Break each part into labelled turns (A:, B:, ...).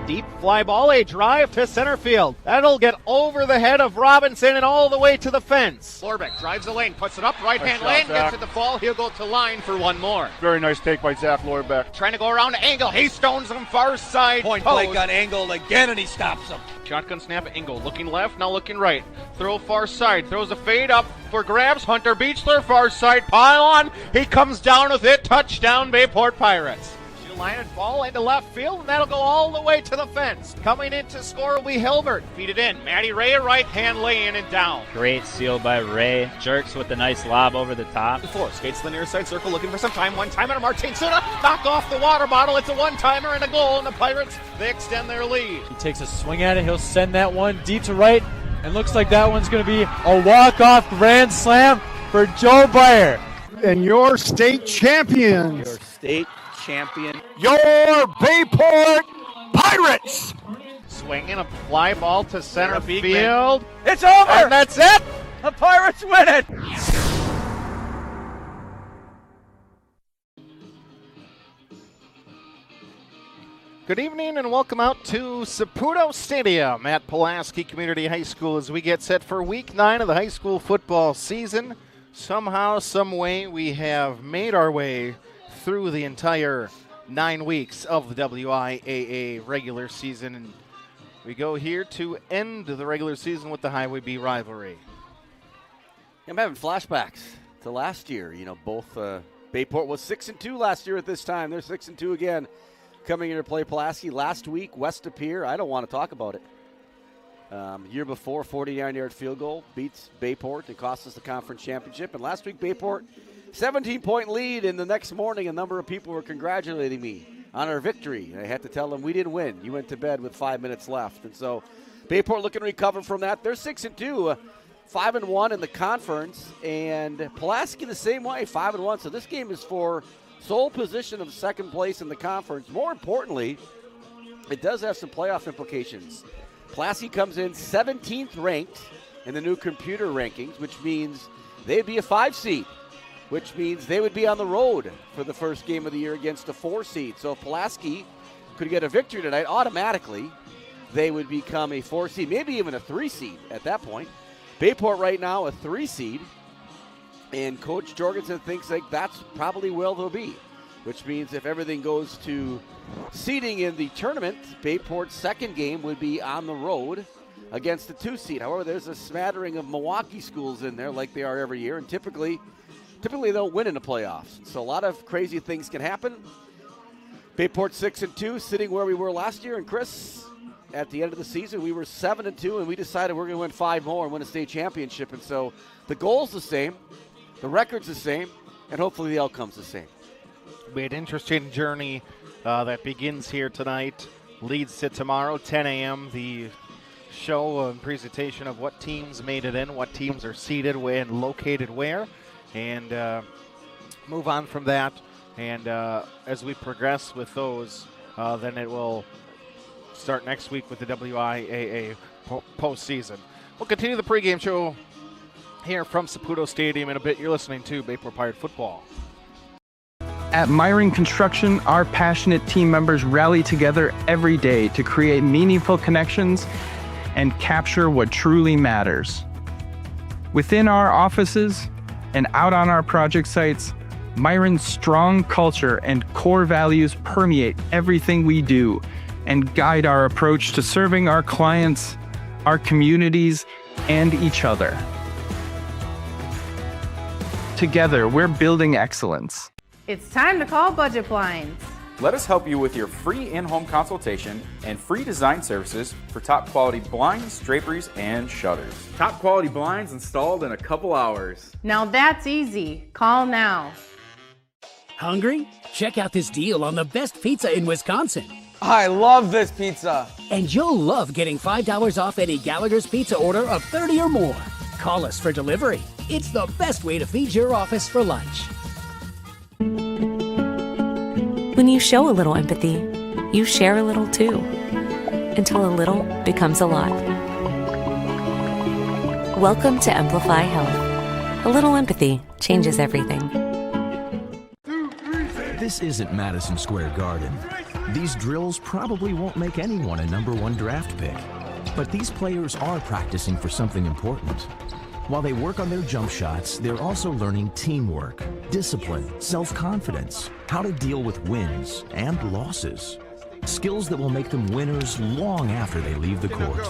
A: Deep fly ball, a drive to center field. That'll get over the head of Robinson and all the way to the fence.
B: Lorbeck drives the lane, puts it up, right-hand lane, gets it to fall. He'll go to line for one more.
C: Very nice take by Zach Lorbeck.
B: Trying to go around Engel. He stones him far side.
D: Point blank on Engel again, and he stops him.
A: Shotgun snap, Engel looking left, now looking right. Throw far side, throws a fade up for grabs. Hunter Beechler, far side pylon. He comes down with it. Touchdown, Bayport Pirates. Line and ball into left field, and that'll go all the way to the fence. Coming in to score will be Hilbert. Feed it in. Matty Ray, right-hand lane and down.
E: Great steal by Ray. Jerks with a nice lob over the top.
A: Four skates to the near side circle, looking for some time. One-timer to Martin Suna. Knock off the water bottle. It's a one-timer and a goal, and the Pirates, they extend their lead.
F: He takes a swing at it. He'll send that one deep to right, and looks like that one's going to be a walk-off grand slam for Joe Byer.
C: And your state champions.
D: Your state champion.
C: Your Bayport Pirates.
A: Swinging a fly ball to center field.
D: It's over!
A: And that's it!
D: The Pirates win it!
A: Good evening and welcome out to Saputo Stadium at Pulaski Community High School as we get set for Week 9 of the high school football season. Somehow, some way, we have made our way through the entire 9 weeks of the WIAA regular season. And we go here to end the regular season with the Highway B rivalry.
D: I'm having flashbacks to last year. You know, both Bayport was 6-2 last year at this time. They're 6-2 again, coming here to play Pulaski. Last week, West Appear, I don't want to talk about it. Year before, 49-yard field goal beats Bayport and cost us the conference championship. And last week, Bayport, 17-point lead, and the next morning a number of people were congratulating me on our victory. I had to tell them we didn't win. You went to bed with 5 minutes left. And so Bayport looking to recover from that. They're 6-2, 5-1 in the conference, and Pulaski the same way, 5-1. So this game is for sole position of second place in the conference. More importantly, it does have some playoff implications. Pulaski comes in 17th ranked in the new computer rankings, which means they'd be a 5 seed. Which means they would be on the road for the first game of the year against a 4 seed. So if Pulaski could get a victory tonight, automatically they would become a 4 seed, maybe even a 3 seed at that point. Bayport right now a 3 seed, and Coach Jorgensen thinks like that's probably where they'll be, which means if everything goes to seeding in the tournament, Bayport's second game would be on the road against the 2 seed. However, there's a smattering of Milwaukee schools in there like they are every year, and typically they'll win in the playoffs. So a lot of crazy things can happen. Bayport 6-2, sitting where we were last year. And Chris, at the end of the season, we were 7-2, and we decided we're going to win 5 more and win a state championship. And so the goal's the same, the record's the same, and hopefully the outcome's the same.
A: It'll be an interesting journey that begins here tonight, leads to tomorrow, 10 a.m., the show and presentation of what teams made it in, what teams are seated where and located where. And move on from that. And as we progress with those, then it will start next week with the WIAA postseason. We'll continue the pregame show here from Saputo Stadium in a bit. You're listening to Bayport Pirate Football.
G: At Myron Construction, our passionate team members rally together every day to create meaningful connections and capture what truly matters. Within our offices and out on our project sites, Myron's strong culture and core values permeate everything we do and guide our approach to serving our clients, our communities, and each other. Together, we're building excellence.
H: It's time to call Budget Blinds.
I: Let us help you with your free in-home consultation and free design services for top quality blinds, draperies, and shutters. Top quality blinds installed in a couple hours.
H: Now that's easy. Call now.
J: Hungry? Check out this deal on the best pizza in Wisconsin.
K: I love this pizza.
J: And you'll love getting $5 off any Gallagher's Pizza order of 30 or more. Call us for delivery. It's the best way to feed your office for lunch.
L: When you show a little empathy, you share a little too, until a little becomes a lot. Welcome to Amplify Health. A little empathy changes everything.
M: This isn't Madison Square Garden. These drills probably won't make anyone a #1 draft pick, but these players are practicing for something important. While they work on their jump shots, they're also learning teamwork, discipline, self-confidence, how to deal with wins and losses. Skills that will make them winners long after they leave the court.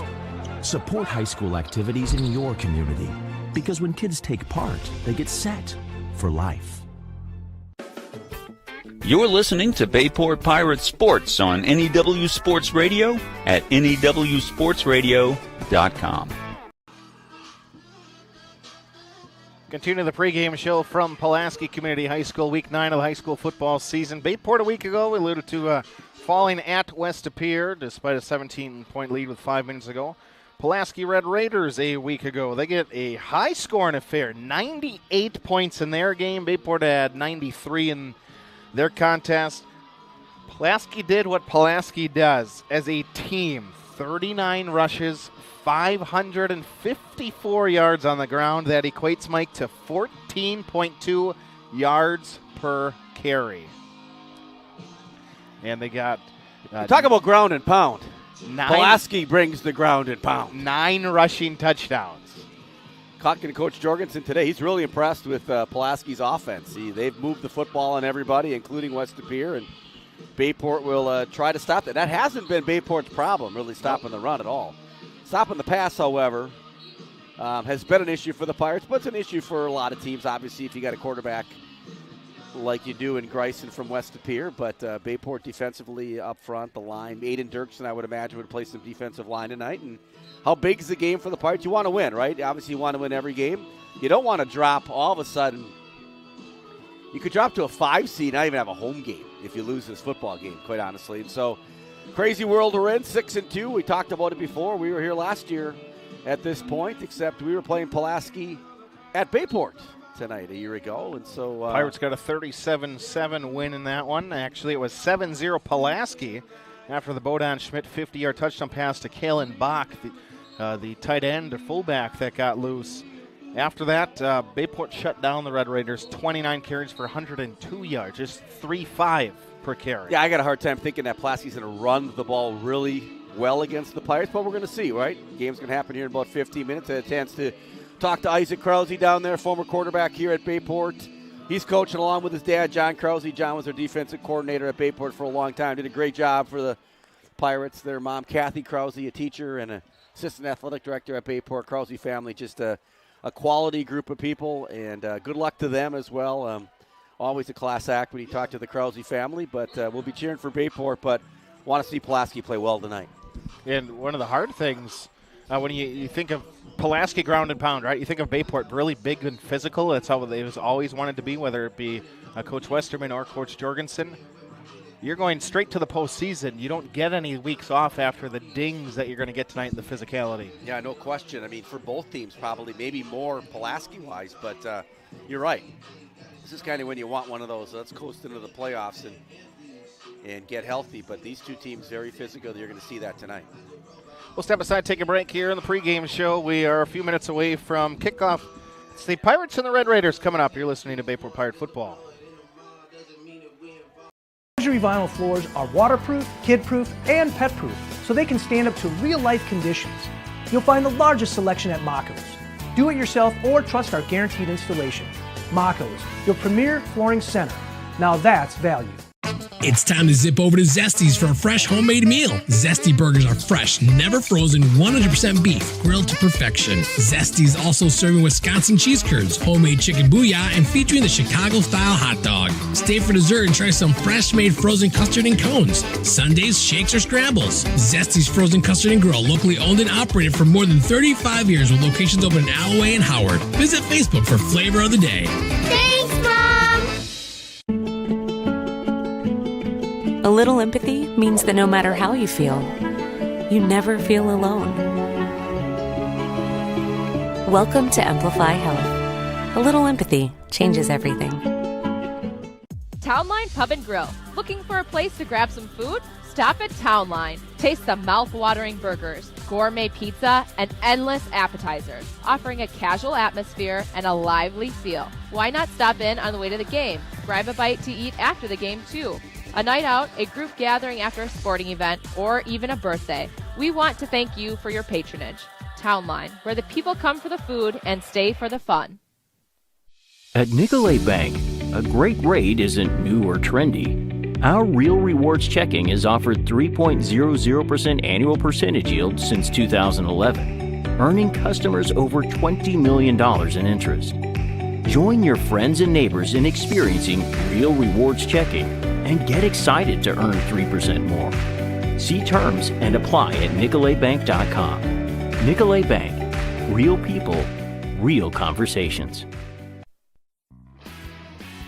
M: Support high school activities in your community, because when kids take part, they get set for life.
N: You're listening to Bayport Pirates Sports on NEW Sports Radio at newsportsradio.com.
A: Continue the pregame show from Pulaski Community High School, Week 9 of the high school football season. Bayport a week ago, we alluded to falling at West Appear despite a 17-point lead with 5 minutes ago. Pulaski Red Raiders a week ago. They get a high-scoring affair, 98 points in their game. Bayport had 93 in their contest. Pulaski did what Pulaski does as a team. 39 rushes, 554 yards on the ground. That equates, Mike, to 14.2 yards per carry. And they got...
D: talk about ground and pound.
A: Pulaski
D: brings the ground and pound.
A: 9 rushing touchdowns.
D: Talking to Coach Jorgensen today, he's really impressed with Pulaski's offense. They've moved the football on everybody, including West Appear, and Bayport will try to stop that. That hasn't been Bayport's problem, really stopping the run at all. Stopping the pass, however, has been an issue for the Pirates, but it's an issue for a lot of teams, obviously, if you got a quarterback like you do in Grayson from West Appear. But Bayport defensively up front, the line. Aiden Dirksen, I would imagine, would play some defensive line tonight. And how big is the game for the Pirates? You want to win, right? Obviously, you want to win every game. You don't want to drop all of a sudden. You could drop to a 5 seed, not even have a home game if you lose this football game, quite honestly. And so, crazy world we're in, 6-2. We talked about it before. We were here last year at this point, except we were playing Pulaski at Bayport tonight a year ago. And so
A: Pirates got a 37-7 win in that one. Actually, it was 7-0 Pulaski after the Bodan Schmidt 50-yard touchdown pass to Kalen Bach, the tight end or fullback that got loose. After that, Bayport shut down the Red Raiders, 29 carries for 102 yards, just 3.5 per carry.
D: Yeah, I got a hard time thinking that Pulaski's going to run the ball really well against the Pirates, but we're going to see, right? Game's going to happen here in about 15 minutes. I had a chance to talk to Isaac Krause down there, former quarterback here at Bayport. He's coaching along with his dad, John Krause. John was their defensive coordinator at Bayport for a long time. Did a great job for the Pirates. Their mom, Kathy Krause, a teacher and an assistant athletic director at Bayport. Krause family, just a quality group of people, and good luck to them as well. Always a class act when you talk to the Krause family, but we'll be cheering for Bayport, but want to see Pulaski play well tonight.
A: And one of the hard things when you think of Pulaski ground and pound, right? You think of Bayport really big and physical. That's how they always wanted to be, whether it be Coach Westerman or Coach Jorgensen. You're going straight to the postseason. You don't get any weeks off after the dings that you're going to get tonight in the physicality.
D: Yeah, no question. I mean, for both teams, probably maybe more Pulaski-wise, but you're right. This is kind of when you want one of those. Let's coast into the playoffs and get healthy. But these two teams, very physical. You're going to see that tonight.
A: We'll step aside, take a break here in the pregame show. We are a few minutes away from kickoff. It's the Pirates and the Red Raiders coming up. You're listening to Bayport Pirate Football.
O: Luxury vinyl floors are waterproof, kid-proof, and pet-proof, so they can stand up to real-life conditions. You'll find the largest selection at Mako's. Do it yourself or trust our guaranteed installation. Mako's, your premier flooring center. Now that's value.
P: It's time to zip over to Zesty's for a fresh homemade meal. Zesty burgers are fresh, never frozen, 100% beef, grilled to perfection. Zesty's also serving Wisconsin cheese curds, homemade chicken booyah, and featuring the Chicago-style hot dog. Stay for dessert and try some fresh-made frozen custard and cones. Sundays, shakes, or scrambles. Zesty's Frozen Custard and Grill, locally owned and operated for more than 35 years with locations open in Alloway and Howard. Visit Facebook for Flavor of the Day.
L: Thanks, Mom! A little empathy means that no matter how you feel, you never feel alone. Welcome to Amplify Health. A little empathy changes everything.
Q: Townline Pub and Grill. Looking for a place to grab some food? Stop at Townline. Taste the mouth-watering burgers, gourmet pizza, and endless appetizers, offering a casual atmosphere and a lively feel. Why not stop in on the way to the game? Grab a bite to eat after the game, too. a night out, a group gathering after a sporting event, or even a birthday, we want to thank you for your patronage. Townline, where the people come for the food and stay for the fun.
R: At Nicolet Bank, a great rate isn't new or trendy. Our Real Rewards checking has offered 3.00% annual percentage yield since 2011, earning customers over $20 million in interest. Join your friends and neighbors in experiencing Real Rewards checking and get excited to earn 3% more. See terms and apply at NicoletBank.com. Nicolet Bank. Real people, real conversations.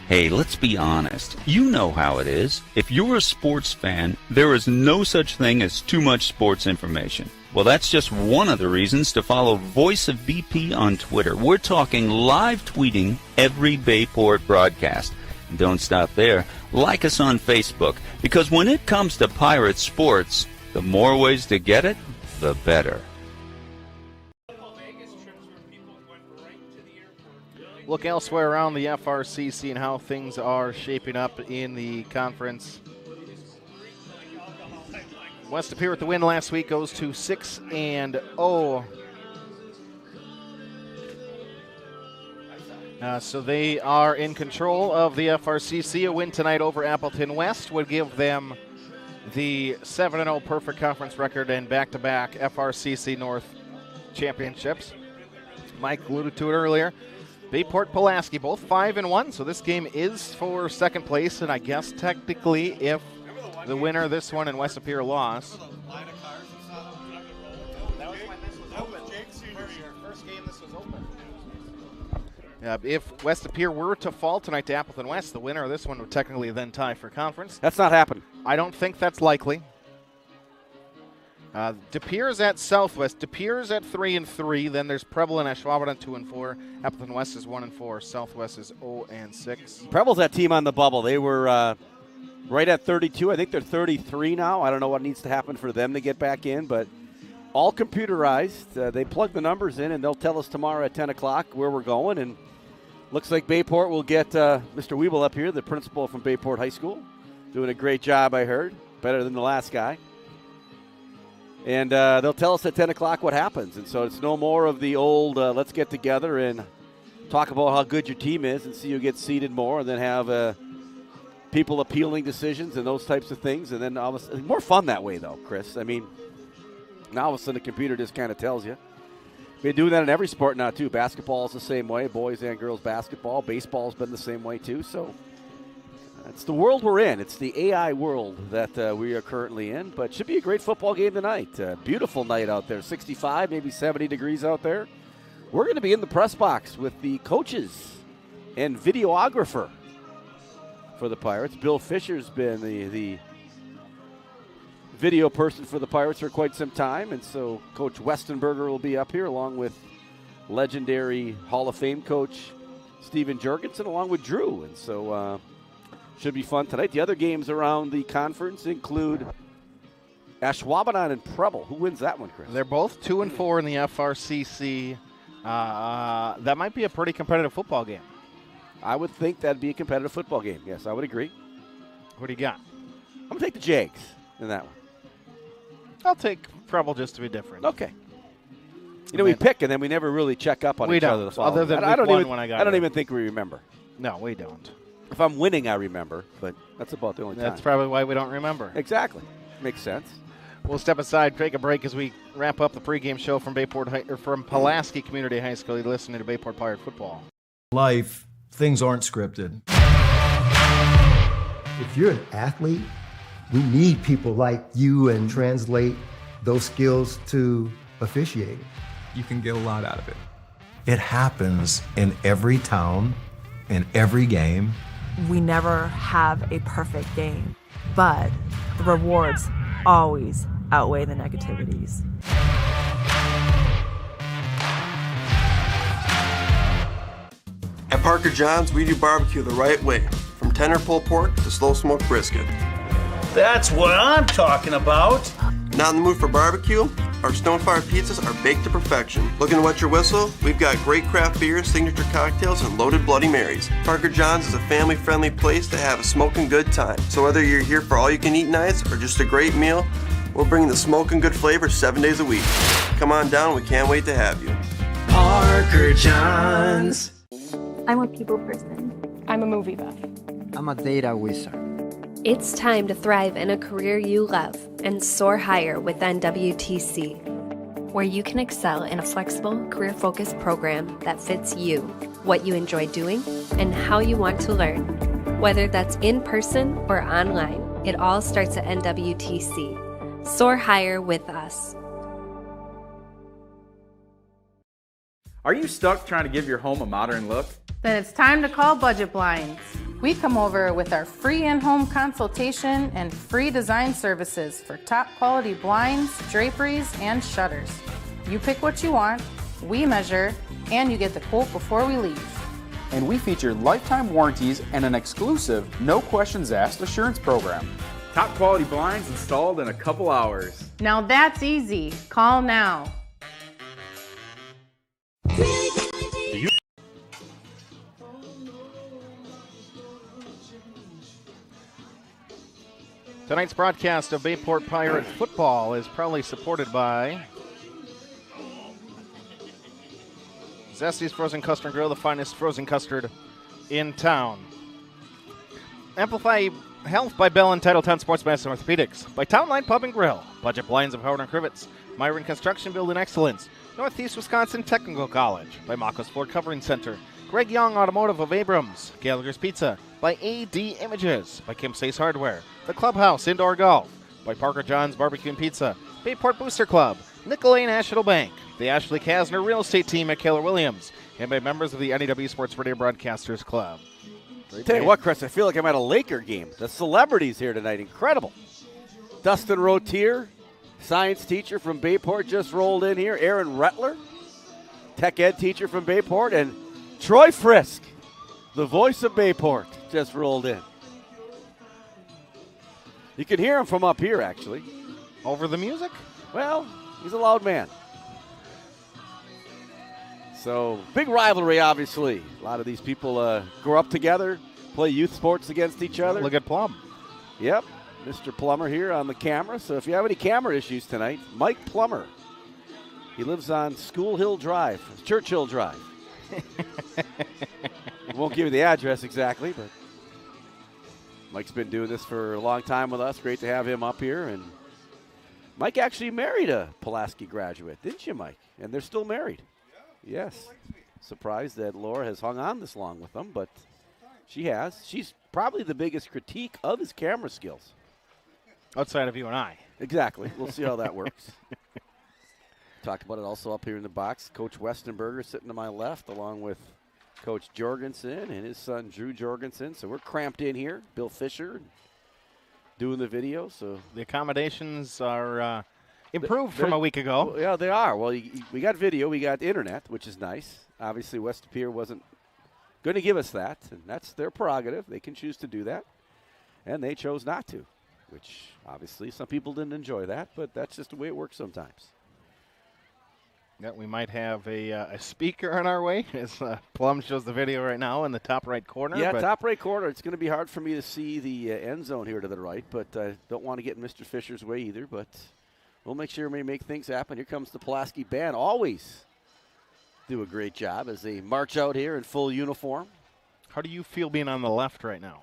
N: Hey, let's be honest. You know how it is. If you're a sports fan, there is no such thing as too much sports information. Well, that's just one of the reasons to follow Voice of BP on Twitter. We're talking live tweeting every Bayport broadcast. And don't stop there. Like us on Facebook, because when it comes to Pirate sports, the more ways to get it, the better.
A: Look elsewhere around the FRCC and how things are shaping up in the conference. West Appear with the win last week goes to 6-0. So they are in control of the FRCC. A win tonight over Appleton West would give them the 7-0 perfect conference record and back-to-back FRCC North championships. Mike alluded to it earlier. Bayport, Pulaski, both 5-1, so this game is for second place, and I guess technically if the winner of this one and West Appear lost. If West Appear were to fall tonight to Appleton West, the winner of this one would technically then tie for conference.
D: That's not happening.
A: I don't think that's likely. De Pere's at Southwest. De Pere's at 3-3. Then there's Preble and Ashwaubenon 2-4. Appleton West is 1-4. Southwest is 0-6.
D: Preble's that team on the bubble. They were right at 32. I think they're 33 now. I don't know what needs to happen for them to get back in, but all computerized. They plug the numbers in, and they'll tell us tomorrow at 10 o'clock where we're going. And looks like Bayport will get Mr. Weeble up here, the principal from Bayport High School. Doing a great job, I heard. Better than the last guy. And they'll tell us at 10 o'clock what happens. And so it's no more of the old let's get together and talk about how good your team is and see who gets seeded more and then have people appealing decisions and those types of things. And then more fun that way, though, Chris. I mean, now all of a sudden the computer just kind of tells you. We're doing that in every sport now, too. Basketball is the same way, boys and girls basketball. Baseball's been the same way, too. So it's the world we're in. It's the AI world that we are currently in. But should be a great football game tonight. Beautiful night out there. 65, maybe 70 degrees out there. We're going to be in the press box with the coaches and videographer for the Pirates. Bill Fisher's been the video person for the Pirates for quite some time. And so Coach Westenberger will be up here along with legendary Hall of Fame coach Steven Jorgensen along with Drew. And so should be fun tonight. The other games around the conference include Ashwaubenon and Preble. Who wins that one, Chris?
A: They're both 2-4 in the FRCC. That might be a pretty competitive football game.
D: I would think that'd be a competitive football game. Yes, I would agree.
A: What do you got?
D: I'm going to take the Jags in that one.
A: I'll take Preble just to be different.
D: Okay. You know, we pick and then we never really check up on each other. The
A: other than
D: I don't
A: even
D: think we remember.
A: No, we don't.
D: If I'm winning, I remember, but that's about the only time.
A: That's probably why we don't remember.
D: Exactly. Makes sense.
A: We'll step aside, take a break as we wrap up the pregame show from from Pulaski Community High School. You're listening to Bayport Pirate Football.
S: Life, things aren't scripted.
T: If you're an athlete, we need people like you and translate those skills to officiating.
S: You can get a lot out of it. It happens in every town, in every game.
U: We never have a perfect game, but the rewards always outweigh the negativities.
V: At Parker John's, we do barbecue the right way, from tender pulled pork to slow smoked brisket.
W: That's what I'm talking about.
V: Not in the mood for barbecue? Our stone-fired pizzas are baked to perfection. Looking to wet your whistle? We've got great craft beers, signature cocktails, and loaded Bloody Marys. Parker John's is a family-friendly place to have a smoking good time. So whether you're here for all-you-can-eat nights or just a great meal, we'll bring the smoking good flavor 7 days a week. Come on down, we can't wait to have you.
B: Parker John's.
E: I'm a people person. I'm a movie buff.
W: I'm a data wizard.
X: It's time to thrive in a career you love and soar higher with NWTC, where you can excel in a flexible, career-focused program that fits you, what you enjoy doing, and how you want to learn. Whether that's in person or online, it all starts at NWTC. Soar higher with us.
I: Are you stuck trying to give your home a modern look?
H: Then it's time to call Budget Blinds. We come over with our free in-home consultation and free design services for top quality blinds, draperies, and shutters. You pick what you want, we measure, and you get the quote before we leave.
I: And we feature lifetime warranties and an exclusive, no questions asked assurance program. Top quality blinds installed in a couple hours.
H: Now that's easy. Call now.
A: Tonight's broadcast of Bayport Pirate football is proudly supported by Zesty's Frozen Custard Grill, the finest frozen custard in town. Amplify Health by Bell and Title 10 Sports Medicine Orthopedics. By Town Line Pub and Grill. Budget Blinds of Howard and Crivets. Myron Construction Building Excellence. Northeast Wisconsin Technical College. By Makos Ford Covering Center. Greg Young Automotive of Abrams. Gallagher's Pizza. By AD Images. By Kim Stace Hardware. The Clubhouse Indoor Golf. By Parker John's Barbecue and Pizza. Bayport Booster Club. Nicolay National Bank. The Ashley Kasner Real Estate Team at Keller Williams. And by members of the NEW Sports Radio Broadcasters Club.
D: Tell you what, Chris, I feel like I'm at a Laker game. The celebrities here tonight, incredible. Dustin Rotier, science teacher from Bayport, just rolled in here. Aaron Rettler, tech ed teacher from Bayport. And Troy Frisk, the voice of Bayport, just rolled in. You can hear him from up here, actually.
A: Over the music?
D: Well, he's a loud man. So, big rivalry, obviously. A lot of these people grow up together, play youth sports against each other.
A: Look at Plum.
D: Yep, Mr. Plummer here on the camera. So if you have any camera issues tonight, Mike Plummer. He lives on School Hill Drive, Churchill Drive. Won't give you the address exactly, but Mike's been doing this for a long time with us. Great to have him up here. And Mike actually married a Pulaski graduate, didn't you, Mike? And they're still married. Yes. Surprised that Laura has hung on this long with him, but she has. She's probably the biggest critique of his camera skills.
A: Outside of you and I.
D: Exactly. We'll see how that works. Talked about it also up here in the box. Coach Westenberger sitting to my left, along with Coach Jorgensen and his son Drew Jorgensen. So we're cramped in here. Bill Fisher doing the video. So
A: the accommodations are improved from a week ago.
D: Well, yeah, they are. Well, we got video, we got internet, which is nice. Obviously, West Pier wasn't going to give us that, and that's their prerogative. They can choose to do that, and they chose not to, which obviously some people didn't enjoy that, but that's just the way it works sometimes.
A: Yeah, we might have a speaker on our way, as Plum shows the video right now in the top right corner.
D: Yeah, top right corner. It's going to be hard for me to see the end zone here to the right, but I don't want to get in Mr. Fisher's way either, but we'll make sure we make things happen. Here comes the Pulaski band. Always do a great job as they march out here in full uniform.
A: How do you feel being on the left right now?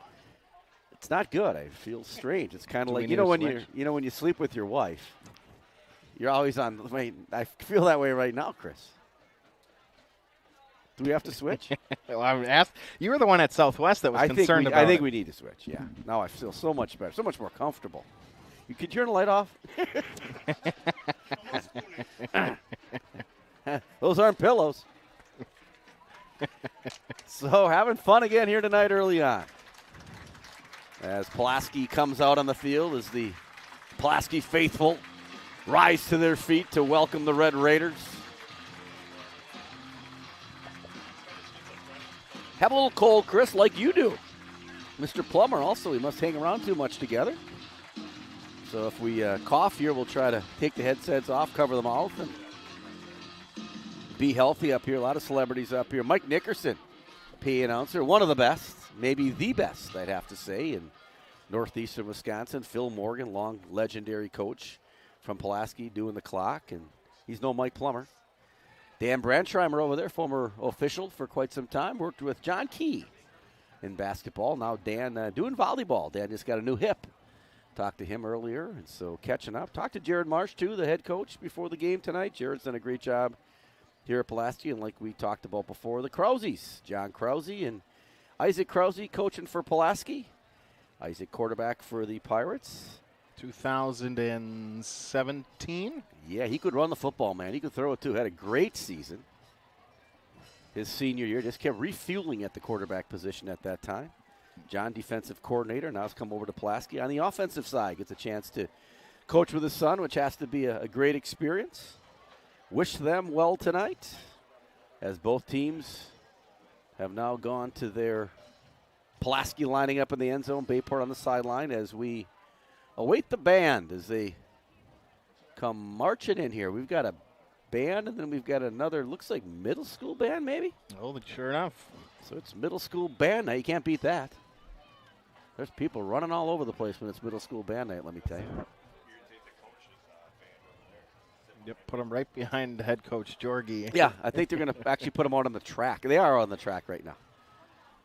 D: It's not good. I feel strange. It's kind of like when you sleep with your wife. You're always on. I feel that way right now, Chris. Do we have to switch?
A: Well, I asked. You were the one at Southwest that was concerned about it.
D: I think we need to switch, yeah. Now I feel so much better, so much more comfortable. You could turn the light off? Those aren't pillows. So having fun again here tonight early on. As Pulaski comes out on the field, as the Pulaski faithful rise to their feet to welcome the Red Raiders. Have a little cold, Chris, like you do. Mr. Plummer also, he must hang around too much together. So if we cough here, we'll try to take the headsets off, cover the mouth, and be healthy up here. A lot of celebrities up here. Mike Nickerson, PA announcer, one of the best, maybe the best, I'd have to say, in northeastern Wisconsin. Phil Morgan, long legendary coach from Pulaski, doing the clock, and he's no Mike Plummer. Dan Brandsheimer over there, former official for quite some time, worked with John Key in basketball. Now Dan doing volleyball. Dan just got a new hip. Talked to him earlier, and so catching up. Talked to Jared Marsh, too, the head coach, before the game tonight. Jared's done a great job here at Pulaski, and like we talked about before, the Krauses, John Krause and Isaac Krause coaching for Pulaski. Isaac, quarterback for the Pirates.
A: 2017?
D: Yeah, he could run the football, man. He could throw it, too. Had a great season. His senior year, just kept refueling at the quarterback position at that time. John, defensive coordinator, now has come over to Pulaski. On the offensive side, gets a chance to coach with his son, which has to be a great experience. Wish them well tonight, as both teams have now gone to their Pulaski lining up in the end zone, Bayport on the sideline, as we await the band as they come marching in here. We've got a band, and then we've got another, looks like middle school band maybe?
A: Oh, sure enough.
D: So it's middle school band night. You can't beat that. There's people running all over the place when it's middle school band night, let me tell you.
A: Yep, put them right behind head coach Jorgie.
D: Yeah, I think they're going to actually put them out on the track. They are on the track right now.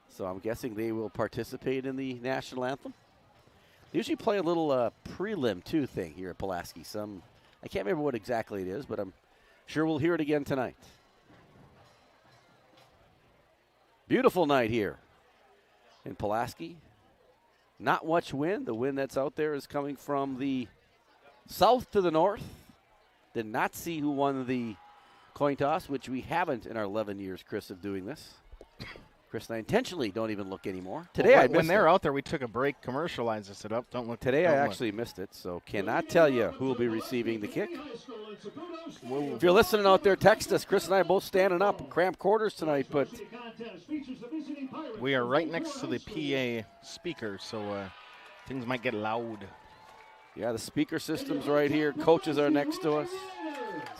D: So I'm guessing they will participate in the national anthem. They usually play a little prelim, too, thing here at Pulaski. I can't remember what exactly it is, but I'm sure we'll hear it again tonight. Beautiful night here in Pulaski. Not much wind. The wind that's out there is coming from the south to the north. Did not see who won the coin toss, which we haven't in our 11 years, Chris, of doing this. Chris and I intentionally don't even look anymore. Today, I missed
A: when they're out there, we took a break, commercialized it up. Don't look.
D: Today, I actually missed it, so cannot tell you who will be receiving the kick. If you're listening out there, text us. Chris and I are both standing up in cramped quarters tonight, but
A: we are right next to the PA speaker, so things might get loud.
D: Yeah, the speaker system's right here. Coaches are next to us.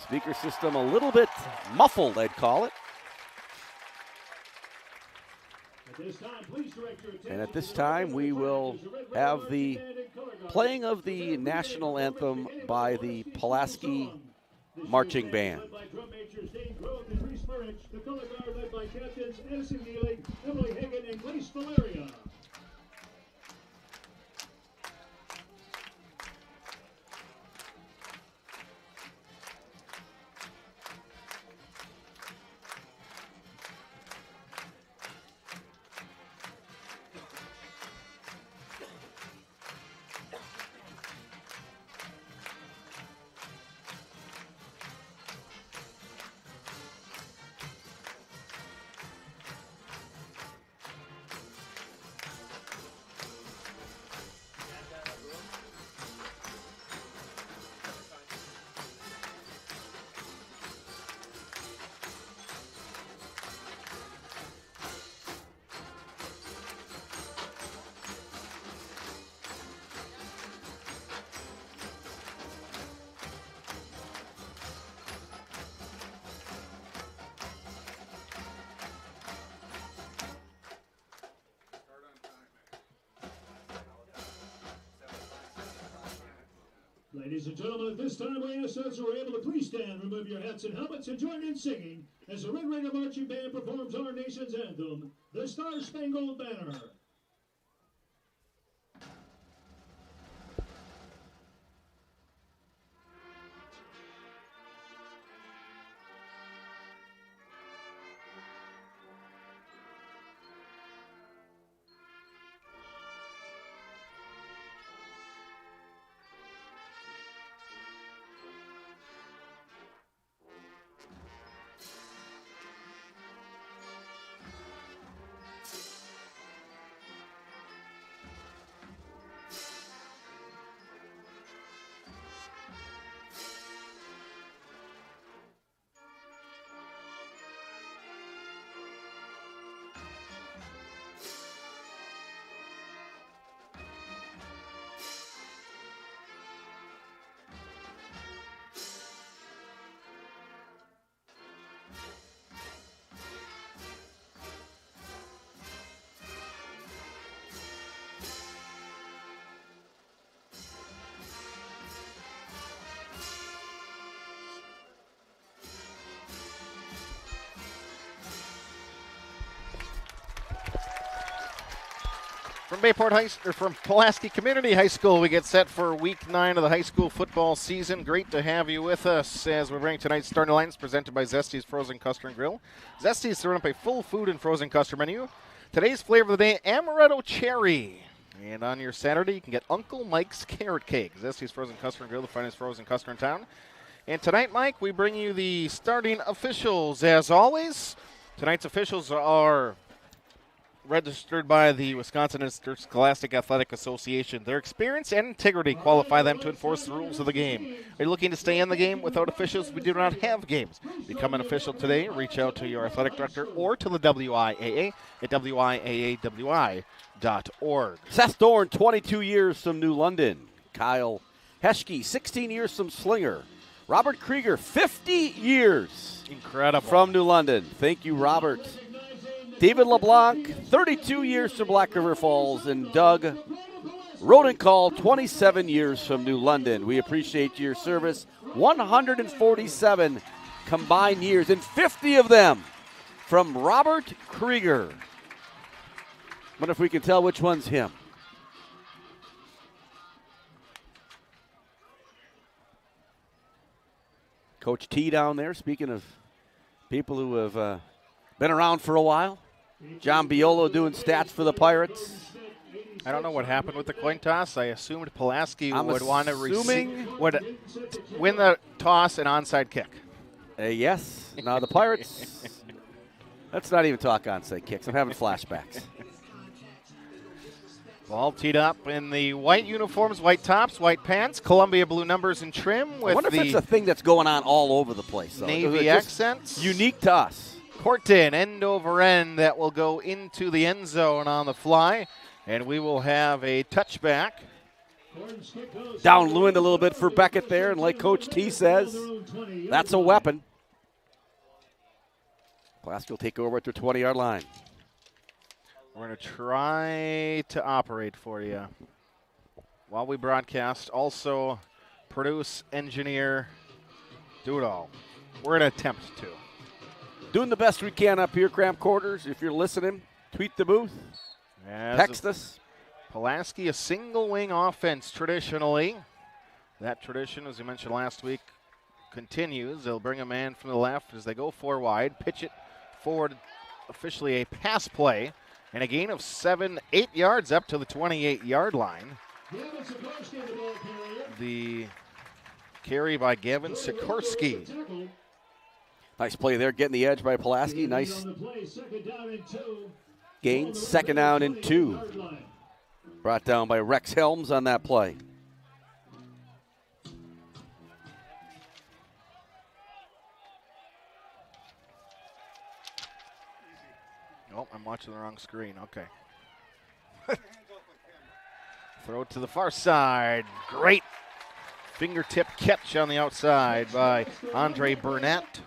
D: Speaker system a little bit muffled, I'd call it. And at this time, we will have the playing of the national anthem by the Pulaski Marching Band.
C: Ladies and gentlemen, at this time, we ask those who are able to please stand, remove your hats and helmets, and join in singing as the Red Raider Marching Band performs our nation's anthem, the Star-Spangled Banner.
A: From from Pulaski Community High School, we get set for Week 9 of the high school football season. Great to have you with us as we bring tonight's starting lines presented by Zesty's Frozen Custard Grill. Zesty's throwing up a full food and frozen custard menu. Today's flavor of the day, amaretto cherry. And on your Saturday, you can get Uncle Mike's carrot cake. Zesty's Frozen Custard Grill, the finest frozen custard in town. And tonight, Mike, we bring you the starting officials. As always, tonight's officials are registered by the Wisconsin Interscholastic Athletic Association. Their experience and integrity qualify them to enforce the rules of the game. Are you looking to stay in the game? Without officials, we do not have games. Become an official today. Reach out to your athletic director or to the WIAA at wiaawi.org.
D: Seth Dorn, 22 years from New London. Kyle Heschke, 16 years from Slinger. Robert Krieger, 50 years.
A: Incredible.
D: From New London. Thank you, Robert. David LeBlanc, 32 years from Black River Falls, and Doug Rodencall, 27 years from New London. We appreciate your service. 147 combined years, and 50 of them from Robert Krieger. Wonder if we can tell which one's him. Coach T down there, speaking of people who have been around for a while. John Biolo doing stats for the Pirates.
A: I don't know what happened with the coin toss. I assumed Pulaski would want to win the toss and onside kick.
D: Yes. Now the Pirates, let's not even talk onside kicks. I'm having flashbacks.
A: Ball teed up in the white uniforms, white tops, white pants, Columbia blue numbers and trim. With
D: I wonder if it's a thing that's going on all over the place. Though.
A: Navy accents.
D: Unique to us.
A: Corton, end over end, that will go into the end zone on the fly, and we will have a touchback.
D: Downwind a little bit for Beckett there, and like Coach T says, that's a weapon. Pulaski will take over at their 20-yard line.
A: We're going to try to operate for you while we broadcast. Also, produce, engineer, do it all. We're going to attempt to.
D: Doing the best we can up here, Cramp Quarters. If you're listening, tweet the booth. Text us.
A: Pulaski, a single wing offense traditionally. That tradition, as we mentioned last week, continues. They'll bring a man from the left as they go 4 wide, pitch it forward, officially a pass play, and a gain of 7-8 yards up to the 28-yard line. The carry by Gavin Sikorsky.
D: Nice play there, getting the edge by Pulaski. Nice gain, 2nd down and 2. Brought down by Rex Helms on that play.
A: Oh, I'm watching the wrong screen. Okay. Throw it to the far side. Great fingertip catch on the outside by Andre Burnett.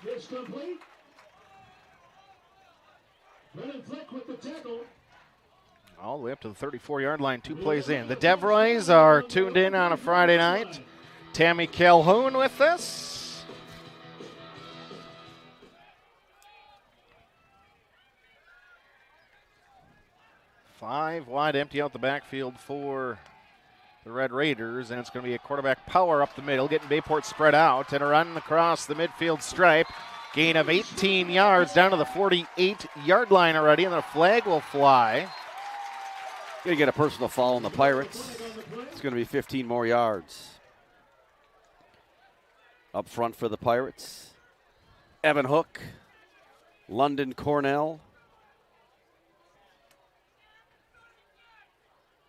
A: All the way up to the 34-yard line, 2 plays in. The Devroys are tuned in on a Friday night. Tammy Calhoun with us. Five wide, empty out the backfield for the Red Raiders, and it's going to be a quarterback power up the middle, getting Bayport spread out, and a run across the midfield stripe. Gain of 18 yards down to the 48-yard line already, and the flag will fly.
D: Going to get a personal foul on the Pirates. It's going to be 15 more yards. Up front for the Pirates, Evan Hook, London Cornell,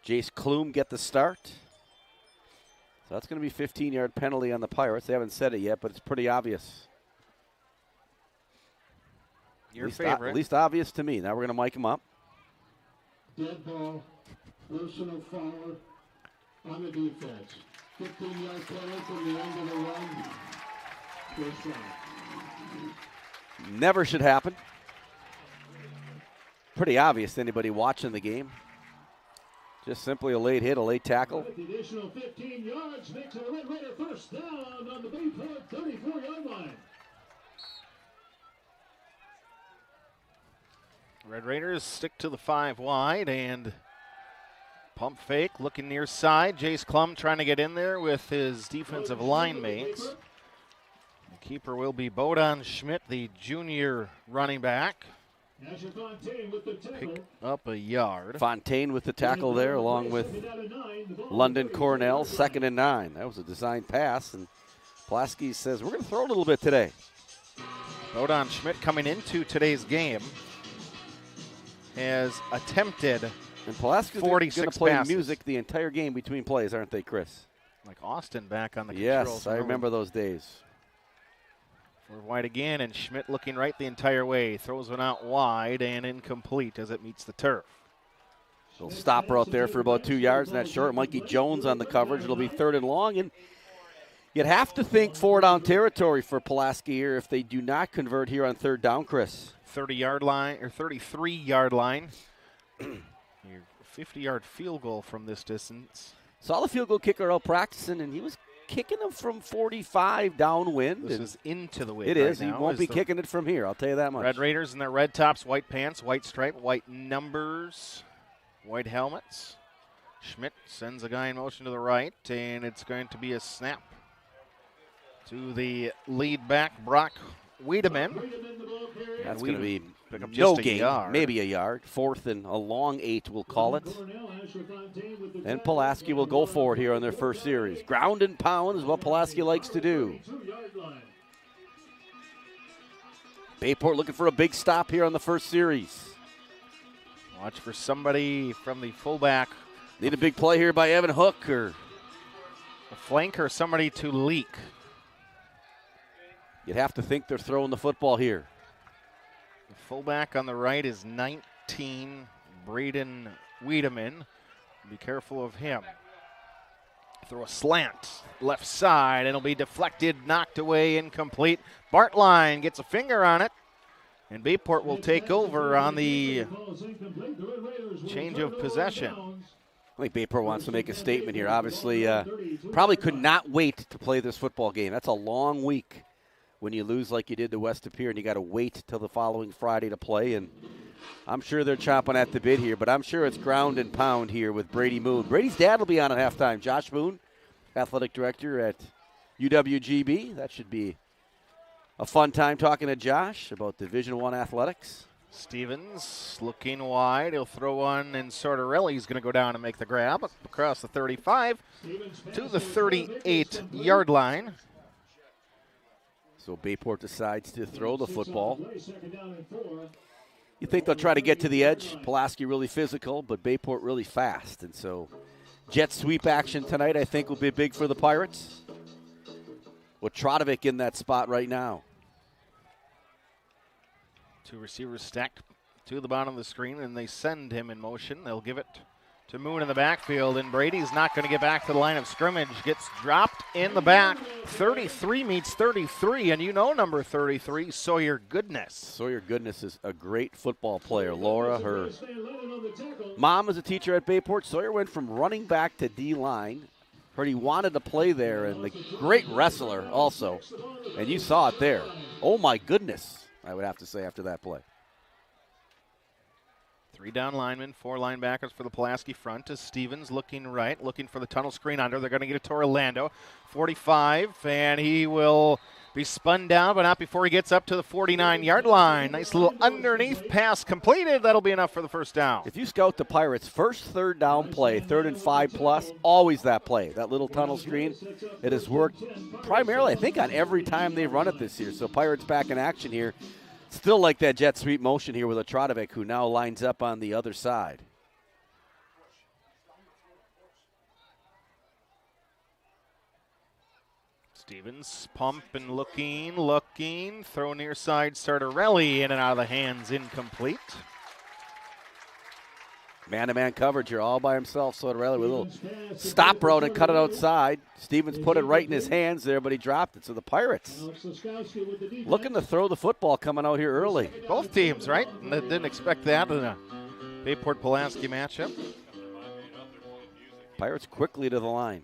D: Jace Klum get the start. So that's going to be a 15-yard penalty on the Pirates. They haven't said it yet, but it's pretty obvious.
A: Your favorite.
D: At least obvious to me. Now we're going to mic him up.
C: Dead ball, personal foul on the defense. 15-yard penalty from the end of the run. First down.
D: Never should happen. Pretty obvious to anybody watching the game. Just simply a late hit, a late tackle.
C: The additional 15 yards makes it a Red Raider first down on the Bayport 34-yard line.
A: Red Raiders stick to the 5 wide, and Pump fake, looking near side. Jace Klum trying to get in there with his defensive line mates. The keeper will be Bodan Schmidt, the junior running back. Pick up a yard.
D: Fontaine with the tackle there, along with London Cornell, 2nd and 9. That was a designed pass, and Pulaski says, we're going to throw a little bit today.
A: Bodan Schmidt coming into today's game has attempted
D: and Pulaski's
A: 46
D: going to play
A: passes.
D: music the entire game between plays, aren't they, Chris?
A: Like Austin back on the controls.
D: Yes, I remember those days.
A: For wide again, and Schmidt looking right the entire way. Throws one out wide and incomplete as it meets the turf.
D: Little stopper out there for about 2 yards, and that's short. Mikey Jones on the coverage. It'll be 3rd and long, and you'd have to think 4-down territory for Pulaski here if they do not convert here on 3rd down, Chris.
A: 30-yard line, or 33-yard line. Your 50-yard field goal from this distance.
D: Saw the field goal kicker out practicing, and he was kicking them from 45 downwind.
A: This is into the wind.
D: It
A: right
D: is. He
A: now
D: won't be kicking it from here, I'll tell you that much.
A: Red Raiders in their red tops, white pants, white stripe, white numbers, white helmets. Schmidt sends a guy in motion to the right, and it's going to be a snap to the lead back, Brock Wiedemann.
D: That's going to be no gain, maybe a yard. 4th and a long 8, we'll call it. And Pulaski will go for it here on their first series. Ground and pound is what Pulaski likes to do. Bayport looking for a big stop here on the first series.
A: Watch for somebody from the fullback.
D: Need a big play here by Evan Hook or
A: a flanker, somebody to leak.
D: You'd have to think they're throwing the football here.
A: The fullback on the right is 19, Braden Wiedemann. Be careful of him. Throw a slant, left side, and it'll be deflected, knocked away, incomplete. Bartline gets a finger on it, and Bayport will take over on the change of possession.
D: I think Bayport wants to make a statement here. Obviously, probably could not wait to play this football game. That's a long week when you lose like you did to West Appear, and you got to wait till the following Friday to play. And I'm sure they're chomping at the bit here, but I'm sure it's ground and pound here with Brady Moon. Brady's dad will be on at halftime. Josh Moon, athletic director at UWGB. That should be a fun time talking to Josh about Division I athletics.
A: Stevens looking wide. He'll throw one, and Sortarelli's going to go down and make the grab across the 35 to the 38-yard line.
D: So Bayport decides to throw the football. You think they'll try to get to the edge. Pulaski really physical, but Bayport really fast. And so jet sweep action tonight I think will be big for the Pirates. With Trotovic in that spot right now.
A: Two receivers stacked to the bottom of the screen, and they send him in motion. They'll give it to Moon in the backfield, and Brady's not going to get back to the line of scrimmage. Gets dropped in the back. 33 meets 33, and you know number 33, Sawyer Goodness.
D: Sawyer Goodness is a great football player. Laura, her mom is a teacher at Bayport. Sawyer went from running back to D-line. Heard he wanted to play there, and the great wrestler also. And you saw it there. Oh, my goodness, I would have to say after that play.
A: 3 down linemen, 4 linebackers for the Pulaski front. As Stevens looking right, looking for the tunnel screen under. They're going to get it to Orlando. 45, and he will be spun down, but not before he gets up to the 49-yard line. Nice little underneath pass completed. That'll be enough for the first down.
D: If you scout the Pirates' first 3rd down play, 3rd and 5 plus, always that play, that little tunnel screen. It has worked primarily, I think, on every time they've run it this year. So Pirates back in action here. Still like that jet sweep motion here with a Trotovic, who now lines up on the other side.
A: Stevens pump and looking. Throw near side, Sartorelli in and out of the hands, incomplete.
D: Man-to-man coverage here all by himself. Sartorelli with a little stop route and cut it outside. Stevens put it right in his hands there, but he dropped it. So the Pirates looking to throw the football coming out here early.
A: Both teams, right? Didn't expect that in a Bayport-Pulaski matchup.
D: Pirates quickly to the line.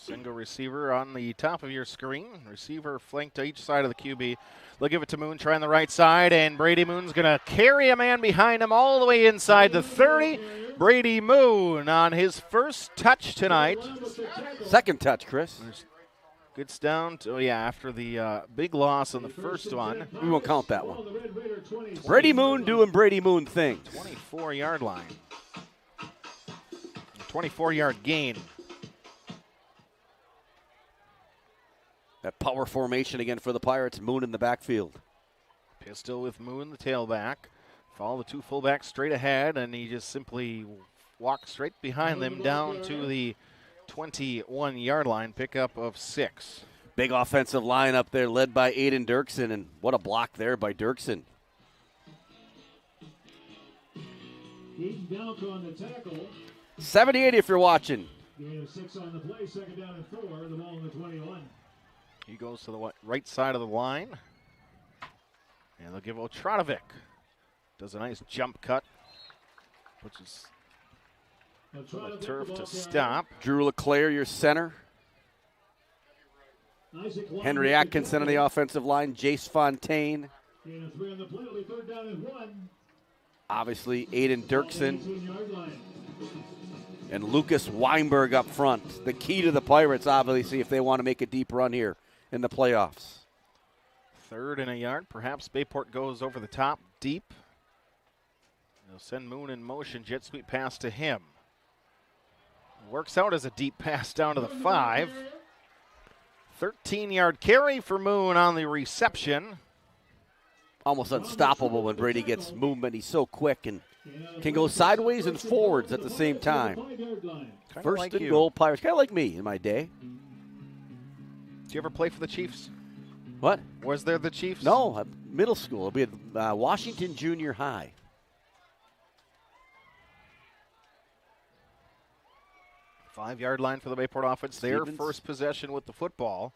A: Single receiver on the top of your screen. Receiver flanked to each side of the QB. They'll give it to Moon, trying the right side, and Brady Moon's going to carry a man behind him all the way inside the 30. Brady Moon on his first touch tonight.
D: Second touch, Chris.
A: Gets down to, after the big loss on the first one.
D: We won't count that one. Brady Moon doing Brady Moon things.
A: 24-yard line. 24-yard gain.
D: That power formation again for the Pirates. Moon in the backfield.
A: Pistol with Moon, the tailback. Follow the two fullbacks straight ahead, and he just simply walks straight behind them down to the 21-yard line, pickup of 6.
D: Big offensive line up there led by Aiden Dirksen, and what a block there by Dirksen.
C: Keaton Galco on the tackle.
D: 78 if you're watching.
C: Gain of 6 on the play, second down and 4, the ball in the 21.
A: He goes to the right side of the line, and they'll give Otradovic. Does a nice jump cut, which is the turf to stop.
D: Drew LeClaire, your center. Henry Atkinson on the offensive line. Jace Fontaine.
C: Gain of 3 on the play, it'll be third down and 1.
D: Obviously, Aiden Dirksen. And Lucas Weinberg up front. The key to the Pirates, obviously, if they want to make a deep run here in the playoffs.
A: 3rd and a yard. Perhaps Bayport goes over the top deep. They'll send Moon in motion. Jet sweep pass to him. Works out as a deep pass down to the 5. 13-yard carry for Moon on the reception.
D: Almost unstoppable when Brady gets movement. He's so quick and can go sideways and forwards at the same time. First
A: like
D: and
A: you.
D: goal, Pirates. Kind of like me in my day.
A: Did you ever play for the Chiefs?
D: What?
A: Was there the Chiefs?
D: No, middle school. We had Washington Junior High.
A: Five-yard line for the Bayport offense. Their first possession with the football.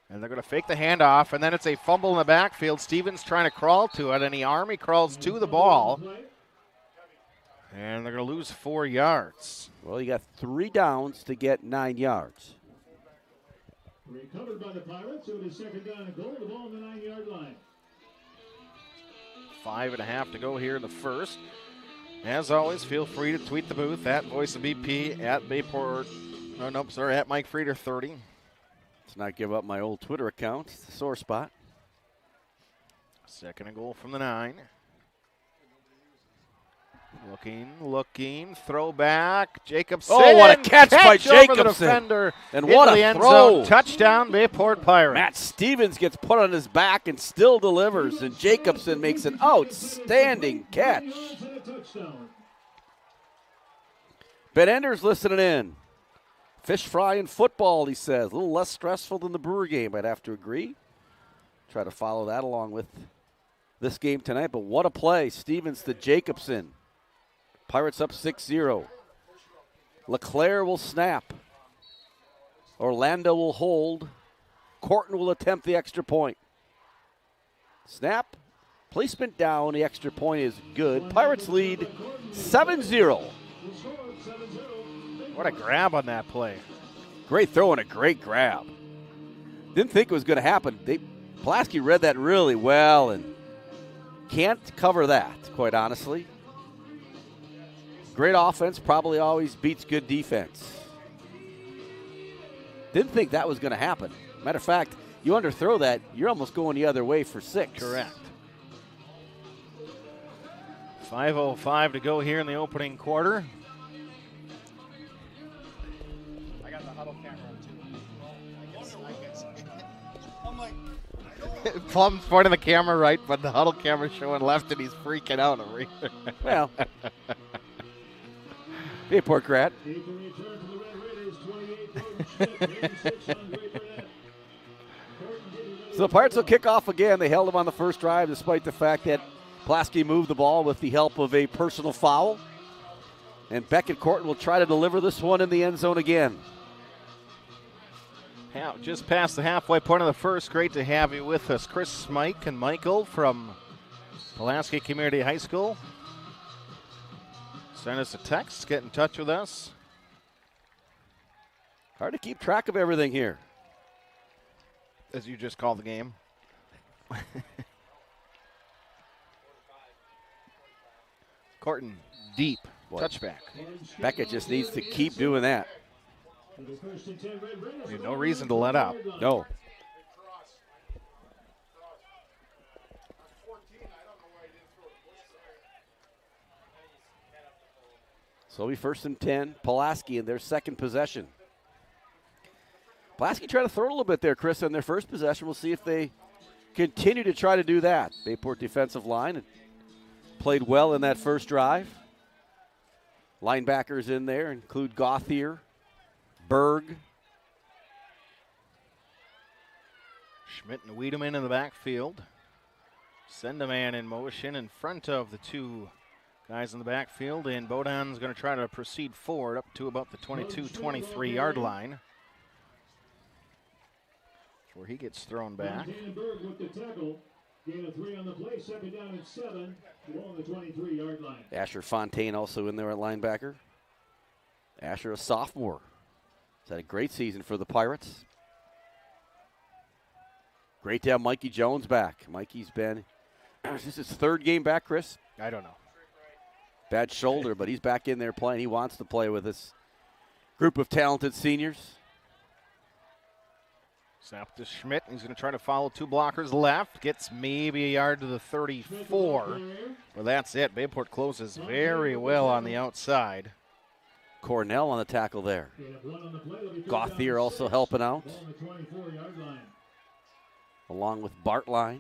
A: And they're going to fake the handoff, and then it's a fumble in the backfield. Stevens trying to crawl to it, and he crawls to the ball. And they're going to lose 4 yards.
D: Well, you got 3 downs to get 9 yards.
C: Recovered by the Pirates, so it is second down and goal, the ball on the 9-yard line.
A: 5.5 to go here in the first. As always, feel free to tweet the booth at Voice of BP, at Bayport, at Mike Frieder 30.
D: Let's not give up my old Twitter account. It's the sore spot.
A: Second and goal from the 9. Looking, throw back. Jacobson.
D: Oh, what a catch by Jacobson.
A: Over the defender.
D: And what a throw.
A: Touchdown, Bayport Pirates.
D: Matt Stevens gets put on his back and still delivers, and Jacobson makes an outstanding catch. Ben Enders listening in. Fish fry and football, he says. A little less stressful than the Brewer game, I'd have to agree. Try to follow that along with this game tonight, but what a play. Stevens to Jacobson. Pirates up 6-0. LeClaire will snap. Orlando will hold. Corton will attempt the extra point. Snap. Placement down. The extra point is good. Pirates lead 7-0.
A: What a grab on that play.
D: Great throw and a great grab. Didn't think it was going to happen. Pulaski read that really well and can't cover that, quite honestly. Great offense probably always beats good defense. Didn't think that was going to happen. Matter of fact, you underthrow that, you're almost going the other way for 6.
A: Correct. 5:05 to go here in the opening quarter. I got the huddle camera too. Plum's pointing the camera right, but the huddle camera's showing left, and he's freaking out over here.
D: Well, Bayport grad. So the Pirates will kick off again. They held them on the first drive despite the fact that Pulaski moved the ball with the help of a personal foul. And Beckett Corton will try to deliver this one in the end zone again.
A: Just past the halfway point of the first. Great to have you with us. Chris, Mike, and Michael from Pulaski Community High School. Send us a text. Get in touch with us.
D: Hard to keep track of everything here.
A: As you just called the game. Corton, deep, touchback.
D: Beckett just needs to keep doing that.
A: No reason to let up.
D: No. So we 1st and 10. Pulaski in their second possession. Pulaski tried to throw a little bit there, Chris, on their first possession. We'll see if they continue to try to do that. Bayport defensive line played well in that first drive. Linebackers in there include Gauthier, Berg.
A: Schmidt and Wiedemann in the backfield. Send a man in motion in front of the two guys in the backfield, and Bodan's going to try to proceed forward up to about the 22-23 yard line. Where he gets thrown back.
C: With the tackle. Gain of 3 on the play, 2nd down and 7, along the 23-yard line.
D: Asher Fontaine also in there at linebacker. Asher, a sophomore. He's had a great season for the Pirates. Great to have Mikey Jones back. Mikey's been, is this his 3rd game back, Chris?
A: I don't know.
D: Bad shoulder, but he's back in there playing. He wants to play with this group of talented seniors.
A: Snap to Schmidt. He's going to try to follow 2 blockers left. Gets maybe a yard to the 34. Well, that's it. Bayport closes very well on the outside.
D: Cornell on the tackle there. Gauthier also helping out. Along with Bartline.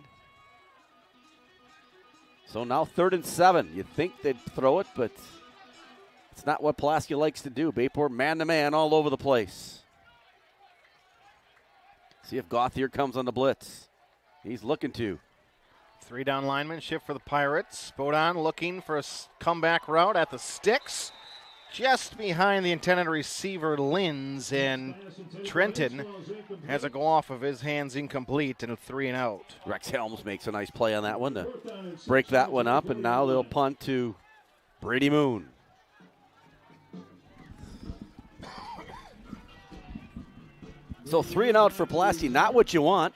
D: So now 3rd and 7. You'd think they'd throw it, but it's not what Pulaski likes to do. Bayport man-to-man all over the place. See if Gauthier comes on the blitz. He's looking to.
A: 3 down linemen shift for the Pirates. Bodan looking for a comeback route at the sticks. Just behind the intended receiver, Linz, and Trenton has a go off of his hands incomplete and a 3 and out.
D: Rex Helms makes a nice play on that one to break that one up, and now they'll punt to Brady Moon. So 3 and out for Pulaski, not what you want.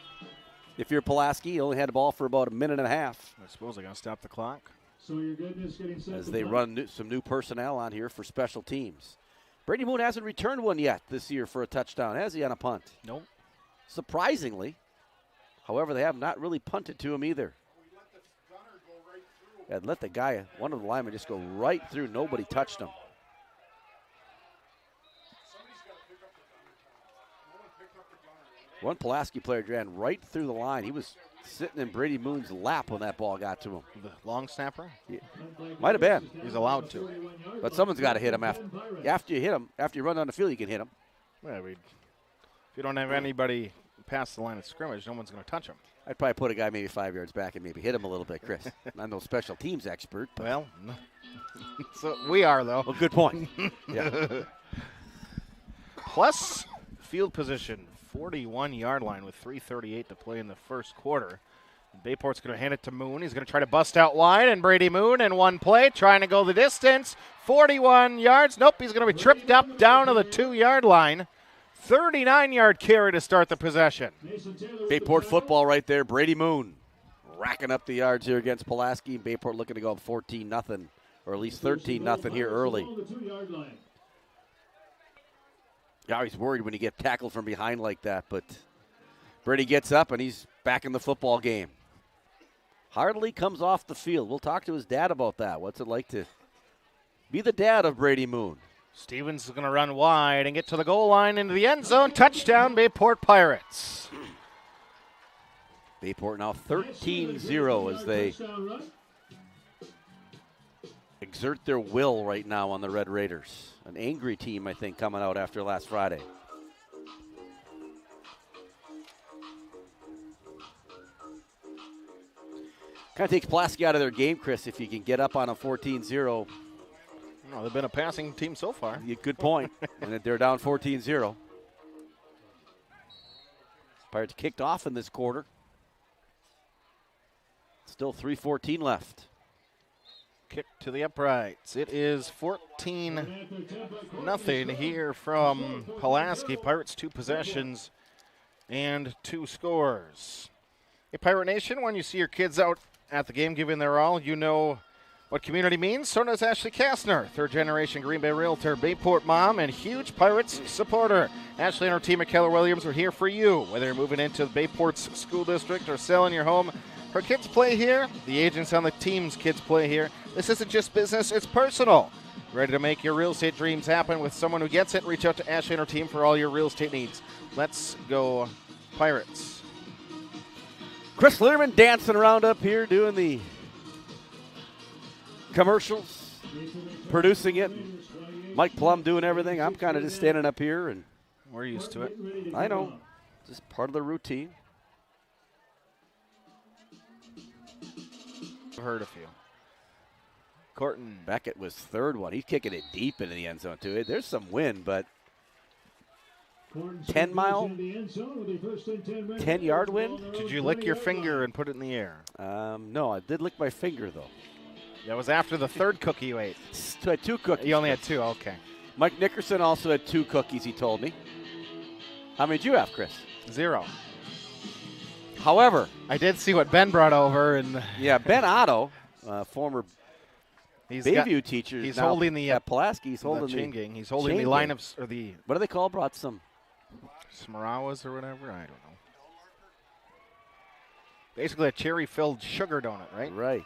D: If you're Pulaski, you only had the ball for about a minute and a half.
A: I suppose they're going to stop the clock.
C: So your goodness getting set
D: as they run some new personnel on here for special teams. Brady Moon hasn't returned one yet this year for a touchdown, has he, on a punt?
A: Nope.
D: Surprisingly. However, they have not really punted to him either. And let the guy, one of the linemen, just go right through. Nobody touched him. One Pulaski player ran right through the line. He was sitting in Brady Moon's lap when that ball got to him.
A: The long snapper?
D: Yeah. Might have been.
A: He's allowed to.
D: But someone's got to hit him. After you hit him, after you run down the field, you can hit him.
A: Well, if you don't have anybody past the line of scrimmage, no one's going to touch him.
D: I'd probably put a guy maybe 5 yards back and maybe hit him a little bit, Chris. I'm no special teams expert. But.
A: Well, so we are, though.
D: Well, good point. Yeah.
A: Plus field position. 41-yard line with 3:38 to play in the first quarter. Bayport's going to hand it to Moon. He's going to try to bust out wide, and Brady Moon in one play trying to go the distance. 41 yards. Nope, he's going to be tripped up down to the 2-yard line. 39-yard carry to start the possession.
D: Bayport football right there. Brady Moon racking up the yards here against Pulaski. Bayport looking to go up 14-0, or at least 13-0 here early. You're always worried when you get tackled from behind like that, but Brady gets up and he's back in the football game. Hardly comes off the field. We'll talk to his dad about that. What's it like to be the dad of Brady Moon?
A: Stevens is going to run wide and get to the goal line into the end zone. Touchdown, Bayport Pirates.
D: Bayport now 13-0 as they exert their will right now on the Red Raiders. An angry team, I think, coming out after last Friday. Kind of takes Pulaski out of their game, Chris, if you can get up on a 14-0.
A: No, they've been a passing team so far.
D: Yeah, good point. And they're down 14-0. Pirates kicked off in this quarter. Still 3:14 left.
A: Kick to the uprights. It is 14-0 here from Pulaski. Pirates 2 possessions and 2 scores. Hey, Pirate Nation, when you see your kids out at the game giving their all, you know what community means. So does Ashley Kastner, third-generation Green Bay Realtor, Bayport mom, and huge Pirates supporter. Ashley and her team at Keller Williams are here for you. Whether you're moving into Bayport's school district or selling your home, her kids play here. The agents on the team's kids play here. This isn't just business, it's personal. Ready to make your real estate dreams happen with someone who gets it? Reach out to Ashley and her team for all your real estate needs. Let's go Pirates.
D: Chris Learman dancing around up here doing the commercials, producing it. Mike Plum doing everything. I'm kind of just standing up here, and
A: we're used to it.
D: I know. Just part of the routine.
A: I've heard a few.
D: Corton Beckett was third one. He's kicking it deep into the end zone, too. There's some wind, but 10-yard wind.
A: Did you lick your finger and put it in the air?
D: No, I did lick my finger, though.
A: That was after the third cookie you ate.
D: I had 2 cookies.
A: You only had 2, okay.
D: Mike Nickerson also had 2 cookies, he told me. How many did you have, Chris?
A: 0.
D: However,
A: I did see what Ben brought over. And
D: yeah, Ben Otto, former Bayview teacher.
A: He's holding the
D: Pulaski. He's holding
A: the chain gang. He's holding the line of, or the.
D: What do they call? Brought some
A: Smarawas or whatever. I don't know. Basically a cherry-filled sugar donut, right?
D: Right.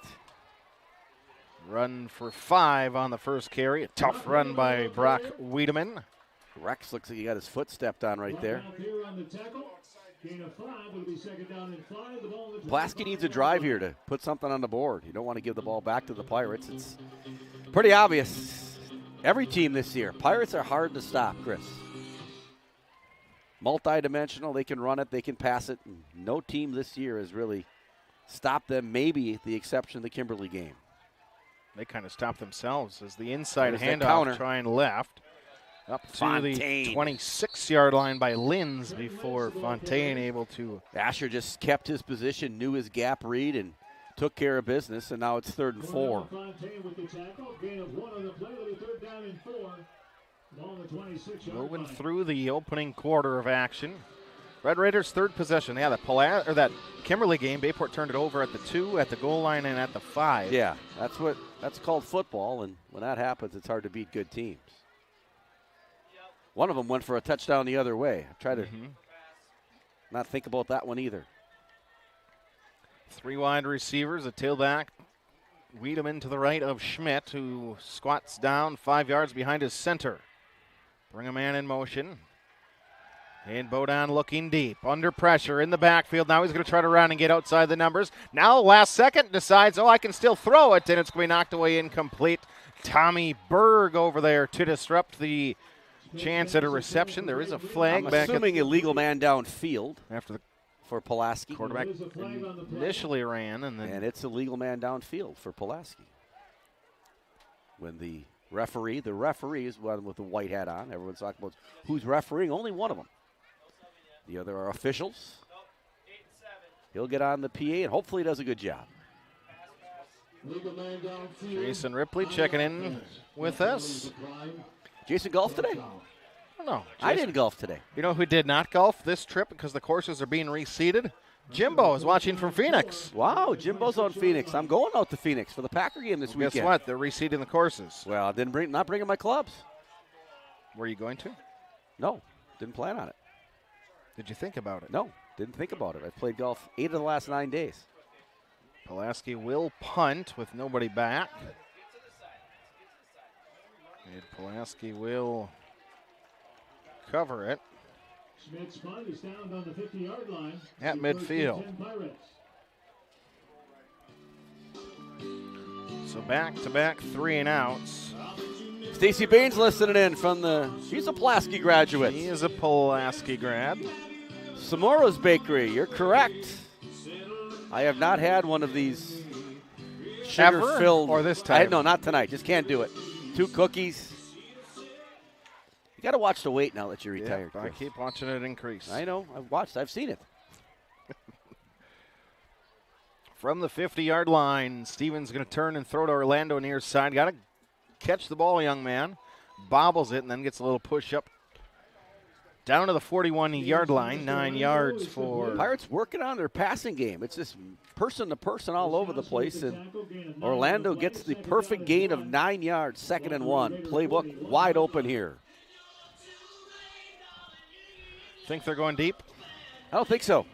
A: Run for 5 on the first carry. A tough run by Brock Wiedemann.
D: Rex looks like he got his foot stepped on right there. Pulaski needs a drive here to put something on the board. You don't want to give the ball back to the Pirates. It's pretty obvious. Every team this year. Pirates are hard to stop, Chris. Multi-dimensional. They can run it. They can pass it. No team this year has really stopped them, maybe the exception of the Kimberly game.
A: They kind of stopped themselves as the inside handoff trying left. Up to
D: Fontaine.
A: The 26-yard line by Linz before Fontaine able to.
D: Asher just kept his position, knew his gap read, and took care of business, and now it's 3rd and 4.
A: Moving through the opening quarter of action. Red Raiders' 3rd possession. Yeah, that Kimberly game, Bayport turned it over at the 2, at the goal line, and at the 5.
D: Yeah, that's called football, and when that happens, it's hard to beat good teams. One of them went for a touchdown the other way. I try to not think about that one either.
A: 3 wide receivers, a tailback. Wiedemann to the right of Schmidt, who squats down 5 yards behind his center. Bring a man in motion. And Bodan looking deep, under pressure in the backfield. Now he's going to try to run and get outside the numbers. Now, last second, decides, I can still throw it, and it's going to be knocked away incomplete. Tommy Berg over there to disrupt the chance at a reception. There is a flag.
D: I'm assuming illegal man downfield
A: after the
D: for Pulaski.
A: Quarterback initially ran, and
D: it's a legal man downfield for Pulaski. When the referee is one with the white hat on. Everyone's talking about who's refereeing. Only one of them. The other are officials. He'll get on the PA and hopefully does a good job.
A: Jason Ripley checking in with us.
D: Jason golfed today?
A: I don't know.
D: I didn't golf today.
A: You know who did not golf this trip because the courses are being reseeded? Jimbo is watching from Phoenix.
D: Wow, Jimbo's on Phoenix. I'm going out to Phoenix for the Packer game this weekend.
A: Guess what? They're reseeding the courses.
D: Well, I didn't not bringing my clubs.
A: Were you going to?
D: No, didn't plan on it.
A: Did you think about it?
D: No, didn't think about it. I've played golf 8 of the last 9 days.
A: Pulaski will punt with nobody back. And Pulaski will cover it.
C: Schmidt's punt is down on the 50-yard line.
A: At midfield. So back-to-back 3 and outs.
D: Stacey Baines listening in from she's a Pulaski graduate.
A: He is a Pulaski grad.
D: Samora's Bakery, you're correct. I have not had one of these sugar-filled.
A: Or this time?
D: No, not tonight. Just can't do it. 2 cookies. You got to watch the weight now that you're retired.
A: I keep watching it increase.
D: I know. I've seen it.
A: From the 50-yard line, Stevens going to turn and throw to Orlando near side. Got to catch the ball, young man. Bobbles it and then gets a little push up. Down to the 41-yard line, 9 yards for...
D: Pirates working on their passing game. It's just person to person all over the place, and Orlando gets the perfect gain of 9 yards, 2nd and 1. Playbook wide open here.
A: Think they're going deep?
D: I don't think so.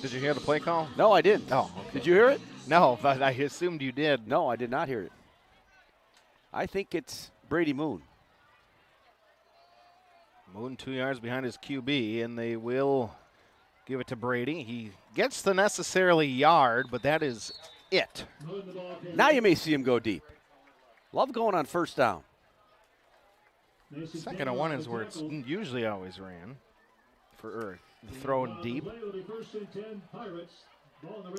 A: Did you hear the play call?
D: No, I didn't.
A: Oh, okay.
D: Did you hear it?
A: No, but I assumed you did.
D: No, I did not hear it. I think it's Brady Moon.
A: Moon 2 yards behind his QB, and they will give it to Brady. He gets the necessarily yard, but that is it.
D: Now you may see him go deep. Love going on first down.
A: 2nd and 1 is where it's usually always ran for throwing deep.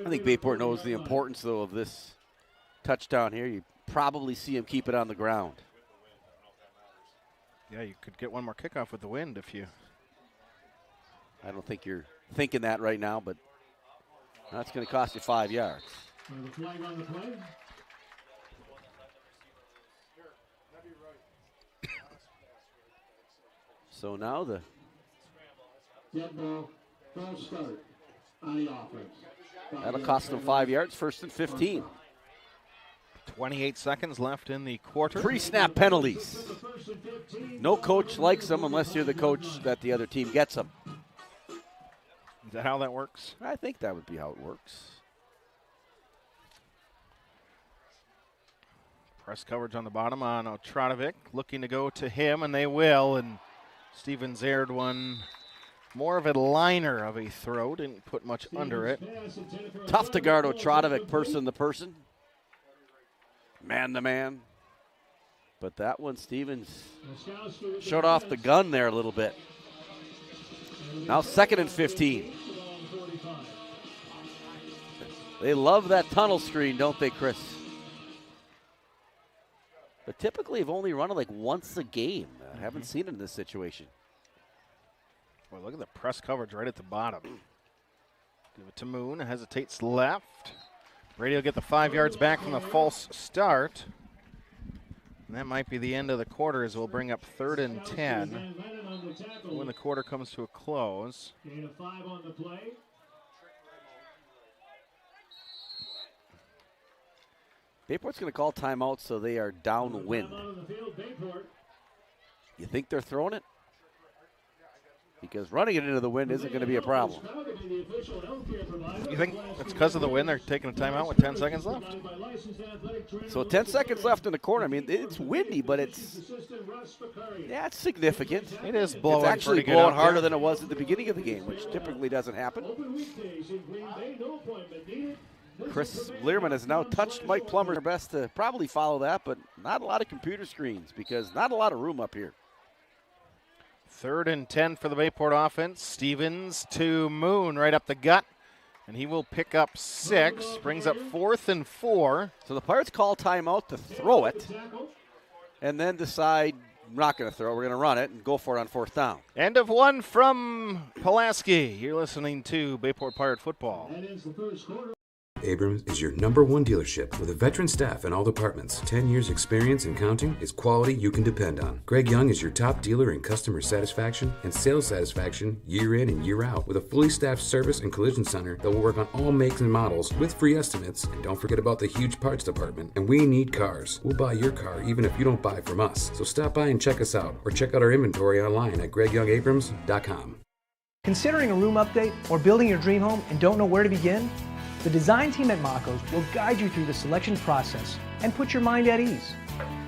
D: I think Bayport knows the importance, though, of this touchdown here. You probably see him keep it on the ground.
A: Yeah, you could get one more kickoff with the wind if you...
D: I don't think you're thinking that right now, but that's going to cost you 5 yards. So now the... That'll cost them 5 yards, 1st and 15.
A: 28 seconds left in the quarter.
D: Pre-snap penalties. No coach likes them unless you're the coach that the other team gets them.
A: Is that how that works?
D: I think that would be how it works.
A: Press coverage on the bottom on Otradovic. Looking to go to him, and they will. And Stevens aired one. More of a liner of a throw. Didn't put much under it.
D: Tough to guard Otradovic person to person. Man to man. But that one, Stevens showed off the gun there a little bit. Now 2nd and 15. They love that tunnel screen, don't they, Chris? But typically have only run it like once a game. I haven't seen it in this situation.
A: Boy, look at the press coverage right at the bottom. Give it to Moon. Hesitates left. Brady will get the 5 yards back from the false start. And that might be the end of the quarter as we'll bring up 3rd and 10 when the quarter comes to a close.
C: Gain of 5 on the play.
D: Bayport's going to call timeout, so they are downwind. You think they're throwing it? Because running it into the wind isn't going to be a problem.
A: You think it's because of the wind they're taking a timeout with 10 seconds left?
D: So 10 seconds left in the corner. I mean, it's windy, but it's significant.
A: It is blowing.
D: It's actually blowing harder than it was at the beginning of the game, which typically doesn't happen. Chris Learman has now touched Mike Plummer their best to probably follow that, but not a lot of computer screens because not a lot of room up here.
A: 3rd and 10 for the Bayport offense. Stevens to Moon right up the gut, and he will pick up 6. Brings up 4th and 4.
D: So the Pirates call timeout to throw it and then decide we're not going to throw. We're going to run it and go for it on 4th down.
A: End of 1 from Pulaski. You're listening to Bayport Pirate Football.
F: Abrams is your #1 dealership with a veteran staff in all departments. 10 years experience and counting is quality you can depend on. Greg Young is your top dealer in customer satisfaction and sales satisfaction year in and year out with a fully staffed service and collision center that will work on all makes and models with free estimates. And don't forget about the huge parts department. And we need cars. We'll buy your car even if you don't buy from us. So stop by and check us out or check out our inventory online at GregYoungAbrams.com.
O: Considering a room update or building your dream home and don't know where to begin? The design team at Mako's will guide you through the selection process and put your mind at ease.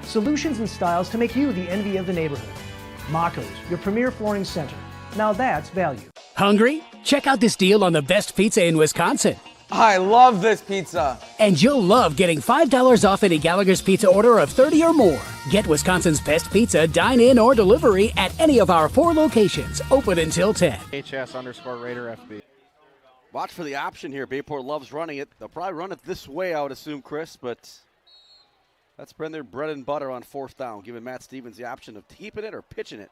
O: Solutions and styles to make you the envy of the neighborhood. Mako's, your premier flooring center. Now that's value.
G: Hungry? Check out this deal on the best pizza in Wisconsin.
J: I love this pizza.
G: And you'll love getting $5 off any Gallagher's Pizza order of 30 or more. Get Wisconsin's best pizza, dine-in or delivery at any of our 4 locations, open until 10.
A: HS_Raider FB.
D: Watch for the option here. Bayport loves running it. They'll probably run it this way, I would assume, Chris, but that's been their bread and butter on 4th down, giving Matt Stevens the option of keeping it or pitching it.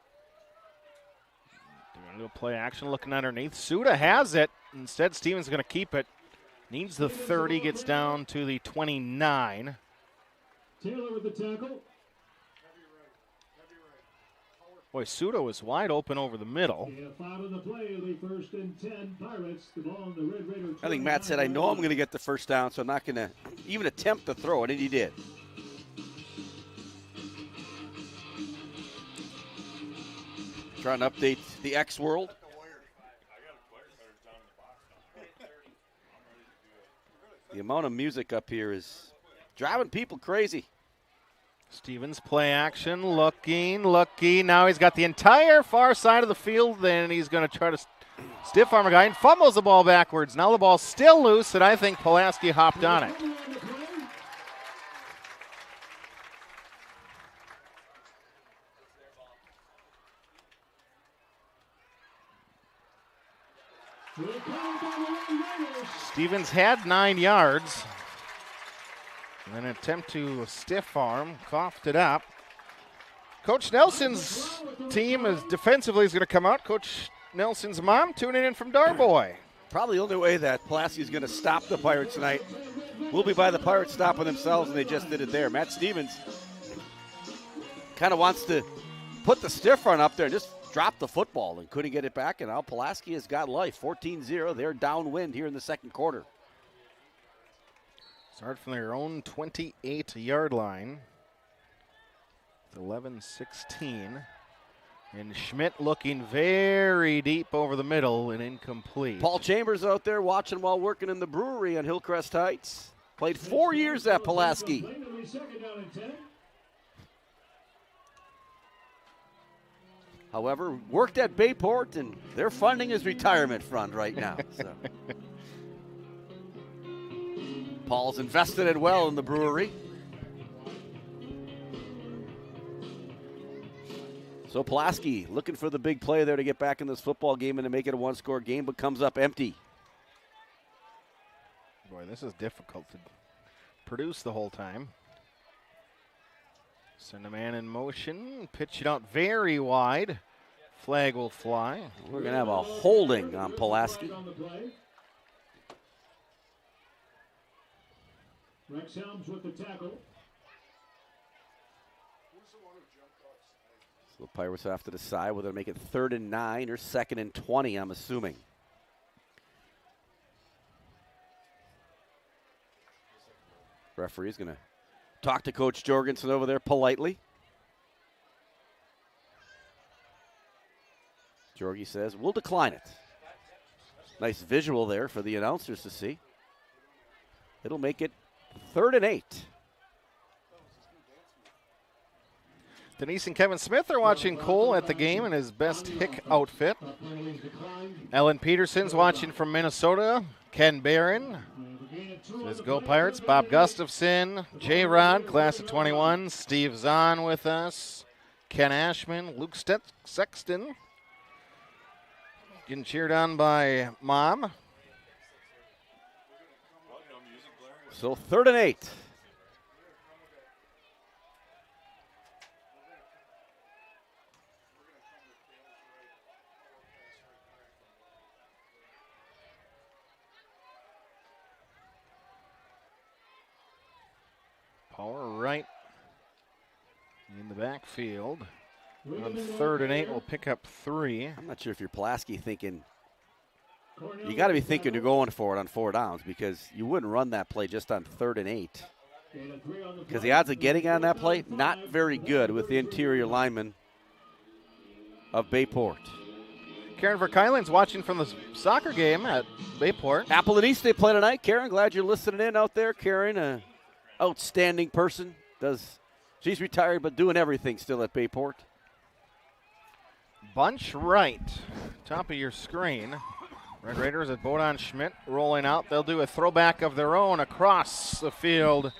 A: Doing a little play action, looking underneath. Suda has it. Instead, Stevens is going to keep it. Needs the 30, gets down to the 29.
C: Taylor with the tackle.
A: Boy, Sudo is wide open over the middle.
C: Yeah, 5 on the play. It'll be 1st and 10 Pirates. The ball on the Red Raider.
D: I think Matt said, I know I'm going to get the first down, so I'm not going to even attempt to throw it, and he did. Trying to update the X world. The amount of music up here is driving people crazy.
A: Stevens play action, looking. Now he's got the entire far side of the field, and he's going to try to stiff arm a guy and fumbles the ball backwards. Now the ball's still loose, and I think Pulaski hopped on it. Stevens had 9 yards. An attempt to stiff arm, coughed it up. Coach Nelson's team is defensively is going to come out. Coach Nelson's mom tuning in from Darboy.
D: Probably the only way that Pulaski is going to stop the Pirates tonight will be by the Pirates stopping themselves, and they just did it there. Matt Stevens kind of wants to put the stiff arm up there and just drop the football and couldn't get it back, and now Pulaski has got life. 14-0, they're downwind here in the second quarter.
A: Start from their own 28-yard line. 11-16. And Schmidt looking very deep over the middle and incomplete.
D: Paul Chambers out there watching while working in the brewery on Hillcrest Heights. Played 4 years at Pulaski. However, worked at Bayport, and they're funding his retirement fund right now. So. Paul's invested it well in the brewery. So Pulaski looking for the big play there to get back in this football game and to make it a one-score game, but comes up empty.
A: Boy, this is difficult to produce the whole time. Send a man in motion, pitch it out very wide. Flag will fly.
D: We're going to have a holding on Pulaski.
C: Rex Helms with the tackle.
D: So the Pirates have to decide whether to make it 3rd and 9 or 2nd and 20, I'm assuming. Referee's going to talk to Coach Jorgensen over there politely. Jorgie says, we'll decline it. Nice visual there for the announcers to see. It'll make it 3rd and 8.
A: Denise and Kevin Smith are watching Cole at the game in his best Hick outfit. Ellen Peterson's watching from Minnesota. Ken Barron says go Pirates. Bob Gustafson, J-Rod, class of 21. Steve Zahn with us. Ken Ashman, Luke Sexton. Getting cheered on by Mom.
D: So 3rd and 8.
A: Power right in the backfield. On 3rd and 8, we'll pick up 3.
D: I'm not sure if you're Pulaski thinking, you got to be thinking you're going for it on 4 downs, because you wouldn't run that play just on 3rd and 8. Because the odds of getting on that play, not very good with the interior lineman of Bayport.
A: Karen Verkeilen's watching from the soccer game at Bayport.
D: Apple and East, they play tonight. Karen, glad you're listening in out there. Karen, an outstanding person. She's retired, but doing everything still at Bayport.
A: Bunch right, top of your screen. Red Raiders at Bodon Schmidt rolling out. They'll do a throwback of their own across the field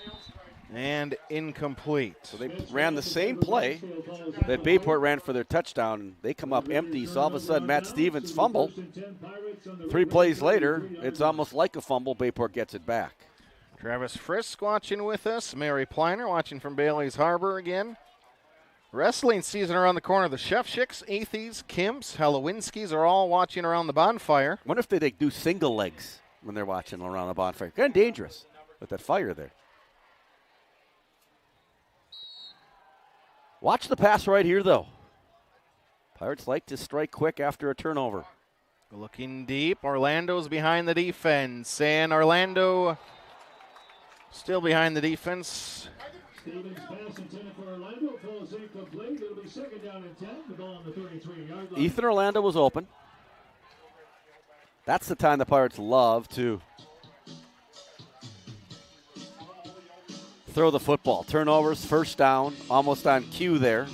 A: and incomplete.
D: So they ran the same play that Bayport ran for their touchdown. They come up empty, so all of a sudden Matt Stevens fumble. 3 plays later, it's almost like a fumble. Bayport gets it back.
A: Travis Frisk watching with us. Mary Pleiner watching from Bailey's Harbor again. Wrestling season around the corner. The Shefchicks, Athys, Kimps, Halowinskis are all watching around the bonfire.
D: Wonder if they do single legs. when they're watching around the bonfire. Kind of dangerous with that fire there. Watch the pass right here, though. Pirates like to strike quick after a turnover.
A: Looking deep. Orlando's behind the defense. And Orlando still behind the defense.
C: Stevens pass intended for Orlando falls incomplete. It'll be second down and 10. The ball on the 33-yard line.
D: Ethan Orlando was open. That's the time the Pirates love to throw the football. Turnovers, first down, almost on cue there.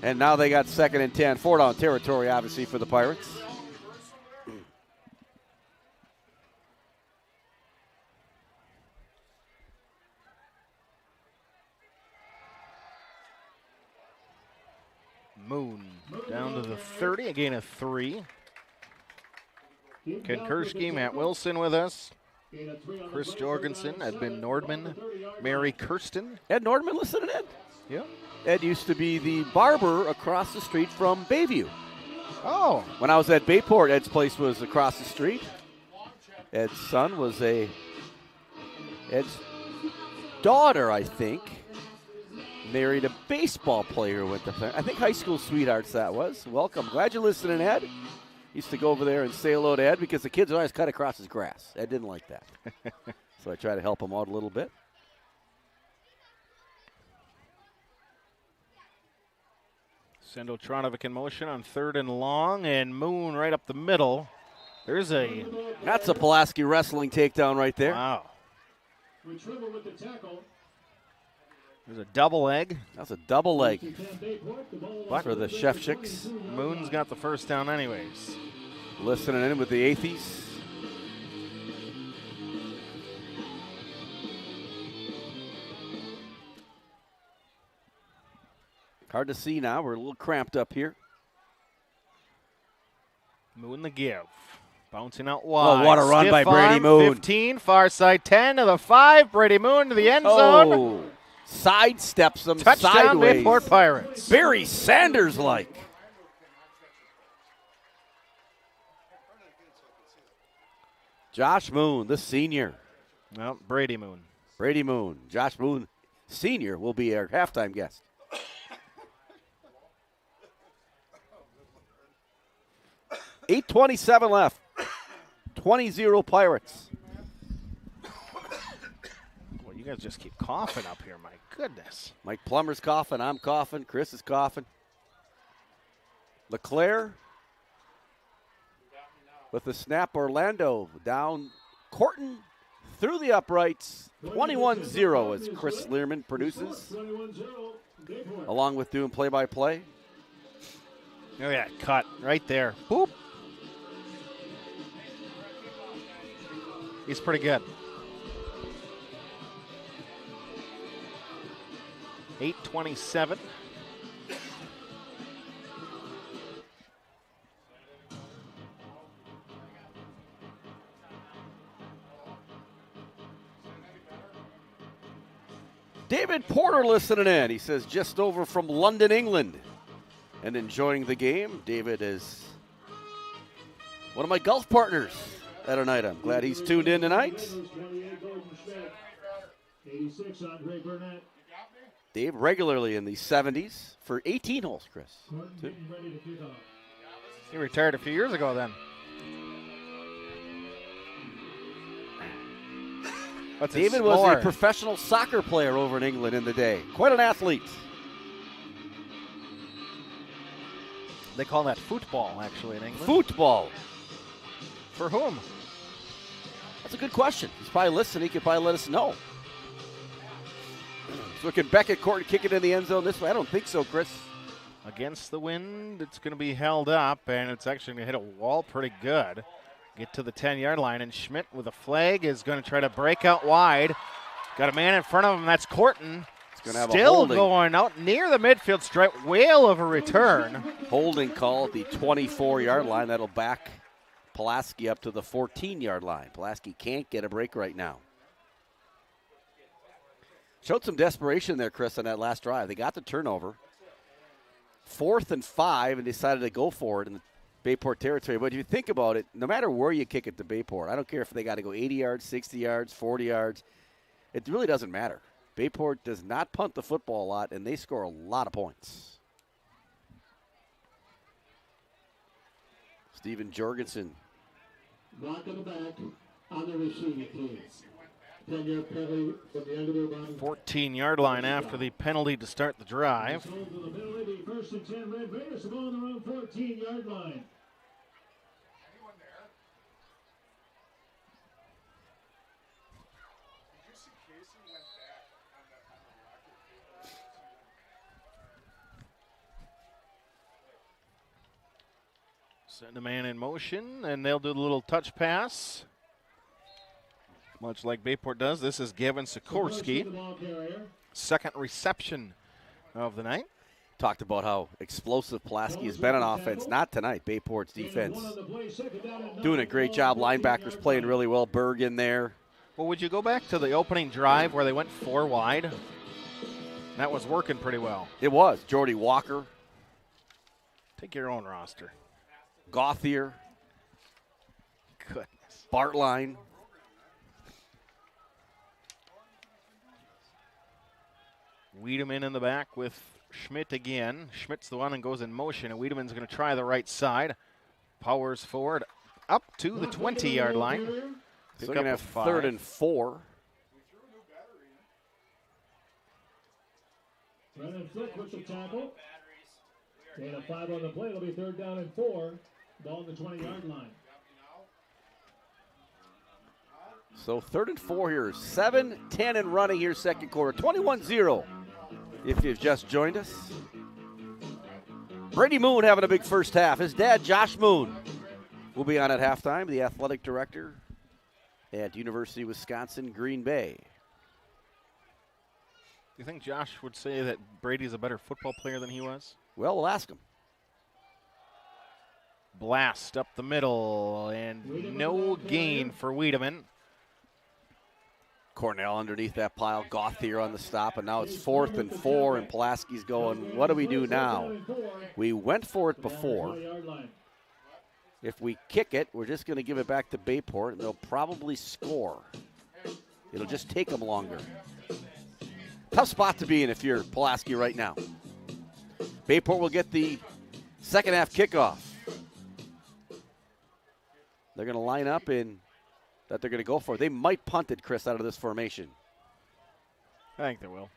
D: And now they got second and 10. 4-down territory, obviously, for the Pirates.
A: Moon down to the 30, a gain of 3. Ken Kershke, Matt Wilson with us. Chris Jorgensen, Edmund Nordman, Mary Kirsten.
D: Ed Nordman listening in?
A: Yeah.
D: Ed used to be the barber across the street from Bayview.
A: Oh.
D: When I was at Bayport, Ed's place was across the street. Ed's son was Ed's daughter, I think, married a baseball player with I think high school sweethearts that was. Welcome. Glad you're listening, Ed. Used to go over there and say hello to Ed because the kids always cut across his grass. Ed didn't like that. So I try to help him out a little bit.
A: Sendo Tronovic in motion on 3rd and long, and Moon right up the middle. That's
D: a Pulaski wrestling takedown right there.
A: Wow.
C: Retrieval with the tackle.
A: There's a double leg.
D: That's a double leg.
A: But
D: for the Shevchiks.
A: Moon's got the first down anyways.
D: Listening in with the Atheys. Hard to see now. We're a little cramped up here.
A: Moon the give. Bouncing out wide.
D: Oh, what a run by Brady Moon.
A: 15, far side 10 to the 5. Brady Moon to the end zone.
D: Sidesteps them
A: Touchdown,
D: sideways.
A: Bayport Pirates.
D: Barry Sanders-like. Josh Moon, the senior.
A: Well, Brady Moon.
D: Brady Moon. Josh Moon, senior, will be our halftime guest. $8:27 left. 20-0 Pirates.
A: Well, you guys just keep coughing up here. My goodness.
D: Mike Plummer's coughing. I'm coughing. Chris is coughing. LeClaire with the snap. Orlando down. Corton through the uprights. 21-0 as Chris Learman produces. Along with doing play-by-play.
A: Oh, yeah, cut right there. Boop. He's pretty good. 8:27.
D: David Porter listening in. He says just over from London, England, and enjoying the game. David is one of my golf partners at a night. I'm glad he's tuned in tonight. Dave regularly in the 70s for 18 holes, Chris.
A: He retired a few years ago then.
D: David was a professional soccer player over in England in the day. Quite an athlete.
A: They call that football, actually, in England.
D: Football.
A: For whom?
D: That's a good question. He's probably listening. He could probably let us know. So can Beckett Court kick it in the end zone this way? I don't think so, Chris.
A: Against the wind, it's going to be held up, and it's actually going to hit a wall pretty good. Get to the 10-yard line, and Schmidt with a flag is going to try to break out wide. Got a man in front of him. That's Corton. Still going out near the midfield stripe. Whale of a return.
D: Holding call at the 24-yard line. That'll back Pulaski up to the 14-yard line. Pulaski can't get a break right now. Showed some desperation there, Chris, on that last drive. They got the turnover. 4th and 5, and decided to go for it. And Bayport territory. But if you think about it, no matter where you kick it to Bayport, I don't care if they got to go 80 yards, 60 yards, 40 yards. It really doesn't matter. Bayport does not punt the football a lot, and they score a lot of points. Steven Jorgensen.
C: Block in the back on the receiver, please. 10-yard penalty from the end of the line.
A: 14-yard line after the penalty to start the drive.
C: First and 10, Red Raiders, the ball on their own 14-yard line.
A: Send a man in motion, and they'll do the little touch pass. Much like Bayport does. This is Gavin Sikorsky. Second reception of the night.
D: Talked about how explosive Pulaski has been on offense. Not tonight. Bayport's defense doing a great job. Linebackers playing really well. Berg in there.
A: Well, would you go back to the opening drive where they went 4 wide? That was working pretty well.
D: It was. Jordy Walker.
A: Take your own roster.
D: Gauthier.
A: Goodness.
D: Bartline.
A: Wiedemann in the back with Schmidt again. Schmidt's the one and goes in motion, and Wiedemann's going to try the right side. Powers forward up to the 20-yard line.
D: So they're going to have 3rd and 4.
C: Brennan Flick with the tackle. And a 5 on the play. It'll be 3rd down and 4. Ball on the 20-yard line.
D: So 3rd and 4 here. 7-10 and running here second quarter. 21-0 if you've just joined us. Brady Moon having a big first half. His dad, Josh Moon, will be on at halftime, the athletic director at University of Wisconsin, Green Bay.
A: Do you think Josh would say that Brady's a better football player than he was?
D: Well, we'll ask him.
A: Blast up the middle, and no gain for Wiedemann.
D: Cornell underneath that pile. Gauthier on the stop, and now it's 4th and 4, and Pulaski's going, what do we do now? We went for it before. If we kick it, we're just going to give it back to Bayport, and they'll probably score. It'll just take them longer. Tough spot to be in if you're Pulaski right now. Bayport will get the second half kickoff. They're going to line up in that they're going to go for. They might punt it, Chris, out of this formation.
A: I think they will.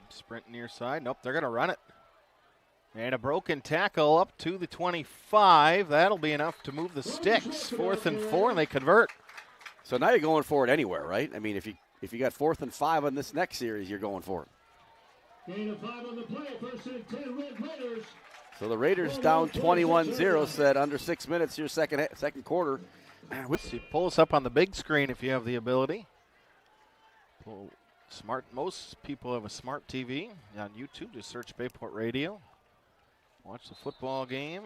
A: Sprint near side. Nope, they're going to run it. And a broken tackle up to the 25. That'll be enough to move the sticks. 4th and 4, and they convert.
D: So now you're going for it anywhere, right? I mean, if you got 4th and 5 on this next series, you're going for it.
C: Gain of 5 on the play. 1st and 10, Red Raiders.
D: So the Raiders down 21-0, said under 6 minutes here, second quarter.
A: Pull us up on the big screen if you have the ability. Most people have a smart TV on YouTube. Just search Bayport Radio. Watch the football game.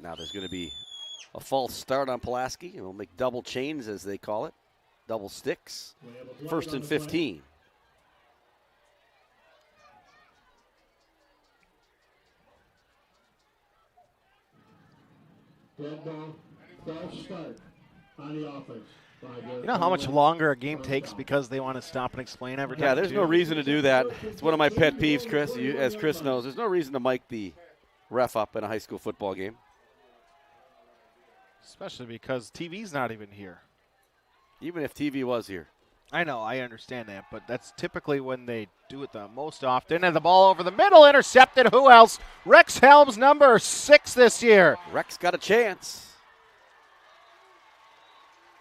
D: Now there's going to be a false start on Pulaski. We'll make double chains, as they call it. Double sticks. 1st and 15.
C: Red ball, false start on the offense.
A: You know how much longer a game takes because they want to stop and explain every time?
D: Yeah, there's no reason to do that. It's one of my pet peeves, Chris. As Chris knows, there's no reason to mic the ref up in a high school football game.
A: Especially because TV's not even here.
D: Even if TV was here.
A: I know, I understand that, but that's typically when they do it the most often. And the ball over the middle, intercepted. Who else? Rex Helms, number 6 this year.
D: Rex got a chance.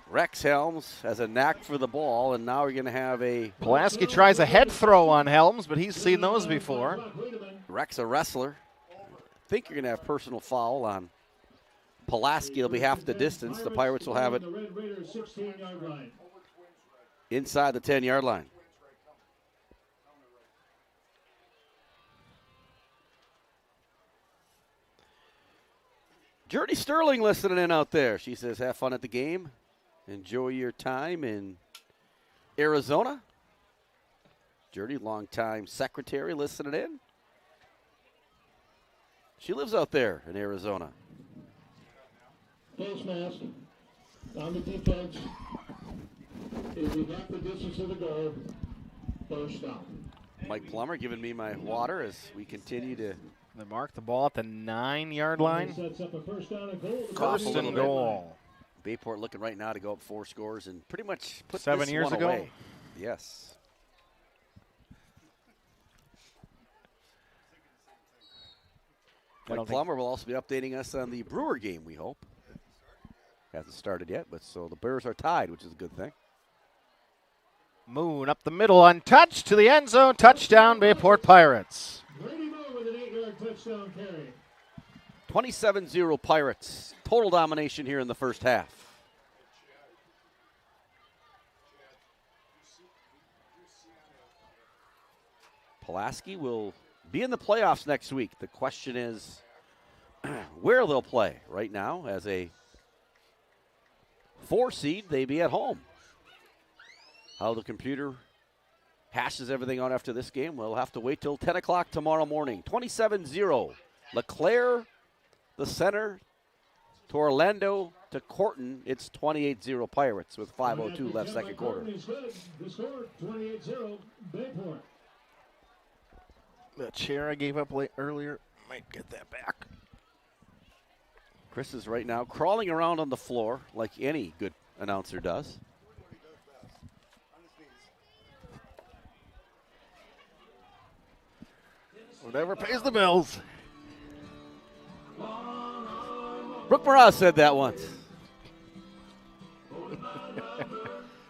D: Rex Helms has a knack for the ball, and now we're going to have a...
A: Pulaski tries a head throw on Helms, but he's seen those before.
D: Rex, a wrestler. I think you're going to have personal foul on Pulaski. It'll be half the distance. The Pirates will have it inside the 10-yard line. Jordy Sterling listening in out there. She says, have fun at the game. Enjoy your time in Arizona. Journey, longtime secretary, listening in. She lives out there in Arizona.
C: Face mask on the defense. If we got the distance of the goal, first down.
D: Mike Plummer giving me my water as we continue to.
A: They mark the ball at the 9-yard line.
C: Sets up a first down and goal.
A: First and goal.
D: Bayport looking right now to go up 4 scores and pretty much put
A: 7
D: this
A: years
D: one
A: ago.
D: away. Yes. Mike Plummer will also be updating us on the Brewer game, we hope. Hasn't started yet, but so the Bears are tied, which is a good thing.
A: Moon up the middle, untouched to the end zone. Touchdown, Bayport Pirates.
C: Brady Moore with an 8-yard touchdown carry.
D: 27-0 Pirates. Total domination here in the first half. Pulaski will be in the playoffs next week. The question is where they'll play. Right now, as a 4 seed, they be at home. How the computer hashes everything out after this game, we'll have to wait till 10 o'clock tomorrow morning. 27-0. LeClaire, the center, to Orlando, to Corton. It's 28-0 Pirates with 5:02 left, second quarter.
C: The score, 28-0, Bayport.
A: The chair I gave up earlier, might get that back.
D: Chris is right now crawling around on the floor like any good announcer does.
A: Whatever pays the bills.
D: Brooke Mraz said that once.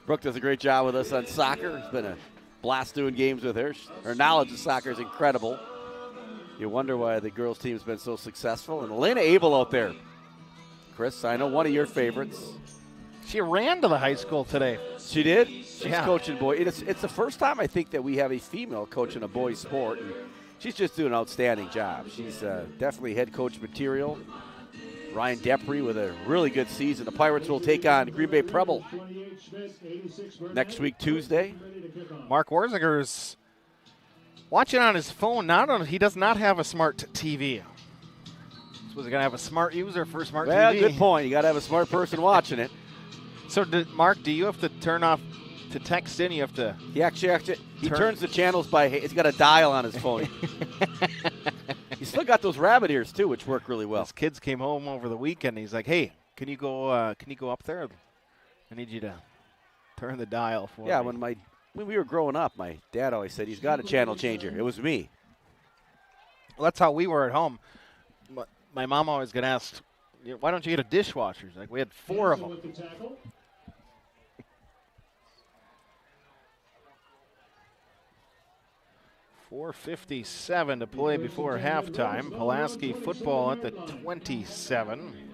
D: Brooke does a great job with us on soccer. It's been a blast doing games with her. Her knowledge of soccer is incredible. You wonder why the girls' team's been so successful. And Elena Abel out there. Chris, I know one of your favorites.
A: She ran to the high school today.
D: She did? She's coaching boys. It's the first time I think that we have a female coaching a boys' sport. And she's just doing an outstanding job. She's definitely head coach material. Ryan Depre with a really good season. The Pirates will take on Green Bay Preble next week, Tuesday.
A: Mark Warzinger's watching on his phone. He does not have a smart TV. So is he going to have a smart user for smart TV?
D: Well, good point. You got to have a smart person watching it.
A: So, Mark, do you have to turn off to text in? You have to.
D: He turns the channels by. He's got a dial on his phone. He's still got those rabbit ears too, which work really well.
A: His kids came home over the weekend. He's like, "Hey, can you go up there? I need you to turn the dial for me."
D: Yeah, when we were growing up, my dad always said he's got a channel changer. It was me.
A: Well, that's how we were at home. My mom always got asked, "Why don't you get a dishwasher?" Like we had 4 of them. 4:57 to play before halftime. Pulaski football at the 27.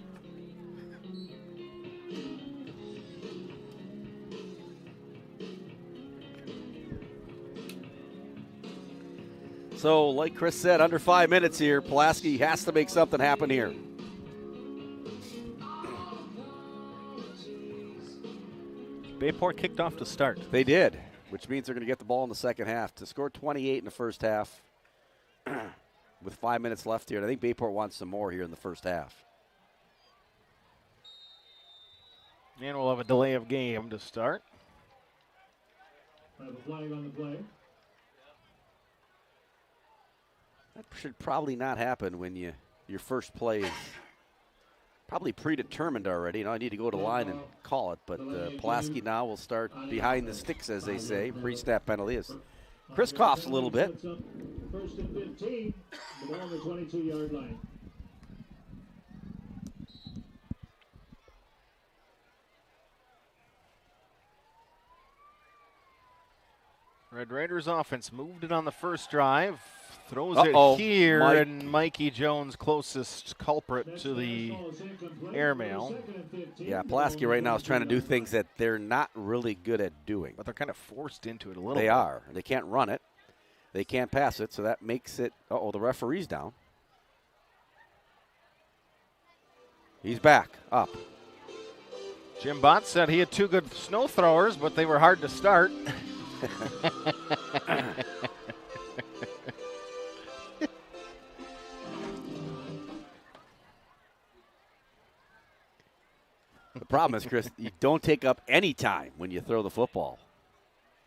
D: So, like Chris said, under 5 minutes here, Pulaski has to make something happen here.
A: Bayport kicked off to start.
D: They did, which means they're going to get the ball in the second half. To score 28 in the first half with 5 minutes left here, and I think Bayport wants some more here in the first half.
A: And we'll have a delay of game to start.
C: Have a flag on the play.
D: That should probably not happen when your first play is probably predetermined already. I need to go to the line and call it, but Pulaski now will start behind the sticks, as they say. Pre-snap penalty is. Chris coughs a little bit.
C: First and 15, the ball on the 22-yard line.
A: Red Raiders offense moved it on the first drive. Throws it here, and Mikey Jones, closest culprit to the airmail.
D: Yeah, Pulaski right now is trying to do things that they're not really good at doing.
A: But they're kind of forced into it a little bit.
D: They are. They can't run it. They can't pass it, so that makes it – the referee's down. He's back, up.
A: Jim Bott said he had 2 good snow throwers, but they were hard to start.
D: problem is, Chris, you don't take up any time when you throw the football.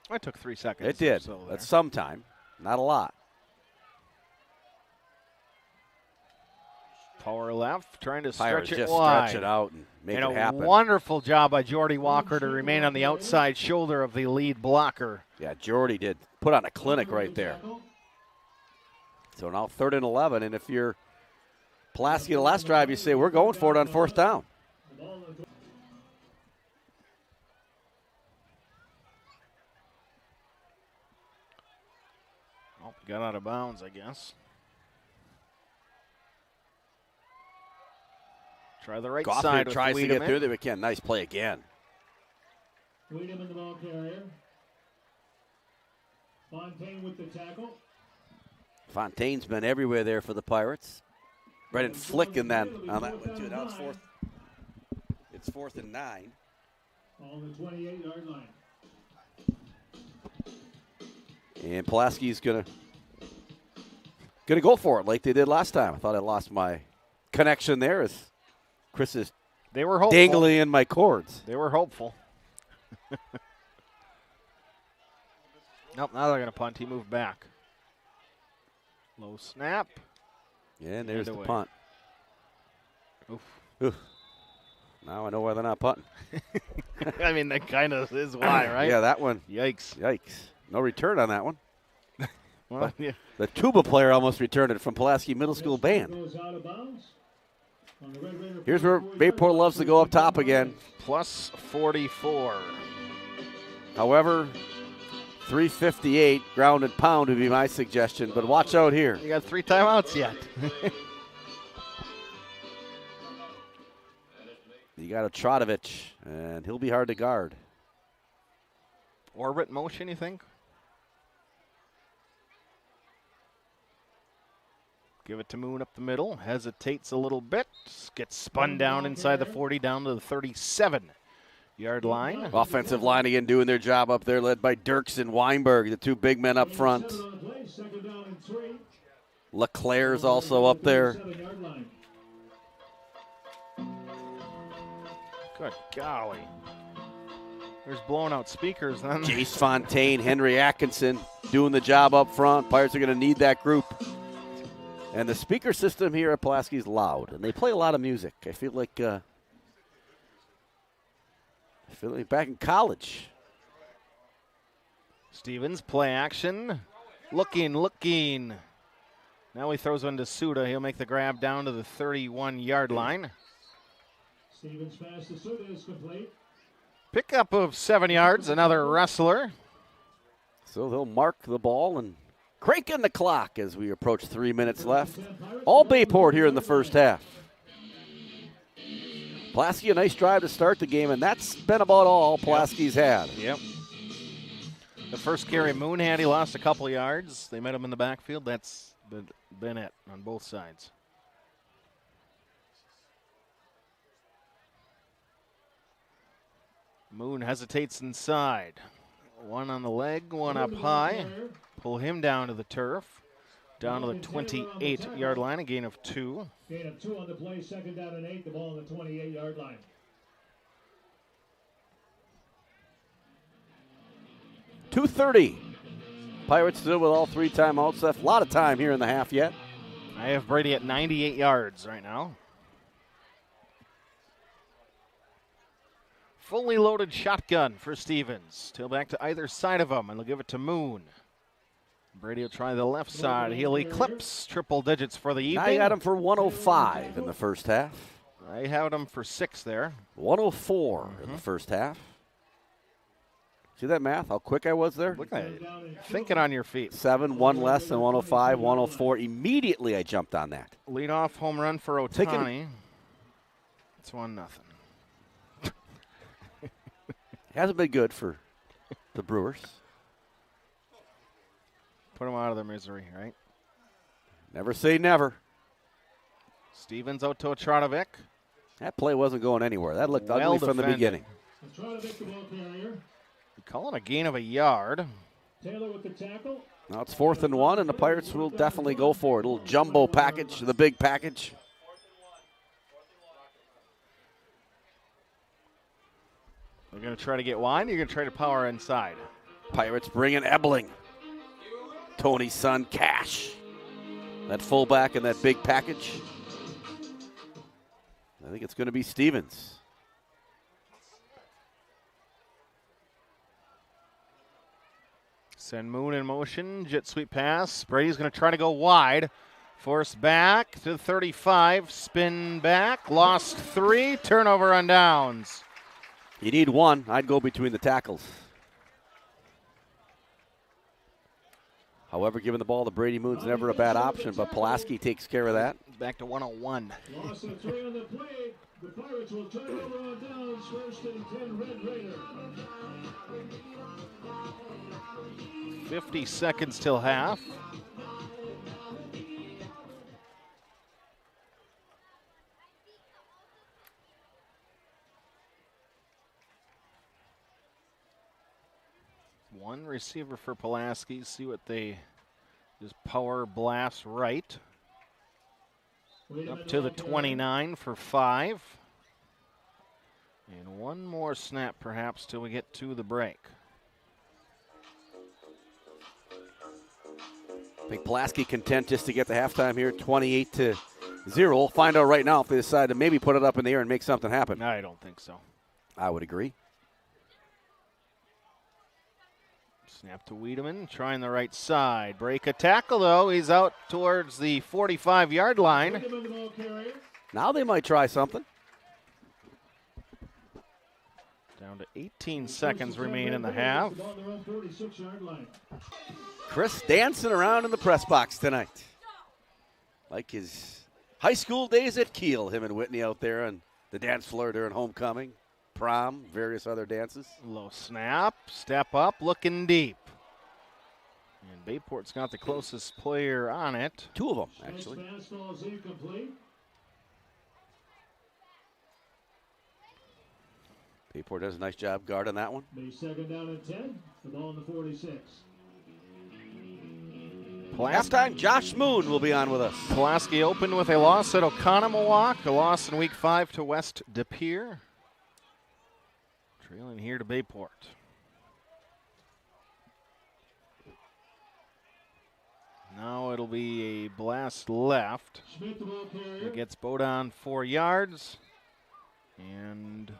A: I took 3 seconds.
D: It did.
A: So
D: That's some time, not a lot.
A: Power left, trying to
D: Pirates
A: stretch it
D: just
A: wide.
D: stretch it out and make it happen.
A: A wonderful job by Jordy Walker to remain on the outside shoulder of the lead blocker.
D: Yeah, Jordy did put on a clinic right there. So now 3rd and 11, and if you're Pulaski the last drive, you say, we're going for it on 4th down.
A: Oh, got out of bounds, I guess. Try the right side.
D: Tries to get through there again. Nice play again.
C: Wiedemann, the ball carrier. Fontaine with the tackle.
D: Fontaine's been everywhere there for the Pirates. Brennan flicking that on that one, too. Now it's 4th and 9.
C: On the 28-yard line.
D: And Pulaski's gonna go for it like they did last time. I thought I lost my connection there as Chris is dangling in my cords.
A: They were hopeful. Nope, now they're going to punt. He moved back. Low snap.
D: Yeah, and there's the
A: away.
D: punt.
A: Oof.
D: Oof. Now I know why they're not punting.
A: I mean, that kind of is why, right?
D: Yeah, that one.
A: Yikes.
D: No return on that one.
A: Well, yeah.
D: The tuba player almost returned it from Pulaski Middle School Band. Here's where Bayport loves to go up top again.
A: Plus 44.
D: However, 3:58 ground and pound would be my suggestion, but watch out here.
A: You got 3 timeouts yet.
D: You got a Trotovich, and he'll be hard to guard.
A: Orbit motion, you think? Give it to Moon up the middle. Hesitates a little bit. Gets spun down inside the 40, down to the 37-yard line.
D: Offensive line again doing their job up there, led by Dirks and Weinberg, the 2 big men up front. LeClaire's also up there.
A: Good golly. There's blown out speakers then.
D: Jace Fontaine, Henry Atkinson doing the job up front. Pirates are going to need that group. And the speaker system here at Pulaski is loud, and they play a lot of music. I feel like back in college.
A: Stevens, play action. Looking. Now he throws one to Suda. He'll make the grab down to the 31-yard line.
C: Stevens pass to Suda is complete.
A: Pickup of 7 yards, another wrestler.
D: So they'll mark the ball and crank in the clock as we approach 3 minutes left. All Bayport here in the first half. Pulaski, a nice drive to start the game, and that's been about all Pulaski's had.
A: Yep. The first carry Moon had, he lost a couple yards. They met him in the backfield. That's been it on both sides. Moon hesitates inside. One on the leg, one up high. Pull him down to the turf. Down to the 28-yard line, a gain of 2.
C: Gain of 2 on the play, 2nd down and 8, the ball on the 28-yard line.
D: .230. Pirates still with all 3 timeouts left. A lot of time here in the half yet.
A: I have Brady at 98 yards right now. Fully loaded shotgun for Stevens. Tailback to either side of him, and they'll give it to Moon. Brady will try the left side. He'll eclipse triple digits for the evening.
D: Now you got him for 105 in the first half.
A: I had him for 6 there.
D: 104 in the first half. See that math? How quick I was there?
A: Look at it. Thinking on your feet.
D: 7, 1 less than 105, 104. Immediately I jumped on that.
A: Leadoff home run for Otani. It's 1-0.
D: Hasn't been good for the Brewers.
A: Put them out of their misery, right?
D: Never say never.
A: Stevens out to Trotovic.
D: That play wasn't going anywhere. That looked ugly from the beginning.
A: You call it a gain of a yard.
C: Taylor with the tackle.
D: Now it's 4th and 1, and the Pirates will definitely go for it. A little jumbo package, the big package.
A: They're going to try to get wide. You're going to try to power inside.
D: Pirates bring in Ebling. Tony's son, Cash. That fullback in that big package. I think it's going to be Stevens.
A: Send Moon in motion. Jet sweep pass. Brady's going to try to go wide. Force back to the 35. Spin back. Lost 3. Turnover on downs.
D: You need 1. I'd go between the tackles. However, giving the ball to Brady Moon's never a bad option, but Pulaski takes care of that.
A: Back to 101.
C: Loss of 3 on the play. The Pirates will turn over on downs. 1st and 10, Red Raider.
A: 50 seconds till half. One receiver for Pulaski. See what they just power blast right. Up to the 29 for 5. And one more snap perhaps till we get to the break.
D: I think Pulaski content just to get the halftime here, 28-0. We'll find out right now if they decide to maybe put it up in the air and make something happen.
A: I don't think so.
D: I would agree.
A: Snap to Wiedemann, trying the right side. Break a tackle, though. He's out towards the 45-yard line.
D: Now they might try something.
A: Down to 18 seconds remain in the half.
D: Chris dancing around in the press box tonight. Like his high school days at Kiel, him and Whitney out there on the dance floor during homecoming, prom, various other dances.
A: Low snap, step up, looking deep. And Bayport's got the closest player on it.
D: 2 of them, actually. Bayport does a nice job guarding that one.
C: The 2nd down and 10, the ball in the 46.
D: Halftime, Josh Moon will be on with us.
A: Pulaski opened with a loss at Oconomowoc, a loss in Week 5 to West De Pere. Trailing here to Bayport. Now it'll be a blast left. It gets Bodon 4 yards. And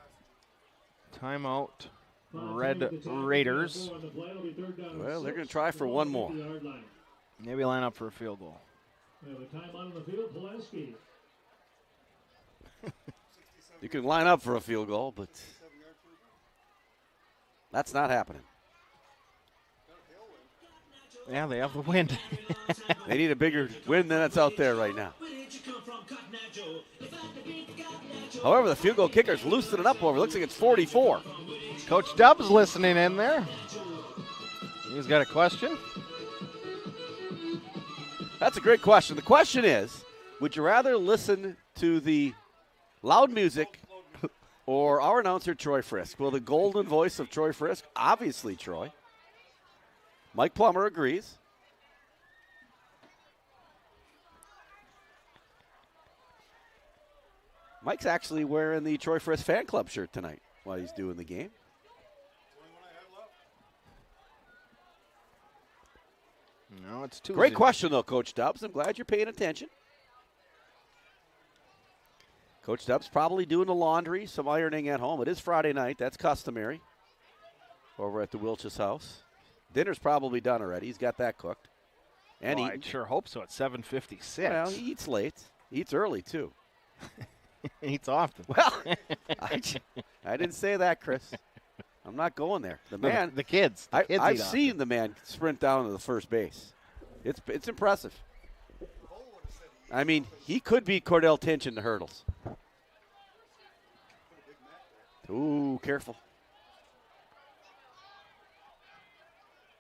A: timeout, Red Raiders.
D: Well, they're going to try for one more.
A: Maybe line up for a field goal.
C: We have a timeout on the field, Pulaski.
D: You can line up for a field goal, but that's not happening.
A: Yeah, they have the wind.
D: They need a bigger wind than that's out there right now. However, the field goal kicker's loosening it up over. Looks like it's 44.
A: Coach Dubb's listening in there. He's got a question.
D: That's a great question. The question is, would you rather listen to the loud music or our announcer, Troy Frisk? Well, the golden voice of Troy Frisk, obviously Troy. Mike Plummer agrees. Mike's actually wearing the Troy Frisk fan club shirt tonight while he's doing the game.
A: No, it's Tuesday.
D: Great question, though, Coach Dubbs. I'm glad you're paying attention. Coach Dubbs probably doing the laundry, some ironing at home. It is Friday night. That's customary over at the Wilches house. Dinner's probably done already. He's got that cooked. And
A: I sure hope so at 7:56.
D: Well, he eats late. He eats early, too.
A: He eats often.
D: Well, I didn't say that, Chris. I'm not going there. The man,
A: the kids.
D: I've seen the man sprint down to the first base. It's impressive. I mean, he could be Cordell Tinch in the hurdles. Ooh, careful.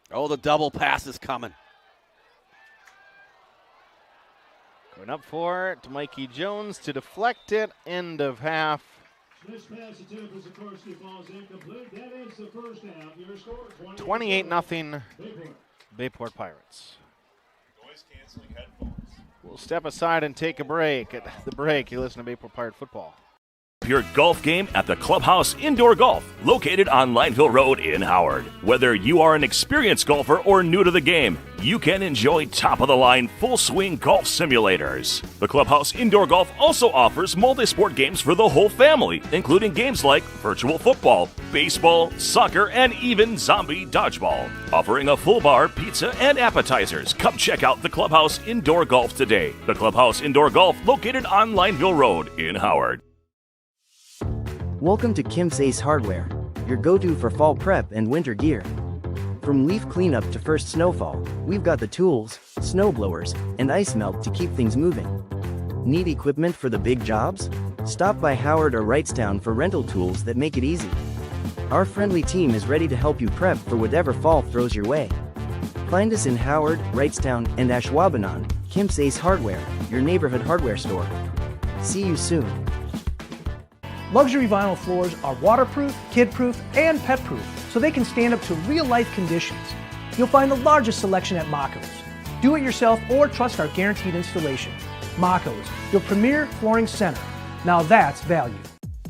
D: Oh, the double pass is coming.
A: Going up for it to Mikey Jones to deflect it. End of half.
C: This pass attempt is, of course, the ball's incomplete. That ends the first half. Your score,
A: 28-0 Bayport Pirates.
K: Noise-canceling headphones.
A: We'll step aside and take a break. At the break, you listen to Bayport Pirate Football.
L: up your golf game at the Clubhouse Indoor Golf, located on Lineville Road in Howard. Whether you are an experienced golfer or new to the game, you can enjoy top-of-the-line full-swing golf simulators. The Clubhouse Indoor Golf also offers multi-sport games for the whole family, including games like virtual football, baseball, soccer, and even zombie dodgeball. Offering a full bar, pizza, and appetizers. Come check out the Clubhouse Indoor Golf today. The Clubhouse Indoor Golf, located on Lineville Road in Howard.
M: Welcome to Kim's Ace Hardware, your go-to for fall prep and winter gear. From leaf cleanup to first snowfall, we've got the tools, snow blowers, and ice melt to keep things moving. Need equipment for the big jobs? Stop by Howard or Wrightstown for rental tools that make it easy. Our friendly team is ready to help you prep for whatever fall throws your way. Find us in Howard, Wrightstown, and Ashwaubenon. Kim's Ace Hardware, your neighborhood hardware store. See you soon.
O: Luxury vinyl floors are waterproof, kid-proof, and pet-proof, so they can stand up to real-life conditions. You'll find the largest selection at Mako's. Do it yourself or trust our guaranteed installation. Mako's, your premier flooring center. Now that's value.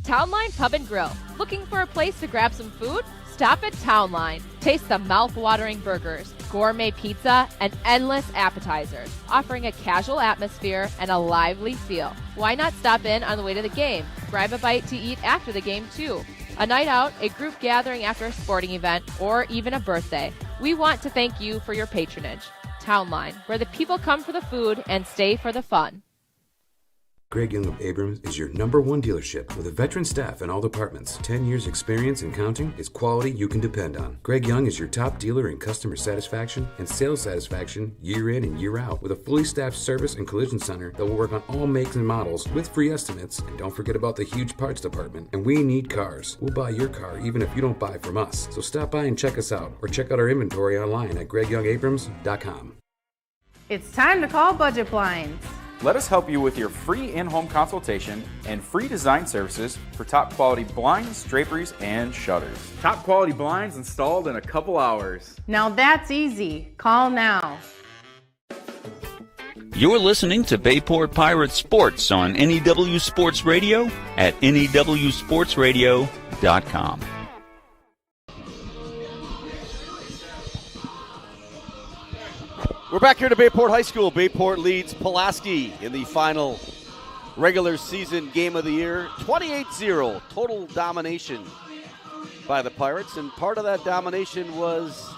P: Townline Pub and Grill. Looking for a place to grab some food? Stop at Townline. Taste the mouth-watering burgers, gourmet pizza, and endless appetizers, offering a casual atmosphere and a lively feel. Why not stop in on the way to the game? Grab a bite to eat after the game, too. A night out, a group gathering after a sporting event, or even a birthday. We want to thank you for your patronage. Townline, where the people come for the food and stay for the fun.
F: Greg Young of Abrams is your #1 dealership with a veteran staff in all departments. 10 years experience and counting is quality you can depend on. Greg Young is your top dealer in customer satisfaction and sales satisfaction year in and year out, with a fully staffed service and collision center that will work on all makes and models with free estimates. And don't forget about the huge parts department. And we need cars. We'll buy your car even if you don't buy from us. So stop by and check us out, or check out our inventory online at GregYoungAbrams.com.
H: It's time to call Budget Blinds.
I: Let us help you with your free in-home consultation and free design services for top quality blinds, draperies, and shutters. Top quality blinds installed in a couple hours.
H: Now that's easy. Call now.
N: You're listening to Bayport Pirates Sports on NEW Sports Radio at newsportsradio.com.
D: We're back here to Bayport High School. Bayport leads Pulaski in the final regular season game of the year. 28-0, total domination by the Pirates. And part of that domination was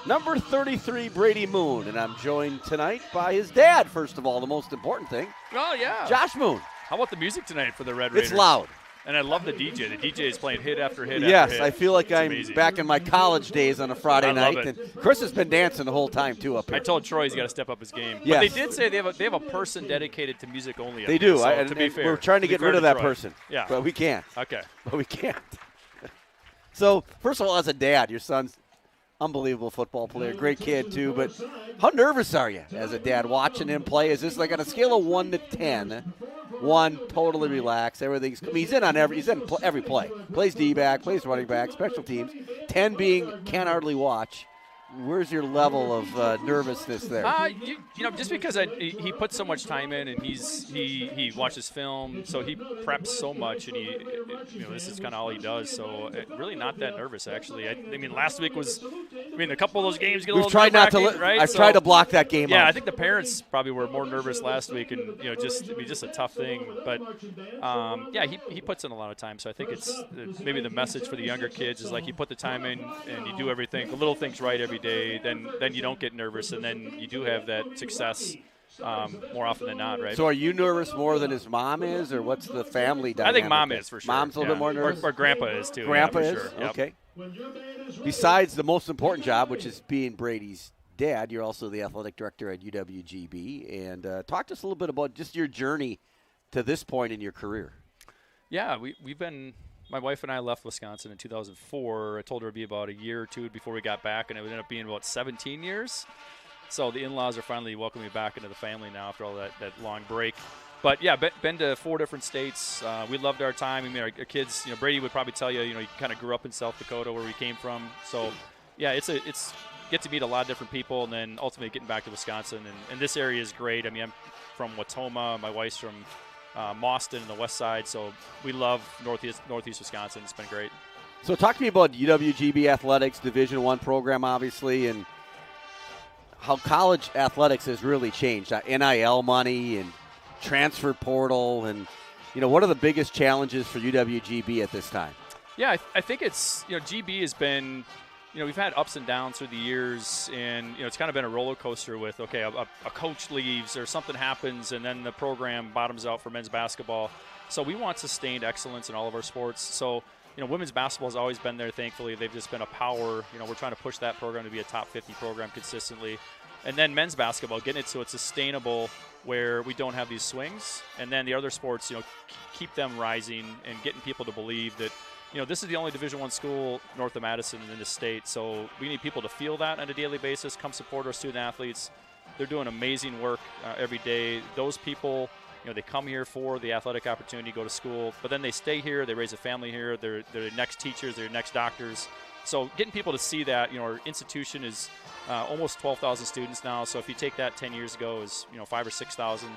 D: number 33, Brady Moon. And I'm joined tonight by his dad, first of all, the most important thing.
Q: Oh, yeah.
D: Josh Moon.
Q: How about the music tonight for the Red Raiders?
D: It's loud.
Q: And I love the DJ. The DJ is playing hit after hit
D: yes,
Q: after hit.
D: I feel like I'm
Q: amazing.
D: back in my college days on a Friday night.
Q: Love it.
D: And Chris has been dancing the whole time, too, up here.
Q: I told Troy he's got to step up his game.
D: Yes.
Q: But they did say they have a person dedicated to music only. Up
D: They
Q: here,
D: do.
Q: So,
D: to
Q: be fair.
D: We're trying to get rid of that
Q: Troy.
D: person.
Q: Yeah.
D: But we can't.
Q: Okay.
D: But we can't. So, first of all, as a dad, your son's unbelievable football player, great kid too. But how nervous are you as a dad watching him play? Is this like on a scale of 1 to 10? 1, totally relaxed. Everything's. I mean, he's in every play. Plays D-back, plays running back, special teams. 10 being can't hardly watch. Where's your level of nervousness there?
Q: You know, just because he puts so much time in, and he watches film, so he preps so much, and this is kind of all he does. So really not that nervous actually. I mean, last week was, a couple of those games get a little nerve-wracking, right?
D: I've tried to block that game.
Q: Yeah,
D: out.
Q: I think the parents probably were more nervous last week, and just a tough thing. But he puts in a lot of time. So I think it's maybe the message for the younger kids is like you put the time in and you do everything, the little things right every day. Then you don't get nervous, and then you do have that success more often than not, right?
D: So are you nervous more than his mom is, or what's the family dynamic?
Q: I think mom is for sure.
D: Mom's a little bit more nervous?
Q: Or grandpa is too.
D: Grandpa
Q: for
D: is?
Q: Sure. Yep.
D: Okay. Besides the most important job, which is being Brady's dad, you're also the athletic director at UWGB. And talk to us a little bit about just your journey to this point in your career.
Q: Yeah, we've been – my wife and I left Wisconsin in 2004. I told her it would be about a year or two before we got back, and it would end up being about 17 years. So the in-laws are finally welcoming me back into the family now after all that long break. But, yeah, been to 4 different states. We loved our time. I mean, our kids, Brady would probably tell you, he kind of grew up in South Dakota where we came from. So, yeah, it's get to meet a lot of different people, and then ultimately getting back to Wisconsin. And this area is great. I mean, I'm from Watoma. My wife's from Mauston and the west side. So we love Northeast Wisconsin. It's been great.
D: So talk to me about UWGB Athletics, Division I program, obviously, and how college athletics has really changed. NIL money and transfer portal, and what are the biggest challenges for UWGB at this time?
Q: Yeah, I think it's GB has been. We've had ups and downs through the years, and it's kind of been a roller coaster with, okay, a coach leaves or something happens, and then the program bottoms out for men's basketball. So we want sustained excellence in all of our sports. So, women's basketball has always been there, thankfully. They've just been a power. We're trying to push that program to be a top 50 program consistently. And then men's basketball, getting it so it's sustainable where we don't have these swings. And then the other sports, keep them rising and getting people to believe that, this is the only Division I school north of Madison in the state, so we need people to feel that on a daily basis. Come support our student athletes. They're doing amazing work every day. Those people, they come here for the athletic opportunity, go to school, but then they stay here. They raise a family here. They're the next teachers. They're the next doctors. So getting people to see that, our institution is almost 12,000 students now. So if you take that 10 years ago, is 5,000 or 6,000.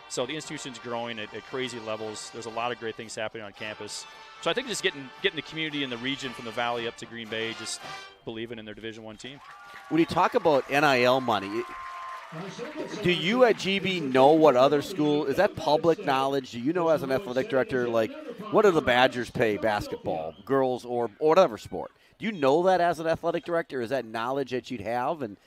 Q: So the institution's growing at crazy levels. There's a lot of great things happening on campus. So I think just getting the community in the region from the Valley up to Green Bay, just believing in their Division I team.
D: When you talk about NIL money, do you at GB know what other school, is that public knowledge? Do you know as an athletic director, what do the Badgers pay basketball, girls, or whatever sport? Do you know that as an athletic director? Is that knowledge that you'd have? And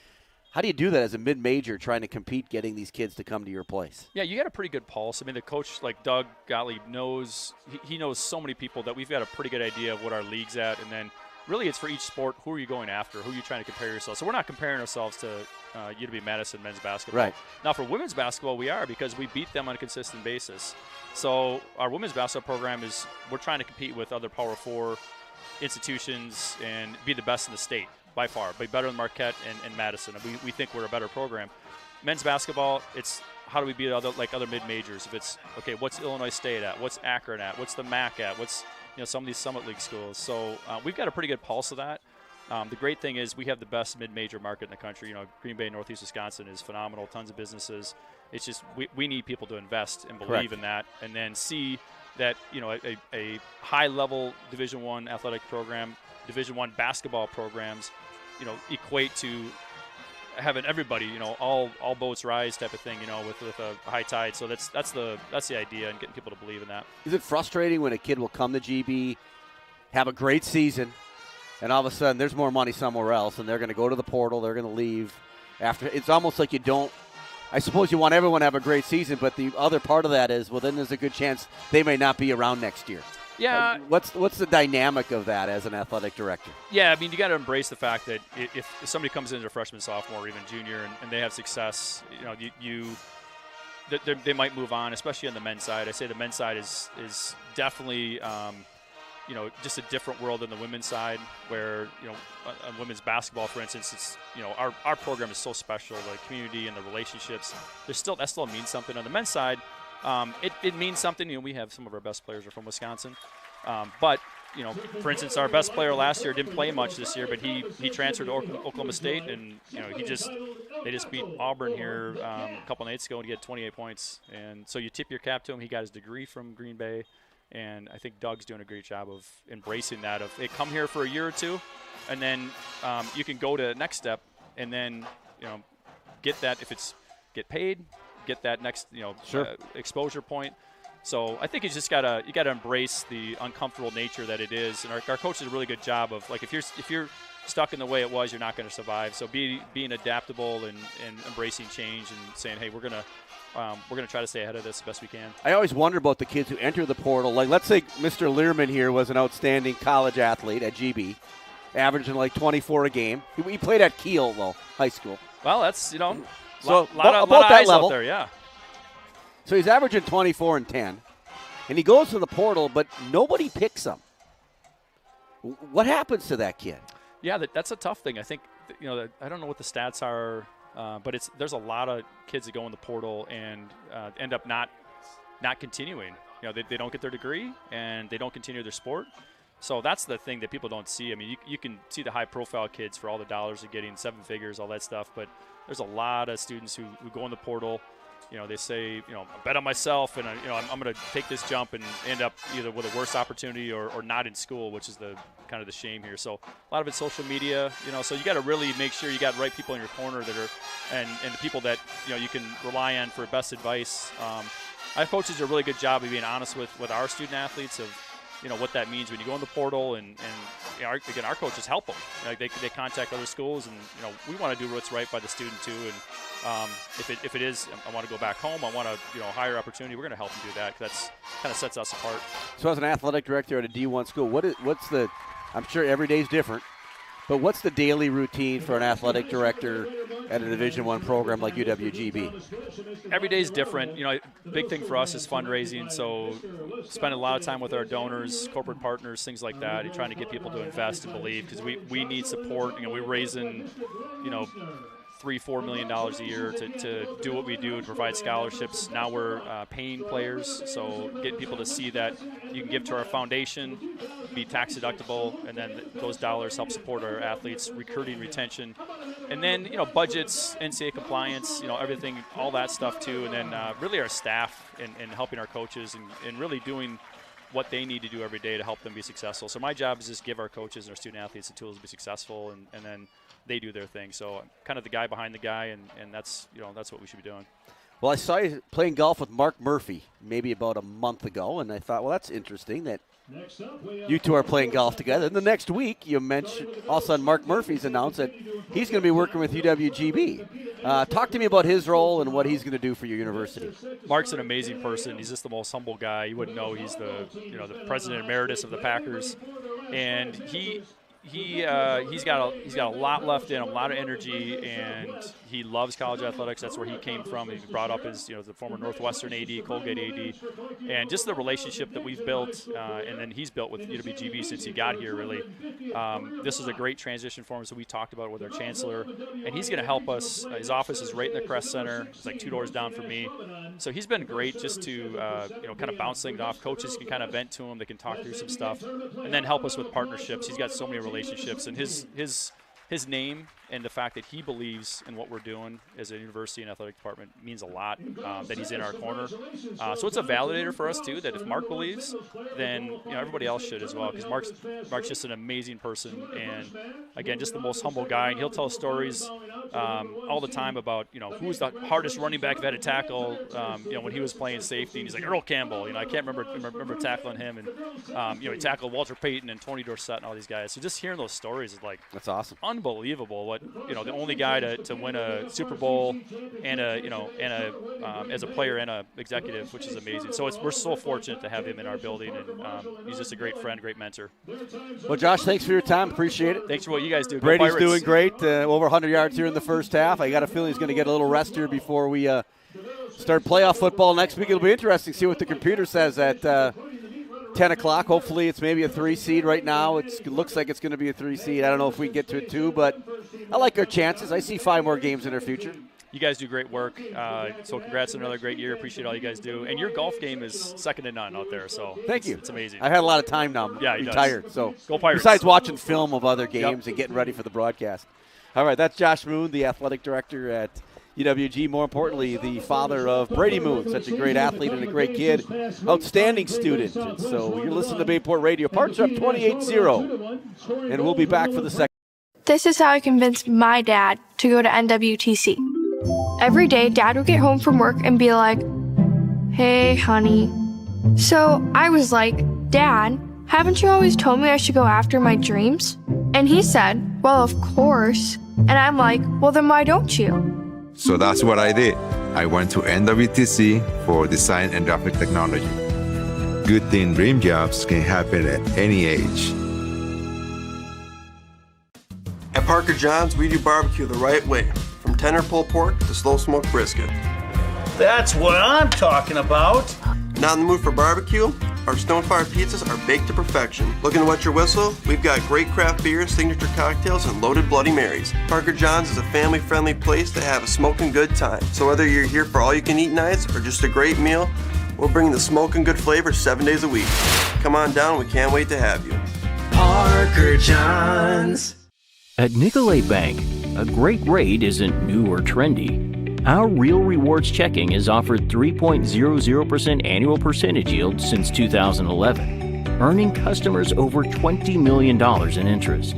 D: how do you do that as a mid-major trying to compete, getting these kids to come to your place?
Q: Yeah, you got a pretty good pulse. I mean, the coach, like Doug Gottlieb, knows he knows so many people that we've got a pretty good idea of what our league's at. And then really it's for each sport, who are you going after? Who are you trying to compare yourself? So we're not comparing ourselves to UW-Madison men's basketball.
D: Right.
Q: Now for women's basketball, we are, because we beat them on a consistent basis. So our women's basketball program we're trying to compete with other Power 4 institutions and be the best in the state. By far, be better than Marquette and Madison. We think we're a better program. Men's basketball, it's how do we beat other mid-majors? If it's, okay, what's Illinois State at? What's Akron at? What's the MAC at? What's some of these Summit League schools? So we've got a pretty good pulse of that. The great thing is we have the best mid-major market in the country. Green Bay, Northeast Wisconsin is phenomenal, tons of businesses. It's just we need people to invest and believe
D: Correct.
Q: in that, and then see that a high-level Division I athletic program, Division I basketball programs, equate to having everybody, all boats rise type of thing, with a high tide. So that's the idea, and getting people to believe in that.
D: Is it frustrating when a kid will come to GB, have a great season, and all of a sudden there's more money somewhere else, and they're going to go to the portal, they're going to leave after? It's almost like you don't. I suppose you want everyone to have a great season, but the other part of that is, well, then there's a good chance they may not be around next year.
Q: Yeah.
D: What's the dynamic of that as an athletic director?
Q: Yeah, I mean, you got to embrace the fact that if somebody comes in as a freshman, sophomore, or even junior, and they have success, they might move on, especially on the men's side. I say the men's side is definitely, just a different world than the women's side, where, on women's basketball, for instance, it's, our program is so special, the community and the relationships. That still means something. On the men's side, it means something. We have some of our best players are from Wisconsin. But, for instance, our best player last year didn't play much this year, but he transferred to Oklahoma State, and, they just beat Auburn here a couple nights ago, and he had 28 points. And so you tip your cap to him. He got his degree from Green Bay, and I think Doug's doing a great job of embracing that. Of, hey, come here for a year or two, and then you can go to the next step, and then, get that, get paid, get that next exposure point. So I think you got to embrace the uncomfortable nature that it is, and our coach did a really good job of, like, if you're stuck in the way it was, you're not going to survive. So being adaptable and embracing change and saying, hey, we're gonna try to stay ahead of this as best we can.
D: I always wonder about the kids who enter the portal. Like, let's say Mr. Learman here was an outstanding college athlete at GB, averaging like 24 a game. He played at Kiel, though, high school.
Q: Well, that's,
D: So
Q: lot of
D: that
Q: eyes
D: level
Q: out there, yeah.
D: So he's averaging 24 and 10, and he goes to the portal, but nobody picks him. What happens to that kid?
Q: Yeah, that's a tough thing. I think, I don't know what the stats are, but there's a lot of kids that go in the portal and end up not continuing. They don't get their degree, and they don't continue their sport. So that's the thing that people don't see. I mean, you can see the high-profile kids for all the dollars they're getting, 7 figures, all that stuff, but there's a lot of students who go in the portal, they say, bet on myself, and I'm going to take this jump and end up either with a worse opportunity or not in school, which is the kind of the shame here. So a lot of it's social media, so you got to really make sure you got the right people in your corner that are, and the people that you can rely on for best advice. Our coaches do a really good job of being honest with our student athletes of what that means when you go in the portal, and our coaches help them. They contact other schools, and we want to do what's right by the student too. And if it is, I want to go back home, I want to higher opportunity, we're going to help them do that, because that's kind of sets us apart.
D: So as an athletic director at a D1 school, what's the? I'm sure every day is different, but what's the daily routine for an athletic director at a Division I program like UWGB?
Q: Every day is different. Big thing for us is fundraising, so spend a lot of time with our donors, corporate partners, things like that, and trying to get people to invest and believe, because we need support. We're raising, $3-4 million a year to do what we do, to provide scholarships. Now we're paying players, so getting people to see that you can give to our foundation, be tax deductible, and then those dollars help support our athletes, recruiting, retention, and then budgets, NCAA compliance, everything, all that stuff too, and then really our staff and helping our coaches and really doing what they need to do every day to help them be successful. So my job is just give our coaches and our student athletes the tools to be successful, and then they do their thing. So I'm kind of the guy behind the guy, and that's that's what we should be doing.
D: Well, I saw you playing golf with Mark Murphy maybe about a month ago, and I thought, well, that's interesting that you two are playing golf together. And the next week, you mentioned, all of a sudden, Mark Murphy's announced that he's going to be working with UWGB. Talk to me about his role and what he's going to do for your university.
Q: Mark's an amazing person. He's just the most humble guy. You wouldn't know he's the the president emeritus of the Packers, and he's got a lot left in him, a lot of energy, and he loves college athletics. That's where he came from. He brought up as the former Northwestern AD, Colgate AD, and just the relationship that we've built, and then he's built with UWGB since he got here. Really, this is a great transition for him. So we talked about it with our chancellor, and he's going to help us. His office is right in the Crest Center. It's like 2 doors down from me. So he's been great just to kind of bounce things off. Coaches can kind of vent to him. They can talk through some stuff, and then help us with partnerships. He's got so many relationships, and his name and the fact that he believes in what we're doing as a university and athletic department means a lot, that he's in our corner. So it's a validator for us too, that if Mark believes, then everybody else should as well, because Mark's just an amazing person, and again, just the most humble guy. And he'll tell stories all the time about who's the hardest running back that had to tackle when he was playing safety, and he's like, Earl Campbell. I can't remember tackling him, and he tackled Walter Payton and Tony Dorsett and all these guys. So just hearing those stories is like,
D: that's awesome,
Q: unbelievable. What the only guy to win a Super Bowl and as a player and a executive, which is amazing. So we're so fortunate to have him in our building, and he's just a great friend, great mentor.
D: Well, Josh, thanks for your time. Appreciate it.
Q: Thanks for what you guys do.
D: Brady's doing great. Over 100 yards here in the first half. I got a feeling he's going to get a little rest here before we start playoff football next week. It'll be interesting to see what the computer says at 10 o'clock. Hopefully it's maybe a 3 seed right now. It looks like it's going to be a 3 seed. I don't know if we can get to it 2, but I like our chances. I see 5 more games in our future.
Q: You guys do great work. So congrats on another great year. Appreciate all you guys do. And your golf game is second to none out there. So
D: thank you.
Q: It's amazing.
D: I had a lot of time now. I'm retired. So
Q: go Pirates.
D: Besides watching film of other games and getting ready for the broadcast. All right, that's Josh Moon, the athletic director at UWG. More importantly, the father of Brady Moon, such a great athlete and a great kid, outstanding student. And so you're listening to Bayport Radio. Parts are up 28-0, and we'll be back for the second.
E: This is how I convinced my dad to go to NWTC. Every day, Dad would get home from work and be like, "Hey, honey." So I was like, "Dad, haven't you always told me I should go after my dreams?" And he said, "Well, of course." And I'm like, "Well, then why don't you?"
R: So that's what I did. I went to NWTC for design and graphic technology. Good thing dream jobs can happen at any age.
V: At Parker John's, we do barbecue the right way, from tender pulled pork to slow smoked brisket.
S: That's what I'm talking about.
V: Not in the mood for barbecue? Our Stonefire pizzas are baked to perfection. Looking to wet your whistle? We've got great craft beers, signature cocktails, and loaded Bloody Marys. Parker John's is a family-friendly place to have a smoking good time. So whether you're here for all-you-can-eat nights or just a great meal, we'll bring the smoking good flavor 7 days a week. Come on down, we can't wait to have you.
B: Parker John's.
T: At Nicolay Bank, a great rate isn't new or trendy. Our Real Rewards checking has offered 3.00% annual percentage yield since 2011, earning customers over $20 million in interest.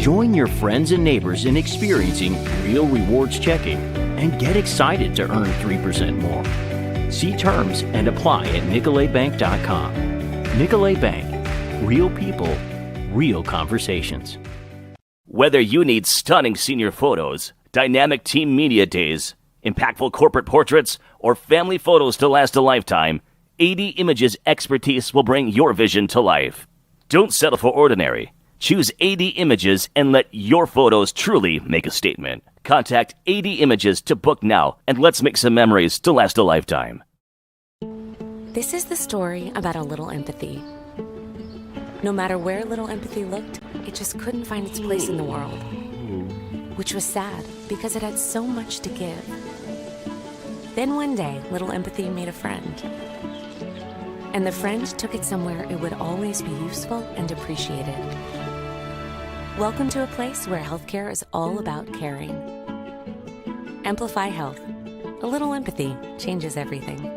T: Join your friends and neighbors in experiencing Real Rewards checking and get excited to earn 3% more. See terms and apply at NicoletBank.com. Nicolet Bank. Real people, real conversations.
L: Whether you need stunning senior photos, dynamic team media days, impactful corporate portraits, or family photos to last a lifetime, AD Images expertise will bring your vision to life. Don't settle for ordinary. Choose AD Images and let your photos truly make a statement. Contact AD Images to book now, and let's make some memories to last a lifetime.
U: This is the story about a little empathy. No matter where little empathy looked, it just couldn't find its place in the world. Which was sad, because it had so much to give. Then one day, little empathy made a friend. And the friend took it somewhere it would always be useful and appreciated. Welcome to a place where healthcare is all about caring. Amplify Health. A little empathy changes everything.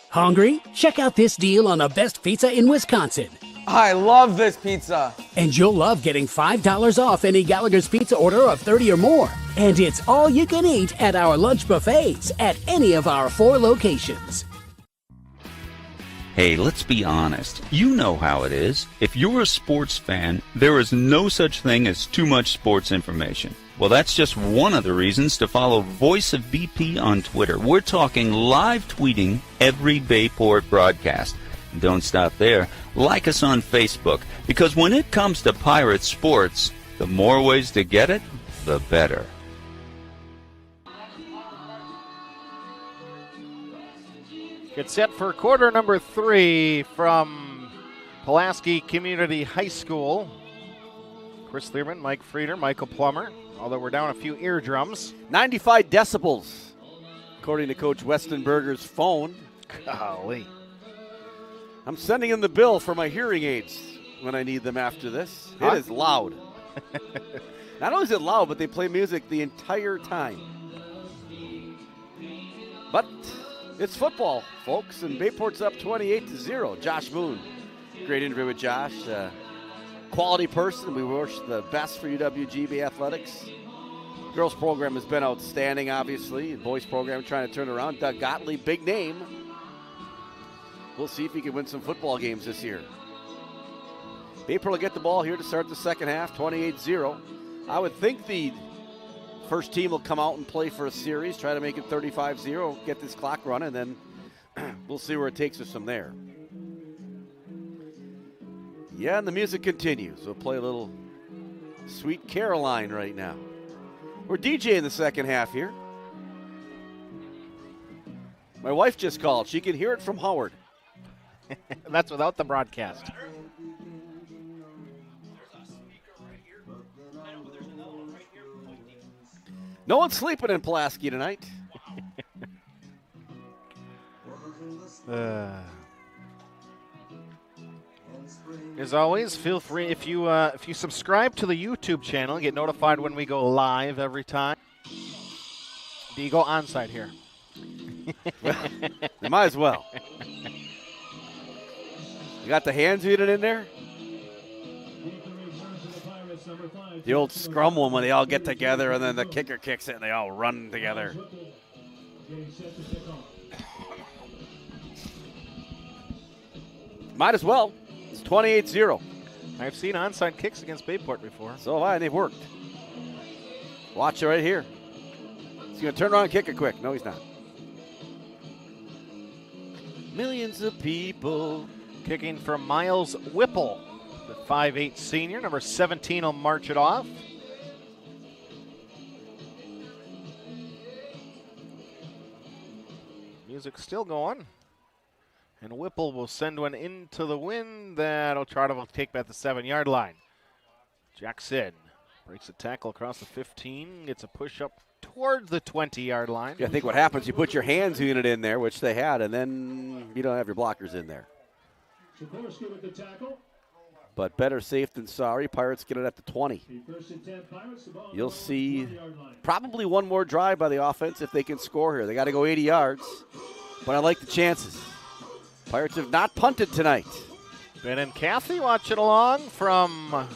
G: Hungry? Check out this deal on the best pizza in Wisconsin.
J: I love this pizza.
G: And you'll love getting $5 off any Gallagher's Pizza order of 30 or more. And it's all you can eat at our lunch buffets at any of our 4 locations.
N: Hey, let's be honest. You know how it is. If you're a sports fan, there is no such thing as too much sports information. Well, that's just one of the reasons to follow Voice of BP on Twitter. We're talking live tweeting every Bayport broadcast. And don't stop there. Like us on Facebook, because when it comes to Pirate sports, the more ways to get it, the better.
A: Get set for quarter number 3 from Pulaski Community High School. Chris Learman, Mike Frieder, Michael Plummer, although we're down a few eardrums.
D: 95 decibels, according to Coach Westenberger's phone.
A: Golly.
D: I'm sending him the bill for my hearing aids when I need them after this. It is loud. Not only is it loud, but they play music the entire time. But it's football, folks, and Bayport's up 28-0. Josh Moon, great interview with Josh. Quality person. We wish the best for UWGB athletics. Girls program has been outstanding, obviously. Boys program trying to turn around. Doug Gottlieb, big name. We'll see if he can win some football games this year. Bayport will get the ball here to start the second half, 28-0. I would think the first team will come out and play for a series, try to make it 35-0, get this clock running, and then we'll see where it takes us from there. Yeah, and the music continues. We'll play a little Sweet Caroline right now. We're DJing the second half here. My wife just called. She can hear it from Howard.
A: That's without the broadcast.
D: No one's sleeping in Pulaski tonight.
A: As always, feel free if you subscribe to the YouTube channel, get notified when we go live every time. Do you go onside here?
D: Well, you might as well. You got the hands unit in there? The old scrum one when they all get together and then the kicker kicks it and they all run together. Might as well. It's 28-0.
A: I've seen onside kicks against Bayport before.
D: So have I, and they've worked. Watch it right here. He's going to turn around and kick it quick. No, he's not. Millions of people.
A: Kicking from Miles Whipple, the 5'8 senior. Number 17 will march it off. Music's still going. And Whipple will send one into the wind. That'll try to take back the 7-yard line. Jackson breaks a tackle across the 15. Gets a push up toward the 20-yard line.
D: Yeah, I think what happens, you put your hands unit in there, which they had, and then you don't have your blockers in there.
C: Sikorsky with the tackle.
D: But better safe than sorry. Pirates get it at the 20. You'll see probably one more drive by the offense if they can score here. They got to go 80 yards, but I like the chances. Pirates have not punted tonight.
A: Ben and Kathy watching along from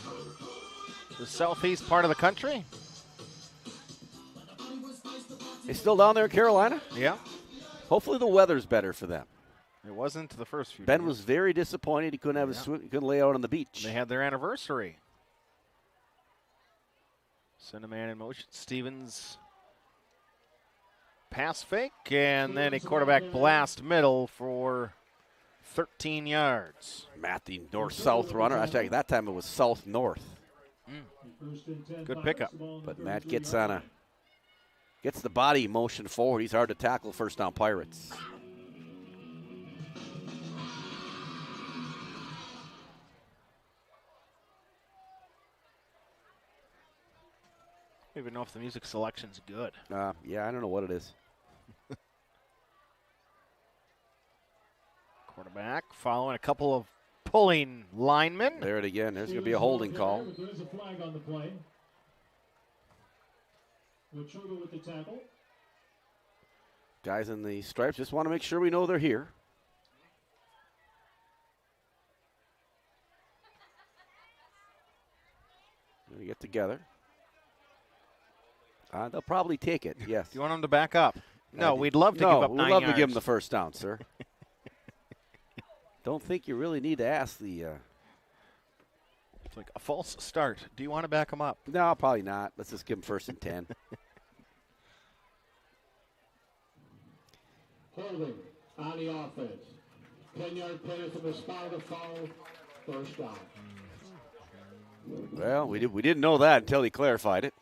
A: the southeast part of the country.
D: They still down there in Carolina?
A: Yeah.
D: Hopefully the weather's better for them.
A: It wasn't the first few
D: Ben
A: days.
D: was very disappointed he couldn't have his swim, couldn't lay out on the beach.
A: They had their anniversary. Send a man in motion. Stevens pass fake, and then a quarterback blast middle for 13 yards.
D: Matt, the north-south runner. Actually, that time it was south-north.
A: Good pickup.
D: But Matt gets the body motion forward. He's hard to tackle. First down, Pirates.
A: I don't even know if the music selection's good.
D: Yeah, I don't know what it is.
A: Quarterback following a couple of pulling linemen.
D: There it again. There's going to be a holding call.
C: There's a flag on the play. Witruba with the tackle.
D: Guys in the stripes just want to make sure we know they're here. They get together. They'll probably take it, yes.
A: Do you want them to back up? No, we'd love to give up 9
D: we'd love
A: yards.
D: to give them the first down, sir. Don't think you really need to ask the...
A: It's like a false start. Do you want to back them up?
D: No, probably not. Let's just give them 1st and 10.
C: Holding on the offense. 10-yard penalty from the spot of the foul. First down.
D: Well, we didn't know that until he clarified it.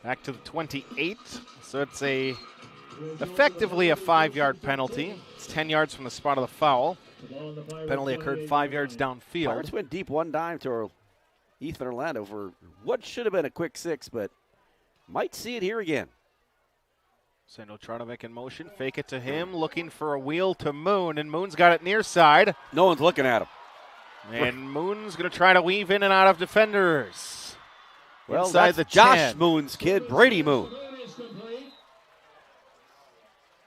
A: Back to the 28. So it's effectively a 5-yard penalty. It's 10 yards from the spot of the foul. Penalty occurred 5 yards downfield.
D: Pirates went deep one dime to Ethan Orlando for what should have been a quick 6, but might see it here again.
A: Sando Tranovic in motion. Fake it to him. Looking for a wheel to Moon, and Moon's got it near side.
D: No one's looking at him.
A: And Moon's going to try to weave in and out of defenders.
D: Well,
A: inside
D: that's
A: the
D: Josh
A: 10.
D: Moon's kid, Brady Moon.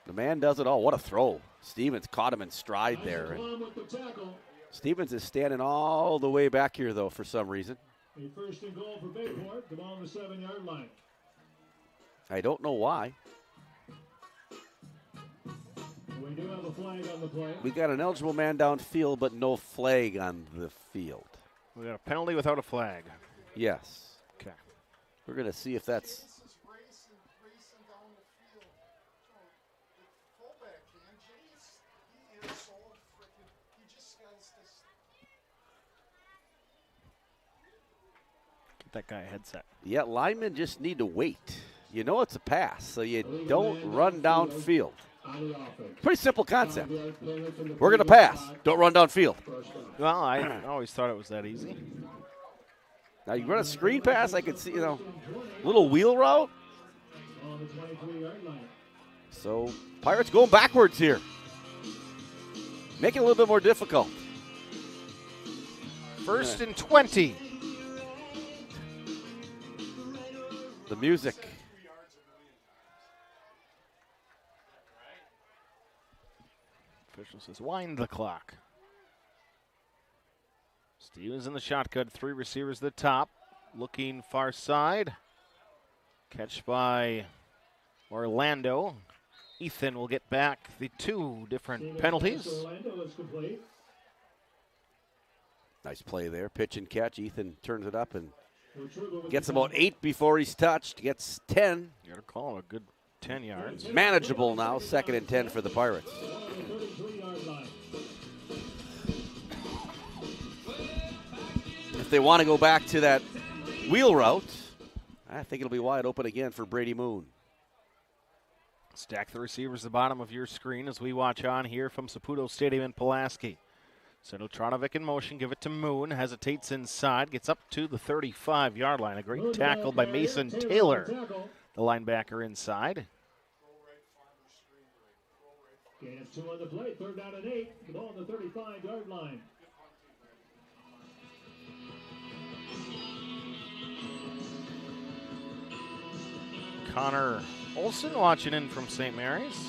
D: The man does it all. What a throw. Stevens caught him in stride there. And Stevens is standing all the way back here, though, for some reason.
C: A first and goal for Bayport. The ball on the 7-yard line.
D: I don't know why.
C: We do have a flag on the play.
D: We got an eligible man downfield, but no flag on the field.
A: We got a penalty without a flag.
D: Yes.
A: Okay.
D: We're going to see if that's...
A: Get that guy a headset.
D: Yeah, linemen just need to wait. You know it's a pass, so you don't run downfield. Pretty simple concept. We're going to pass. Don't run downfield.
A: Well, I always thought it was that easy.
D: Now you run a screen pass, I could see, little wheel route. So Pirates going backwards here. Make it a little bit more difficult.
A: 1st and 20.
D: The music.
A: Official says wind the clock. Stevens in the shotgun, 3 receivers at the top. Looking far side. Catch by Orlando. Ethan will get back the 2 different penalties.
D: Nice play there. Pitch and catch. Ethan turns it up and gets about 8 before he's touched. Gets 10.
A: You got to call it a good 10 yards.
D: Manageable now. 2nd and 10 for the Pirates. If they want to go back to that wheel route, I think it'll be wide open again for Brady Moon.
A: Stack the receivers at the bottom of your screen as we watch on here from Saputo Stadium in Pulaski. Sando Tranovic in motion, give it to Moon, hesitates inside, gets up to the 35-yard line. A great tackle by Mason Taylor, the linebacker inside.
C: Gain of 2 on the play, 3rd down and 8. The ball on the 35-yard line.
A: Connor Olson watching in from St. Mary's.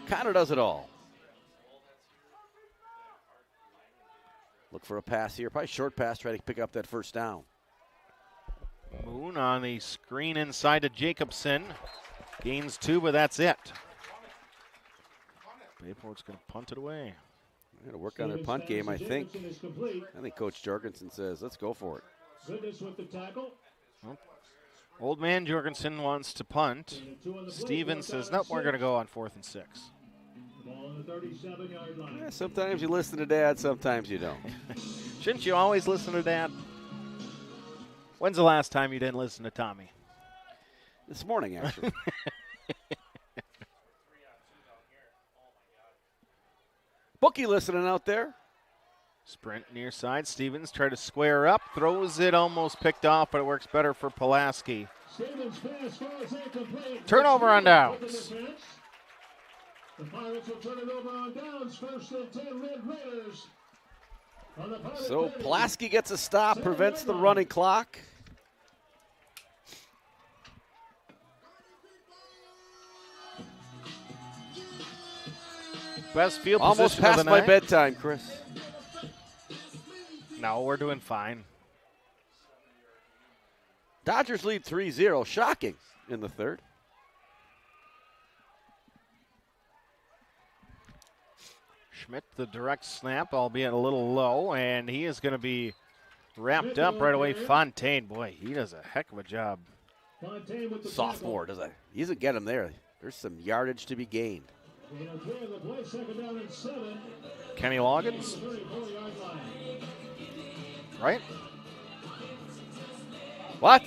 D: Connor does it all. Look for a pass here, probably short pass, try to pick up that first down.
A: Moon on the screen inside to Jacobson. Gains 2, but that's it. Bayport's going to punt it away.
D: They're going to work on their punt game, I think. I think Coach Jorgensen says, let's go for it.
C: Goodness with the tackle.
A: Well, old man Jorgensen wants to punt. Stevens says, nope, we're going to go on 4th and 6.
C: Ball on the 37-yard line.
D: Yeah, sometimes you listen to Dad, sometimes you don't.
A: Shouldn't you always listen to Dad? When's the last time you didn't listen to Tommy?
D: This morning, actually. Bookie listening out there.
A: Sprint near side. Stevens try to square up. Throws it, almost picked off, but it works better for Pulaski. Turnover on downs.
C: The Pirates will turn it over on downs. 1st and 10, Red Raiders.
D: So Pulaski gets a stop, prevents the running clock.
A: Best field
D: almost
A: position of the
D: past my
A: night.
D: bedtime, Chris.
A: No, we're doing fine.
D: Dodgers lead 3-0. Shocking in the 3rd.
A: Schmidt, the direct snap, albeit a little low, and he is going to be wrapped up right away. Fontaine, boy, he does a heck of a job.
D: Sophomore, he doesn't get him there. There's some yardage to be gained.
A: Kenny Loggins, right?
D: What?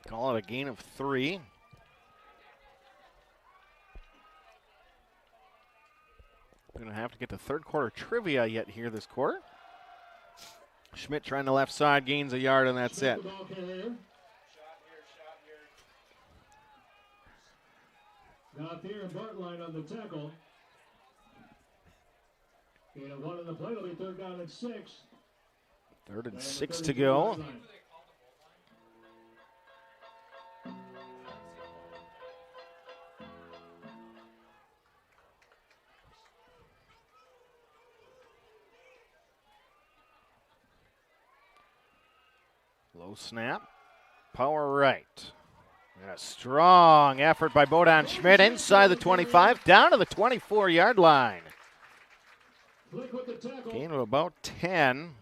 A: Call it a gain of 3. We're going to have to get to 3rd quarter trivia yet here this quarter. Schmidt trying the left side, gains a yard, and that's it.
C: Gauthier and Bartline on the tackle. Gain of 1 on the play. It'll be 3rd down and 6.
A: 3rd and 6 to go. Low snap, power right. And a strong effort by Bodan Schmidt inside the 25, down to the 24-yard line. Gain of about 10.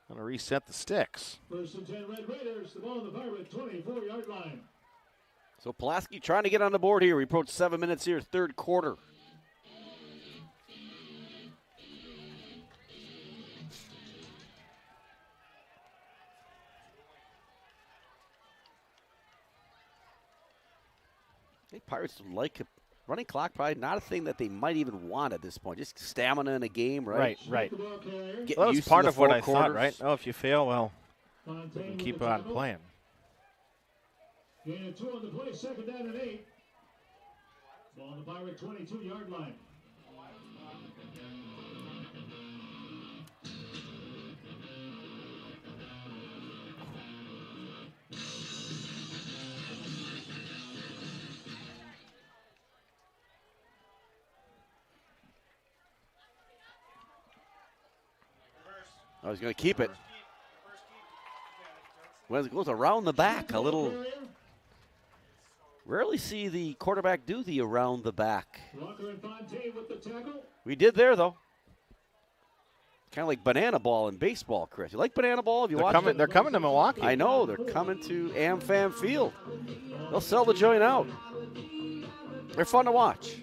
A: Going to reset the sticks.
C: 1st and 10, Red Raiders. The ball on the Pirate 24-yard line.
D: So Pulaski trying to get on the board here. We approach 7 minutes here, 3rd quarter. I think Pirates like a running clock, probably not a thing that they might even want at this point. Just stamina in a game, right?
A: Right.
D: Get
A: Well, that's
D: used
A: part
D: to the
A: of what I
D: four quarters.
A: thought, right? Oh, if you fail, well, we can keep on playing.
C: Gain of 2 on the play, 2nd down and 8. Ball on the Pirate 22-yard line.
D: I was going to keep it. Well, it goes around the back a little. Rarely see the quarterback do the around the back. We did there, though. Kind of like banana ball in baseball, Chris. You like banana ball? Have you watched it?
A: They're coming to Milwaukee.
D: I know. They're coming to AmFam Field. They'll sell the joint out. They're fun to watch.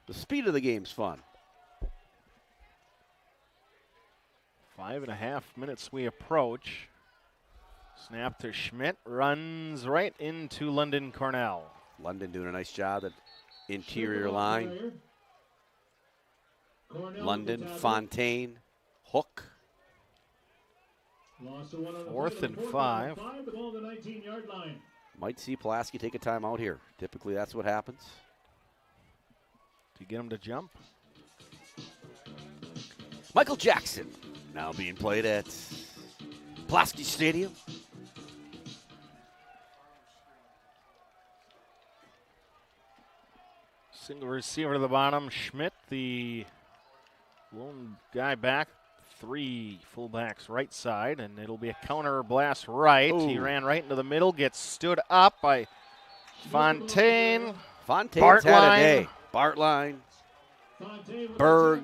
D: The speed of the game's fun.
A: 5.5 minutes we approach. Snap to Schmidt, runs right into London Cornell.
D: London doing a nice job at interior line. London, Fontaine, Hook.
C: Loss of 1 on the
A: 4th
C: play,
A: and
C: the
A: 5.
C: The ball on the 19-yard line.
D: Might see Pulaski take a timeout here. Typically, that's what happens.
A: To get him to jump.
D: Michael Jackson now being played at Pulaski Stadium.
A: Single receiver to the bottom. Schmidt, the lone guy back. 3 fullbacks right side, and it'll be a counter blast right.
D: Ooh.
A: He ran right into the middle, gets stood up by Fontaine.
D: Fontaine's had a day. Bartline, Berg,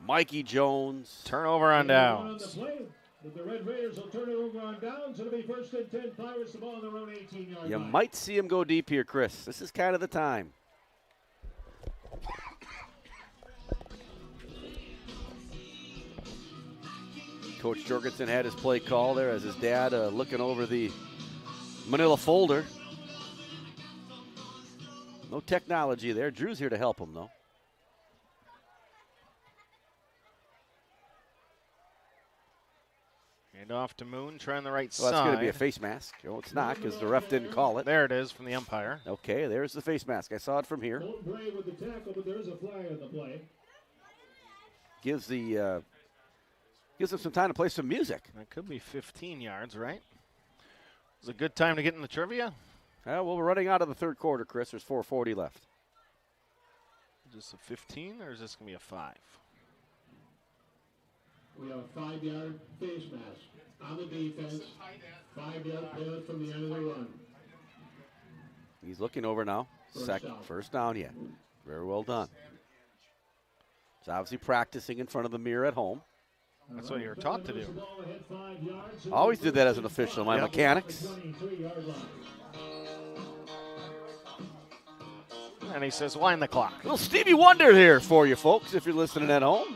D: Mikey Jones.
A: Turnover on downs.
C: The Red Raiders will turn it over on downs. It'll be 1st and 10. Pirates the ball on their own 18-yard
D: You
C: line.
D: might see him go deep here, Chris. This is kind of the time. Coach Jorgensen had his play call there as his dad looking over the manila folder. No technology there. Drew's here to help him, though.
A: Hand off to Moon, trying the right
D: Well,
A: side.
D: that's going to be a face mask. Oh, it's not because the ref didn't call it.
A: There it is from the umpire.
D: Okay, there's the face mask. I saw it from here.
C: Don't play with the tackle, but there is a flag on the play.
D: Gives them some time to play some music.
A: That could be 15 yards, right? It's a good time to get in the trivia.
D: Well, we're running out of the third quarter, Chris. There's 4:40 left.
A: Is this a 15 or is this going to be a 5?
C: We have a 5-yard face mask on the defense. 5-yard pivot from the end of the run.
D: He's looking over now. First down, yeah. Very well done. He's obviously practicing in front of the mirror at home.
A: That's what you were taught to do.
D: Always did that as an official in my mechanics.
A: And he says, wind the clock.
D: Little Stevie Wonder here for you folks if you're listening at home.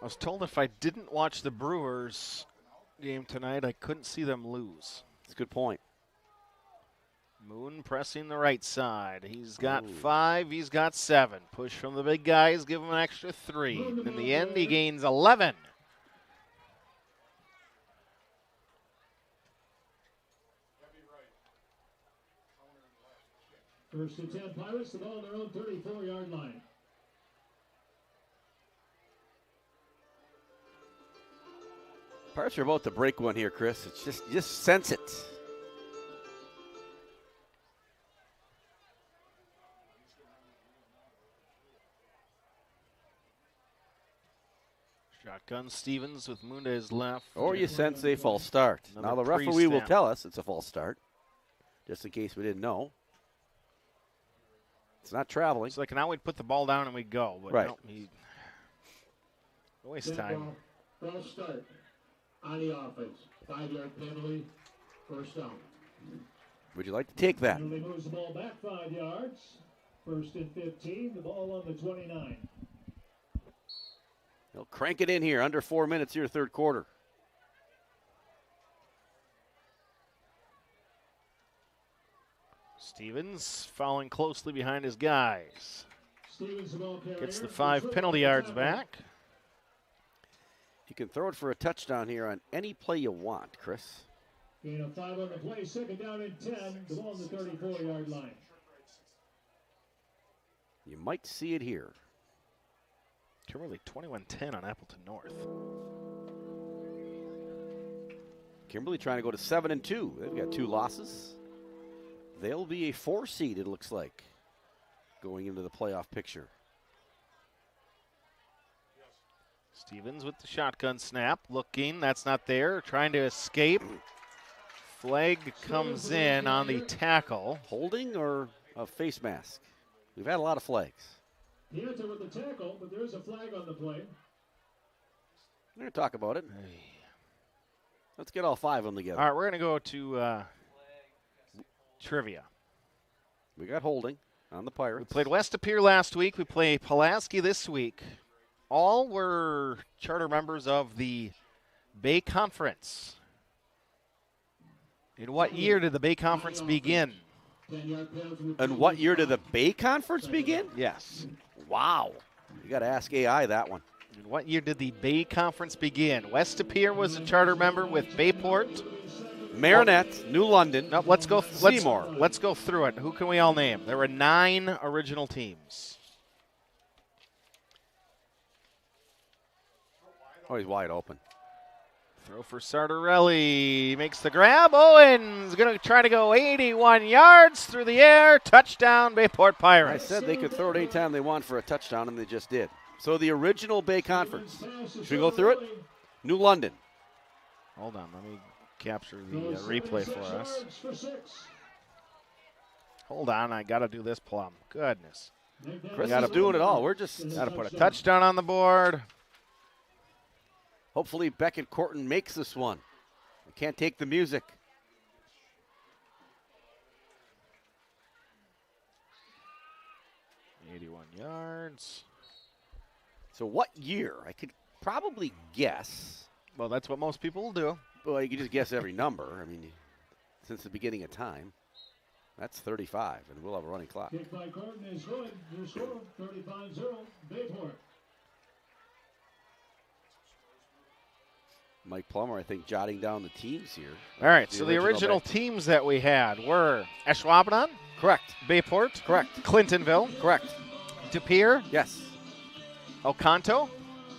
A: I was told if I didn't watch the Brewers game tonight, I couldn't see them lose.
D: That's a good point.
A: Moon pressing the right side. He's got 5, he's got 7. Push from the big guys, give him an extra 3. In the end, he gains 11.
C: First and 10 Pirates, the ball on their own 34-yard line.
D: Pirates are about to break one here, Chris. It's just sense it.
A: Shotgun Stevens with Mundez left.
D: Or you sense a false start.
A: Another
D: now the referee will
A: pre-snap.
D: tell us it's a false start, just in case we didn't know. It's not traveling.
A: It's like now we'd put the ball down and we'd go. But
D: right.
A: No, he waste time.
C: False start on the offense. 5-yard penalty, first down.
D: Would you like to take that?
C: Penalty moves the ball back 5 yards. First and 15, the ball on the 29.
D: They'll crank it in here. Under 4 minutes here, third quarter.
A: Stevens following closely behind his guys.
C: Stevens, the ball carrier.
A: Gets the 5 penalty yards back.
D: You can throw it for a touchdown here on any play you want, Chris.
C: Gain of 5 on the play, second down and 10, the ball on the 34-yard line.
D: You might see it here.
A: Kimberly 21-10 on Appleton North.
D: Kimberly trying to go to 7-2. They've got 2 losses. They'll be a 4 seed, it looks like, going into the playoff picture.
A: Stevens with the shotgun snap, looking, that's not there, trying to escape. Flag comes in on the tackle.
D: Holding or a face mask? We've had a lot of flags.
C: He hit it with the tackle, but there is a flag on the play.
D: We're going to talk about it. Let's get all 5 of them together.
A: All right, we're going to go to trivia.
D: We got holding on the Pirates.
A: We played West Appear last week. We play Pulaski this week. All were charter members of the Bay Conference. In what year did the Bay Conference begin?
D: And what year did the Bay Conference begin?
A: Yes.
D: Wow. You got to ask AI that one.
A: And what year did the Bay Conference begin? West Pier was a charter member with Bayport.
D: Marinette, New London.
A: No, let's go.
D: Seymour.
A: Let's go through it. Who can we all name? There were 9 original teams.
D: Oh, he's wide open.
A: Throw for Sartorelli. Makes the grab. Owens going to try to go 81 yards through the air. Touchdown, Bayport Pirates.
D: I said they could throw it anytime they want for a touchdown, and they just did. So the original Bay Conference. Should we go through it? New London.
A: Hold on. Let me capture the replay for us. Hold on. I got to do this, Plum. Goodness.
D: Chris is doing it all. We're just
A: got to put a touchdown on the board.
D: Hopefully Beckett Corton makes this one. I can't take the music.
A: Yards.
D: So what year? I could probably guess.
A: Well, that's what most people will do.
D: Well, you can just guess every number. I mean, since the beginning of time. That's 35, and we'll have a running clock.
C: Kick by Corton is good. Your score, 35-0, Bayport.
D: Mike Plummer, I think, jotting down the teams here.
A: All right, so the original teams that we had were Ashwaubenon.
D: Correct.
A: Bayport.
D: Correct.
A: Clintonville.
D: Correct.
A: De Pere.
D: Yes.
A: Oconto.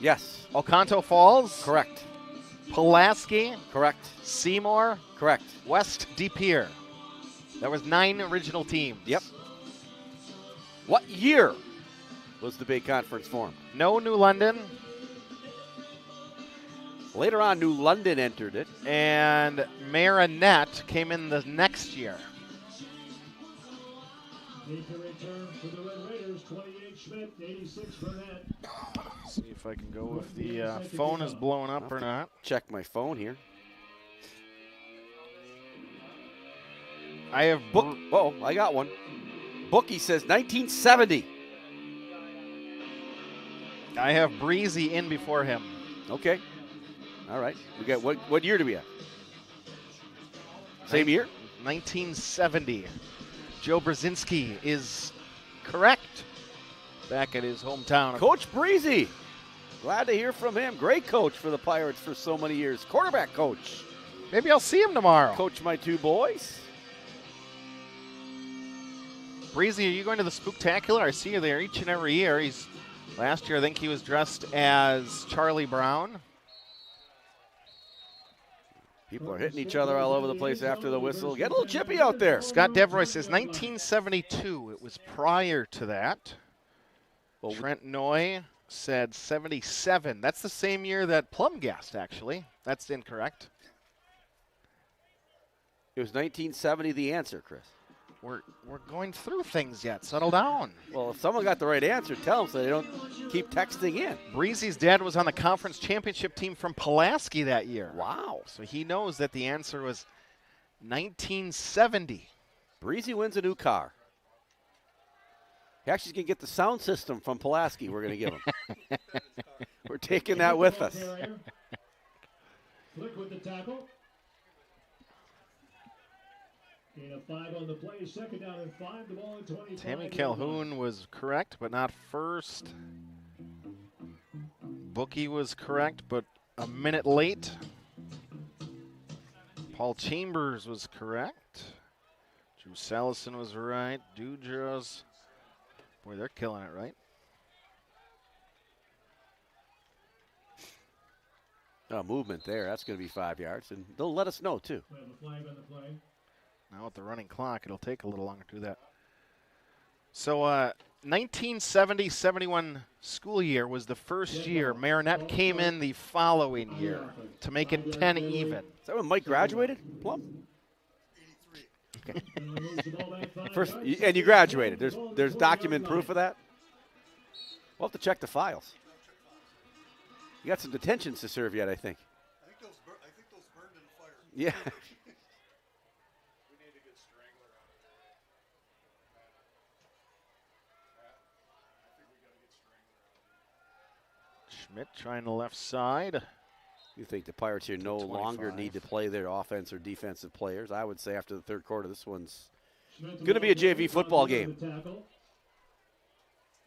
D: Yes.
A: Oconto Falls.
D: Correct.
A: Pulaski.
D: Correct.
A: Seymour.
D: Correct.
A: West De Pere. That was 9 original teams.
D: Yep. What year was the Bay Conference formed?
A: No New London.
D: Later on, New London entered it.
A: And Marinette came in the next year.
C: Need to return for the Red Raiders, 28 Schmidt, 86 for that.
A: See if I can go if the phone is blowing up or not.
D: Check my phone here.
A: I have
D: Oh, I got one. Bookie says 1970.
A: I have Breezy in before him.
D: Okay. All right. We got what year do we have? Same year?
A: 1970. Joe Brzezinski is correct. Back at his hometown.
D: Coach Breezy. Glad to hear from him. Great coach for the Pirates for so many years. Quarterback coach.
A: Maybe I'll see him tomorrow.
D: Coach my 2 boys.
A: Breezy, are you going to the Spooktacular? I see you there each and every year. Last year, I think he was dressed as Charlie Brown.
D: People are hitting each other all over the place after the whistle. Get a little chippy out there.
A: Scott Devroy says 1972. It was prior to that. Well, Trent Noy said 77. That's the same year that Plum guessed, actually. That's incorrect.
D: It was 1970 the answer, Chris.
A: We're going through things yet. Settle down.
D: Well, if someone got the right answer, tell them so they don't keep texting in.
A: Breezy's dad was on the conference championship team from Pulaski that year.
D: Wow.
A: So he knows that the answer was 1970.
D: Breezy wins a new car. He actually can get the sound system from Pulaski we're going to give him. We're taking that with us.
C: Flick with the tackle. Gain of 5 on the play, second down and 5, the ball at 25.
A: Tammy Calhoun was correct, but not first. Bookie was correct, but a minute late. Paul Chambers was correct. Drew Salison was right. Dudras. Boy, they're killing it, right?
D: Movement there. That's going to be 5 yards, and they'll let us know, too.
C: We have a flag on the play.
A: Now with the running clock, it'll take a little longer to do that. So 1970-71 school year was the first year. Marinette came in the following year to make it 10 even.
D: Is that when Mike graduated, Plum? Okay. First, and you graduated. There's document proof of that? We'll have to check the files. You got some detentions to serve yet, I think.
K: I think those burned in a fire.
D: Yeah.
A: Schmidt trying the left side.
D: You think the Pirates here no longer need to play their offense or defensive players? I would say after the third quarter, this one's going to be a JV football game.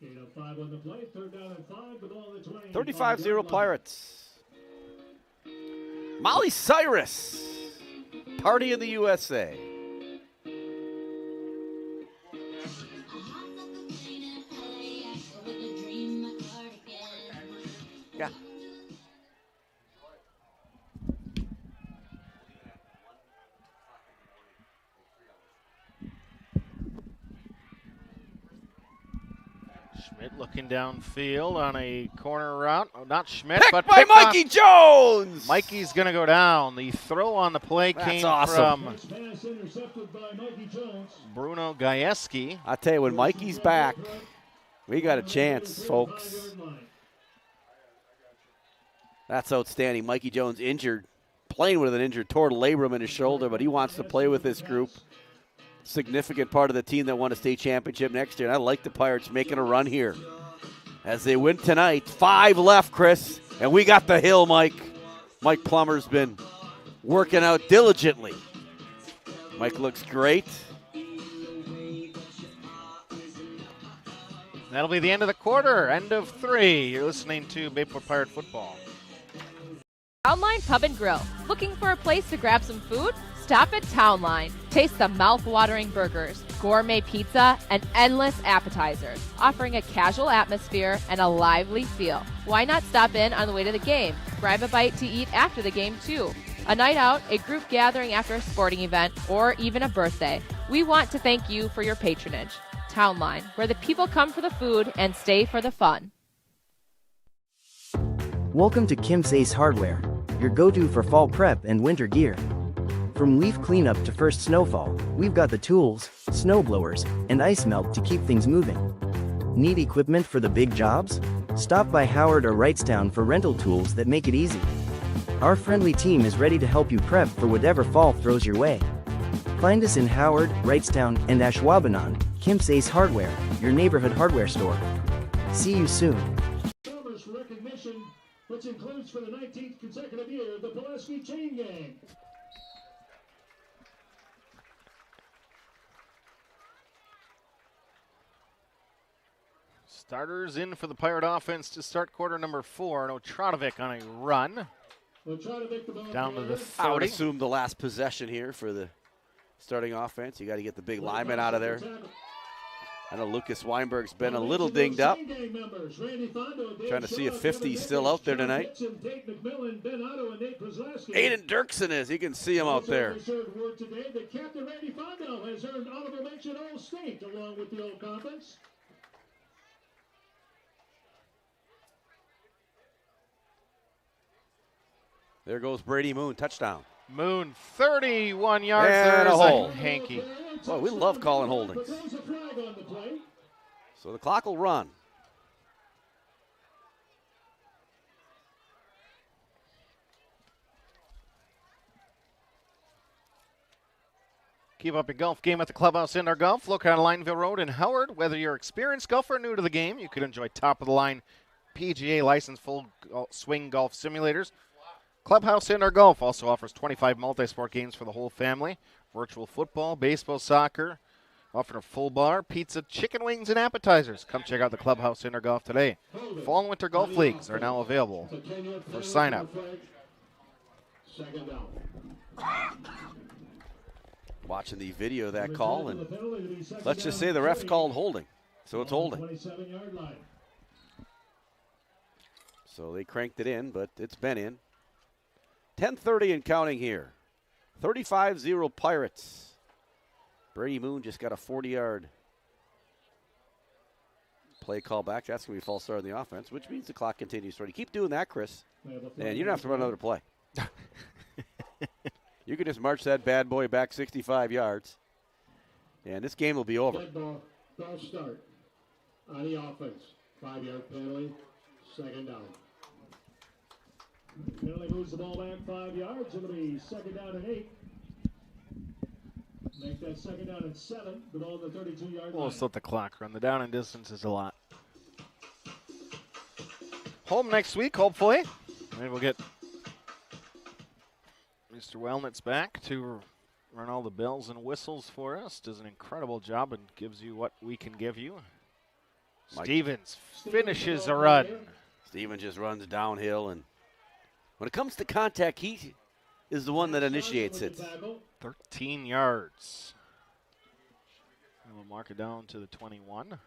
C: 8:05 on the play, 3rd down and 5, the ball at the 20.
D: 35-0 Pirates. Molly Cyrus, Party in the USA. Yeah.
A: Schmidt looking downfield on a corner route. Oh, not Schmidt,
D: Picked
A: but
D: by Mikey Jones.
A: Mikey's going to go down. The throw on the play came from Bruno Gajewski.
D: I tell you, when Mikey's back, we got a chance, folks. That's outstanding. Mikey Jones injured, playing with an injured torn labrum in his shoulder, but he wants to play with this group. Significant part of the team that won a state championship next year. And I like the Pirates making a run here as they win tonight. 5 left, Chris, and we got the hill, Mike. Mike Plummer's been working out diligently. Mike looks great.
A: That'll be the end of the quarter, end of 3. You're listening to Bayport Pirate Football.
P: Townline Pub and Grill. Looking for a place to grab some food? Stop at Townline. Taste the mouth-watering burgers, gourmet pizza, and endless appetizers, offering a casual atmosphere and a lively feel. Why not stop in on the way to the game? Grab a bite to eat after the game, too. A night out, a group gathering after a sporting event, or even a birthday. We want to thank you for your patronage. Townline, where the people come for the food and stay for the fun.
M: Welcome to Kim's Ace Hardware, your go-to for fall prep and winter gear. From leaf cleanup to first snowfall, we've got the tools, snow blowers, and ice melt to keep things moving. Need equipment for the big jobs? Stop by Howard or Wrightstown for rental tools that make it easy. Our friendly team is ready to help you prep for whatever fall throws your way. Find us in Howard, Wrightstown, and Ashwaubenon. Kim's Ace Hardware, your neighborhood hardware store. See you soon.
C: Recognition, which includes for the 19th consecutive year the Pulaski Chain Gang.
A: Starters in for the Pirate offense to start quarter number 4. And Otradovic on a run. Down to the 30.
D: I would assume the last possession here for the starting offense. You got to get the big lineman out of there. I know Lucas Weinberg's been a little dinged up. Trying to see if 50's still out there tonight. Aiden Dirksen is. You can see him out there.
C: Captain Randy Fondo has earned honorable mention All-State along with the All-Conference.
D: There goes Brady Moon, touchdown.
A: Moon, 31 yards.
D: And
A: There's
D: a hole.
A: Hanky.
D: Boy, we love calling holdings. So the clock will run.
A: Keep up your golf game at the Clubhouse Indoor Golf. Look on Lineville Road in Howard. Whether you're experienced golfer or new to the game, you can enjoy top-of-the-line PGA licensed full swing golf simulators. Clubhouse Indoor Golf also offers 25 multi-sport games for the whole family. Virtual football, baseball, soccer. Offering a full bar, pizza, chicken wings, and appetizers. Come check out the Clubhouse Indoor Golf today. Fall and winter golf leagues are now available for sign-up.
D: Watching the video of that call, and let's just say the ref's called holding. So it's holding. So they cranked it in, but it's been in. 10:30 and counting here. 35-0 Pirates. Brady Moon just got a 40-yard play call back. That's going to be a false start on the offense, which means the clock continues. So you keep doing that, Chris, and you don't have to run another play. You can just march that bad boy back 65 yards, and this game will be over.
C: Ball start on the offense. 5-yard penalty, second down. Penalty moves the ball back 5 yards. It'll be second down and 8. Make that second down and 7. The ball on the 32-yard line.
A: We'll just let the clock run. The down and distance is a lot. Home next week, hopefully. Maybe we'll get Mr. Wellnitz back to run all the bells and whistles for us. Does an incredible job and gives you what we can give you. Stevens finishes a run.
D: Stevens just runs downhill, and when it comes to contact, he is the one that initiates it.
A: 13 yards. And we'll mark it down to the 21.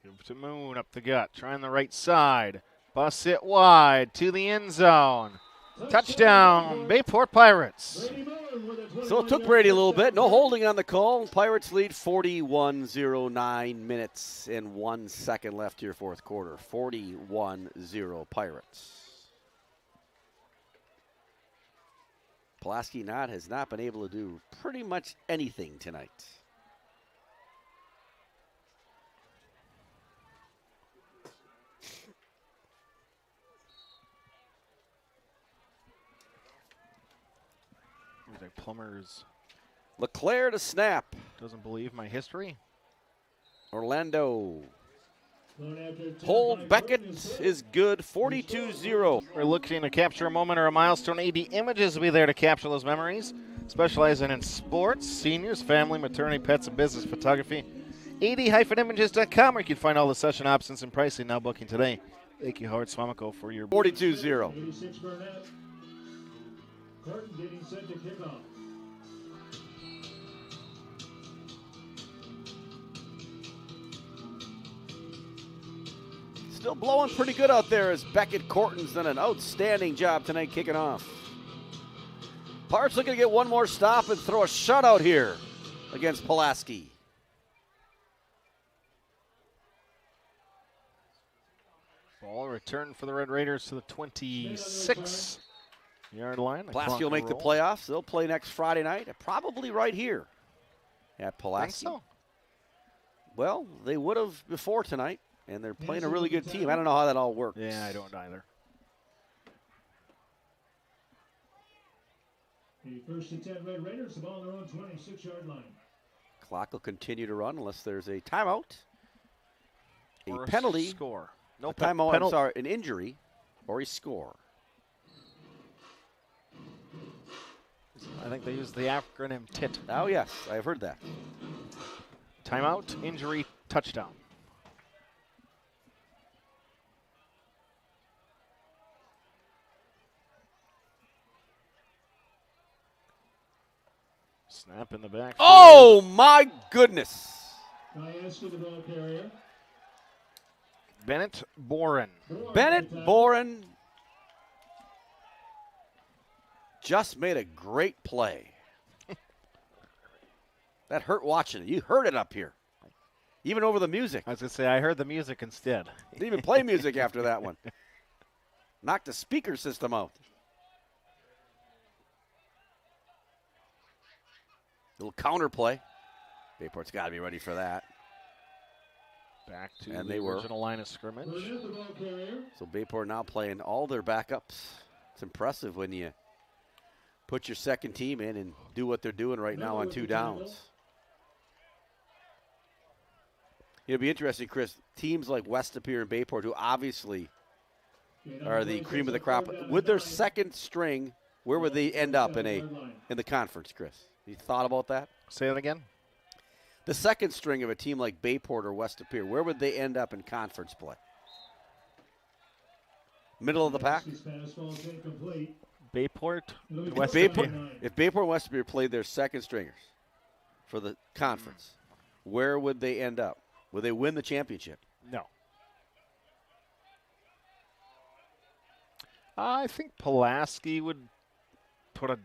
A: Give to Moon up the gut, trying the right side. Busts it wide to the end zone. Touchdown, Bayport Pirates.
D: So it took Brady a little bit. No holding on the call. Pirates lead 41-0, minutes and 1 second left here, fourth quarter. 41-0 Pirates. Pulaski has not been able to do pretty much anything tonight.
A: Plumbers.
D: LeClaire to snap.
A: Doesn't believe my history.
D: Orlando. Hold Beckett is good. 42-0.
A: We're looking to capture a moment or a milestone. AD Images will be there to capture those memories. Specializing in sports, seniors, family, maternity, pets, and business photography. ad-images.com, where you can find all the session options and pricing. Now booking today. Thank you, Howard Swamico, for your
D: 42-0.
C: 86 Burnett. Curtin getting set to kick off.
D: Still blowing pretty good out there as Beckett Corton's done an outstanding job tonight kicking off. Pirates looking to get one more stop and throw a shutout here against Pulaski.
A: Ball returned for the Red Raiders to the 26-yard line.
D: Pulaski will make the playoffs. They'll play next Friday night, probably right here at Pulaski.
A: Think so?
D: Well, they would have before tonight, and they're playing a really good team. I don't know how that all works.
A: Yeah, I don't either.
C: The first and 10 Red Raiders, the ball on their own 26-yard line.
D: Clock will continue to run unless there's a timeout,
A: Or
D: a penalty,
A: score.
D: No timeout, I'm sorry, an injury, or a score.
A: I think they use the acronym TIT.
D: Oh, yes, I've heard that.
A: Timeout, injury, touchdown. Snap in the back.
D: Oh, my goodness.
C: Dias with the ball carrier.
A: Bennett Boren.
D: Bennett Boren just made a great play. That hurt watching it. You heard it up here, even over the music.
A: I was going to say, I heard the music instead.
D: Didn't even play music after that one. Knocked the speaker system out. Little counter play. Bayport's got to be ready for that.
A: Back to
D: and
A: the
D: they
A: original line of scrimmage.
D: So Bayport now playing all their backups. It's impressive when you put your second team in and do what they're doing right now on 2 downs. It'll be interesting, Chris. Teams like West Superior and Bayport, who obviously are the cream of the crop, with their second string, where would they end up in the conference, Chris? You thought about that?
A: Say that again.
D: The second string of a team like Bayport or West Superior, where would they end up in conference play? Middle of the pack?
A: Bayport,
D: West Superior. If Bayport and West Superior played their second stringers for the conference, where would they end up? Would they win the championship?
A: No. I think Pulaski would put a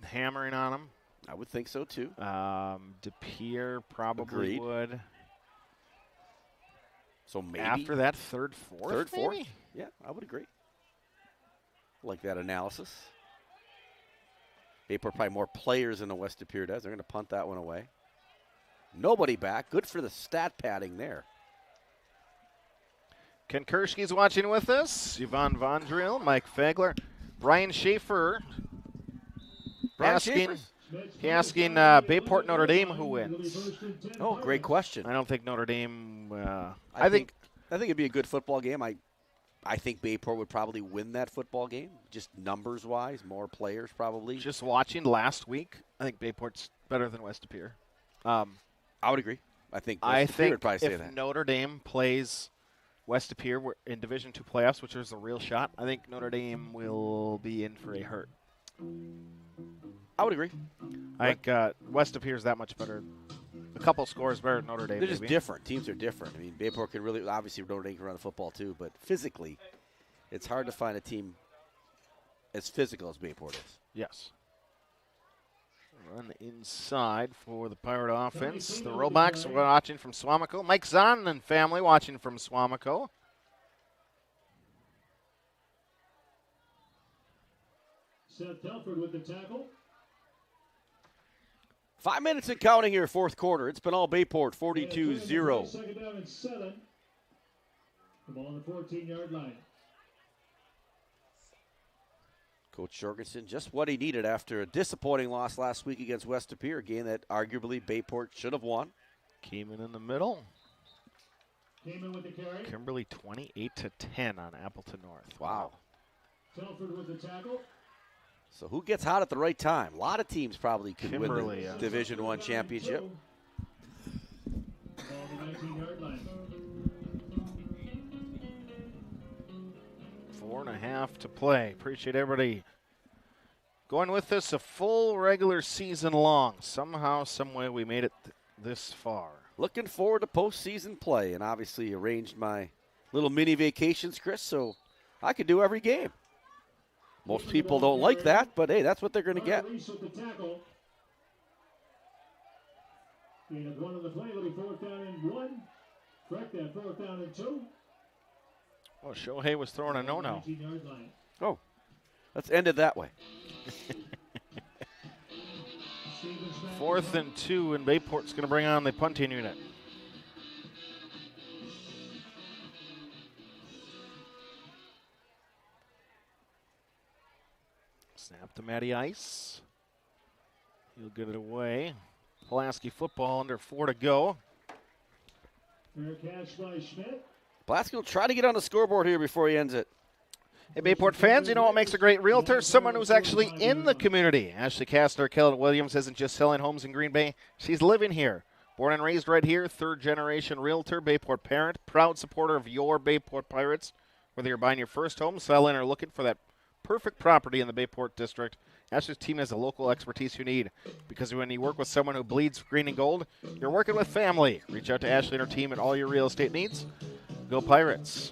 A: hammering on them.
D: I would think so, too.
A: DePere probably would.
D: So maybe.
A: After that, third, fourth?
D: Third, fourth?
A: Maybe?
D: Yeah, I would agree. Like that analysis. Bayport probably more players than the West Superior does. They're going to punt that one away. Nobody back. Good for the stat padding there.
A: Ken Kershke's watching with us. Yvonne Vondril, Mike Fagler, Brian Schaefer.
D: Brian
A: asking,
D: Schaefer's
A: He asking Bayport Notre Dame who wins.
D: Oh, great question.
A: I don't think Notre Dame.
D: I think it'd be a good football game. I think Bayport would probably win that football game, just numbers-wise, more players probably.
A: Just watching last week, I think Bayport's better than West Appear.
D: I would agree. I think West Appear would probably say that.
A: If Notre Dame plays West Appear in Division II playoffs, which is a real shot, I think Notre Dame will be in for a hurt.
D: I would agree.
A: I think West Appear is that much better. A couple scores better than Notre Dame.
D: They're just different. Teams are different. I mean, Bayport can really, obviously Notre Dame can run the football too, but physically, it's hard to find a team as physical as Bayport is.
A: Yes. Run inside for the Pirate offense. The Rollbacks are watching from Swamico. Mike Zahn and family watching from Swamico.
C: Seth Telford with the tackle.
D: 5 minutes and counting here, fourth quarter. It's been all Bayport, 42-0.
C: Second down and 7. The ball on the 14-yard line.
D: Coach Jorgensen, just what he needed after a disappointing loss last week against West Appear, a game that arguably Bayport should have won.
A: Came in the middle.
C: Came in with the carry.
A: Kimberly 28-10 on Appleton North.
D: Wow.
C: Telford with the tackle.
D: So who gets hot at the right time? A lot of teams probably could
A: Kimberly,
D: win the
A: yeah.
D: Division I championship.
C: Ball on the 19-yard line.
A: 4.5 to play. Appreciate everybody going with us a full regular season long. Somehow, some way, we made it this far.
D: Looking forward to postseason play, and obviously arranged my little mini vacations, Chris, so I could do every game. Most people don't like that, but hey, that's what they're going to get.
C: Reese with the tackle. Gain of 1 on the play. It'll be 4th down and 1. Correct that, 4th down and 2.
A: Well, Shohei was throwing a no-no.
C: 19-yard line.
D: Oh, let's end it that way.
A: 4th and 2, and Bayport's going to bring on the punting unit. Snap to Matty Ice. He'll get it away. Pulaski football under 4 to go.
C: Fair catch by Schmidt.
D: Pulaski will try to get on the scoreboard here before he ends it.
A: Hey, Bayport fans, you know what makes a great realtor? Someone who's actually in the community. Ashley Kastner, Keller Williams isn't just selling homes in Green Bay. She's living here. Born and raised right here, third-generation realtor, Bayport parent, proud supporter of your Bayport Pirates. Whether you're buying your first home, selling, or looking for that perfect property in the Bayport district, Ashley's team has the local expertise you need. Because when you work with someone who bleeds green and gold, you're working with family. Reach out to Ashley and her team at all your real estate needs. Go Pirates.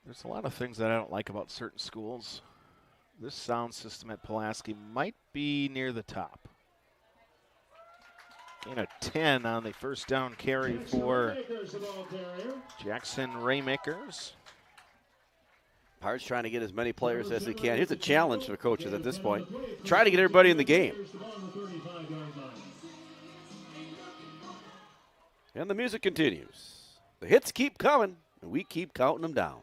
A: There's a lot of things that I don't like about certain schools. This sound system at Pulaski might be near the top. Gain of 10 on the first down carry for Jackson Raymakers.
D: Pirates trying to get as many players as they can. Here's a challenge for coaches at this point. Try to get everybody in the game. And the music continues. The hits keep coming, and we keep counting them down.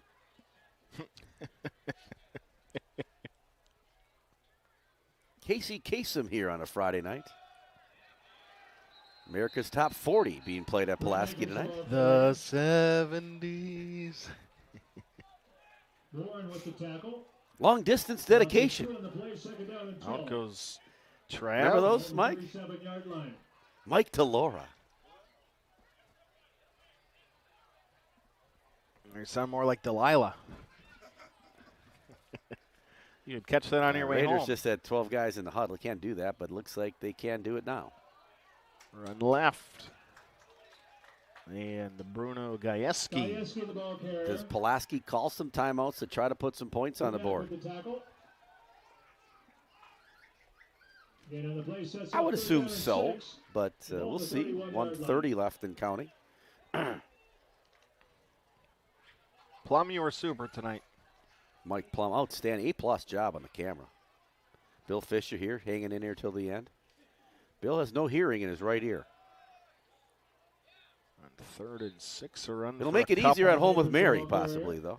D: Casey Kasem here on a Friday night. America's Top 40 being played at Pulaski tonight.
A: The 70s.
D: Long distance dedication.
A: Out goes Trav.
D: Remember those, Mike? Mike Delora.
A: You sound more like Delilah. You could catch that on your way
D: Raiders
A: home.
D: just had 12 guys in the huddle. Can't do that, but it looks like they can do it now.
A: Run left. And Bruno Gajewski.
D: Does Pulaski call some timeouts to try to put some points on the board? I would assume so, but we'll see. 1:30 left and counting.
A: Plum, you were super tonight.
D: Mike Plum, outstanding. A+ job on the camera. Bill Fisher here, hanging in here till the end. Bill has no hearing in his right ear.
A: On 3rd and 6, a run.
D: It'll make it easier at home with Mary, possibly, though.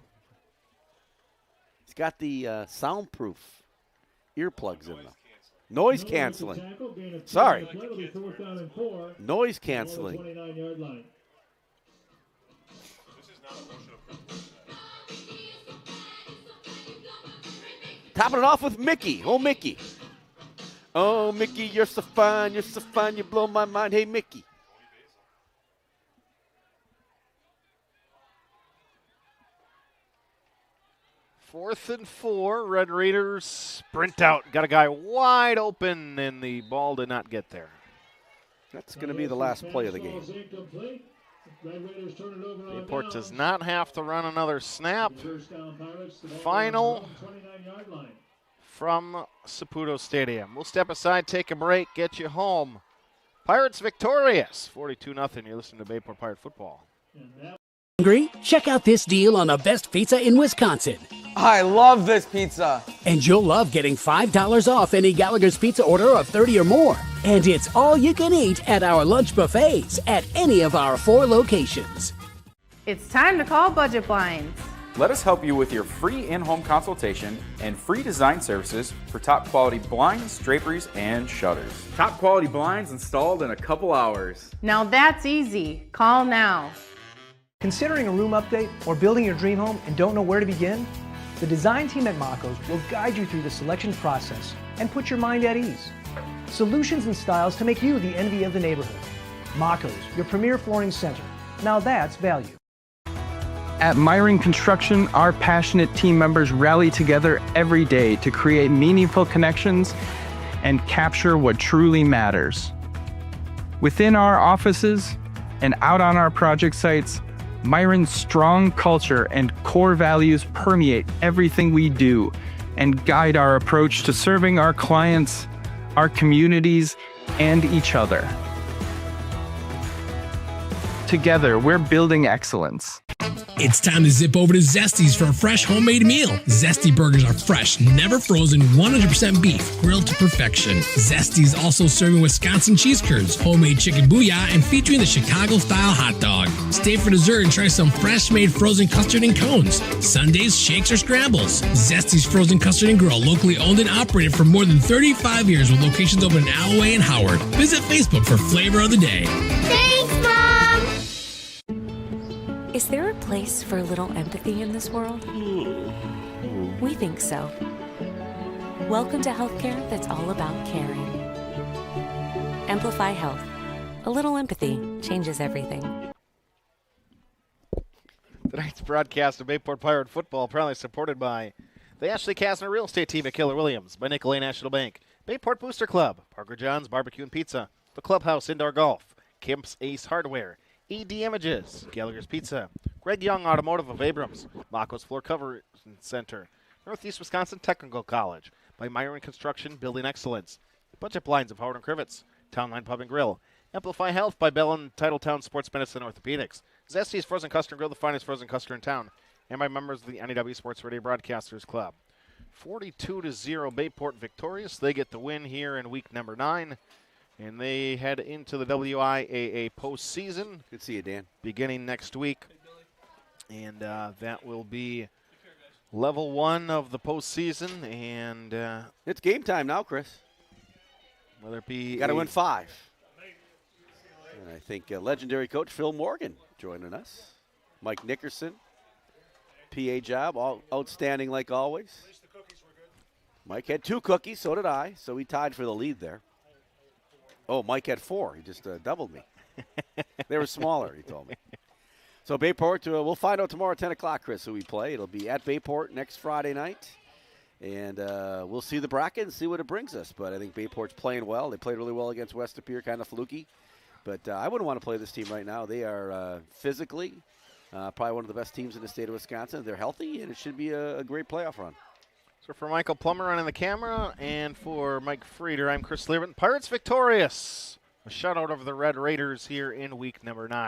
D: He's got the soundproof earplugs in them. Noise canceling. Sorry. Noise canceling. Topping it off with Mickey. Oh, Mickey. Oh, Mickey, you're so fine. You're so fine. You blow my mind. Hey, Mickey.
A: Fourth and 4. Red Raiders sprint out. Got a guy wide open, and the ball did not get there.
D: That's going to be the last play of the game.
A: Bayport does not have to run another snap. Final from Saputo Stadium. We'll step aside, take a break, get you home. Pirates victorious, 42-0. You're listening to Bayport Pirate Football.
G: Hungry? Check out this deal on the best pizza in Wisconsin.
J: I love this pizza.
G: And you'll love getting $5 off any Gallagher's Pizza order of 30 or more. And it's all you can eat at our lunch buffets at any of our 4 locations.
H: It's time to call Budget Blinds.
I: Let us help you with your free in-home consultation and free design services for top quality blinds, draperies, and shutters. Top quality blinds installed in a couple hours.
H: Now that's easy. Call now.
F: Considering a room update or building your dream home and don't know where to begin? The design team at Mako's will guide you through the selection process and put your mind at ease. Solutions and styles to make you the envy of the neighborhood. Mako's, your premier flooring center. Now that's value.
J: At Myron Construction, our passionate team members rally together every day to create meaningful connections and capture what truly matters. Within our offices and out on our project sites, Myron's strong culture and core values permeate everything we do and guide our approach to serving our clients, our communities, and each other. Together, we're building excellence.
O: It's time to zip over to Zesty's for a fresh homemade meal. Zesty burgers are fresh, never frozen, 100% beef, grilled to perfection. Zesty's also serving Wisconsin cheese curds, homemade chicken booyah, and featuring the Chicago-style hot dog. Stay for dessert and try some fresh-made frozen custard and cones. Sundays, shakes, or scrambles. Zesty's Frozen Custard and Grill, locally owned and operated for more than 35 years with locations open in Alloway and Howard. Visit Facebook for flavor of the day.
U: Thanks, Mom! Is there a place for a little empathy in this world? We think so. Welcome to healthcare that's all about caring. Amplify Health. A little empathy changes everything.
A: Tonight's broadcast of Bayport Pirate Football proudly supported by the Ashley Kastner Real Estate Team at Keller Williams, by Nicolay National Bank, Bayport Booster Club, Parker John's Barbecue and Pizza, the Clubhouse Indoor Golf, Kemp's Ace Hardware, ED Images, Gallagher's Pizza, Greg Young Automotive of Abrams, Mako's Floor Cover Center, Northeast Wisconsin Technical College, by Myron Construction Building Excellence, Budget Blinds of Howard and Crivets, Town Line Pub and Grill, Amplify Health by Bell and Titletown Sports Medicine Orthopedics, Zesty's Frozen Custard Grill, the finest frozen custard in town, and by members of the NEW Sports Radio Broadcasters Club. 42-0 Bayport victorious. They get the win here in week number 9. And they head into the WIAA postseason.
D: Good to see you, Dan.
A: Beginning next week. And that will be level 1 of the postseason. And
D: it's game time now, Chris.
A: Whether it be...
D: Got to win 5. And I think legendary coach Phil Morgan joining us. Mike Nickerson. PA job, all outstanding like always. Mike had 2 cookies, so did I. So we tied for the lead there. Oh, Mike had 4. He just doubled me. They were smaller, he told me. So Bayport, we'll find out tomorrow at 10 o'clock, Chris, who we play. It'll be at Bayport next Friday night. And we'll see the bracket and see what it brings us. But I think Bayport's playing well. They played really well against West Appear, kind of fluky. But I wouldn't want to play this team right now. They are physically probably one of the best teams in the state of Wisconsin. They're healthy, and it should be a great playoff run.
A: So for Michael Plummer running the camera and for Mike Frieder, I'm Chris Learman. Pirates victorious. A shutout over the Red Raiders here in week number 9.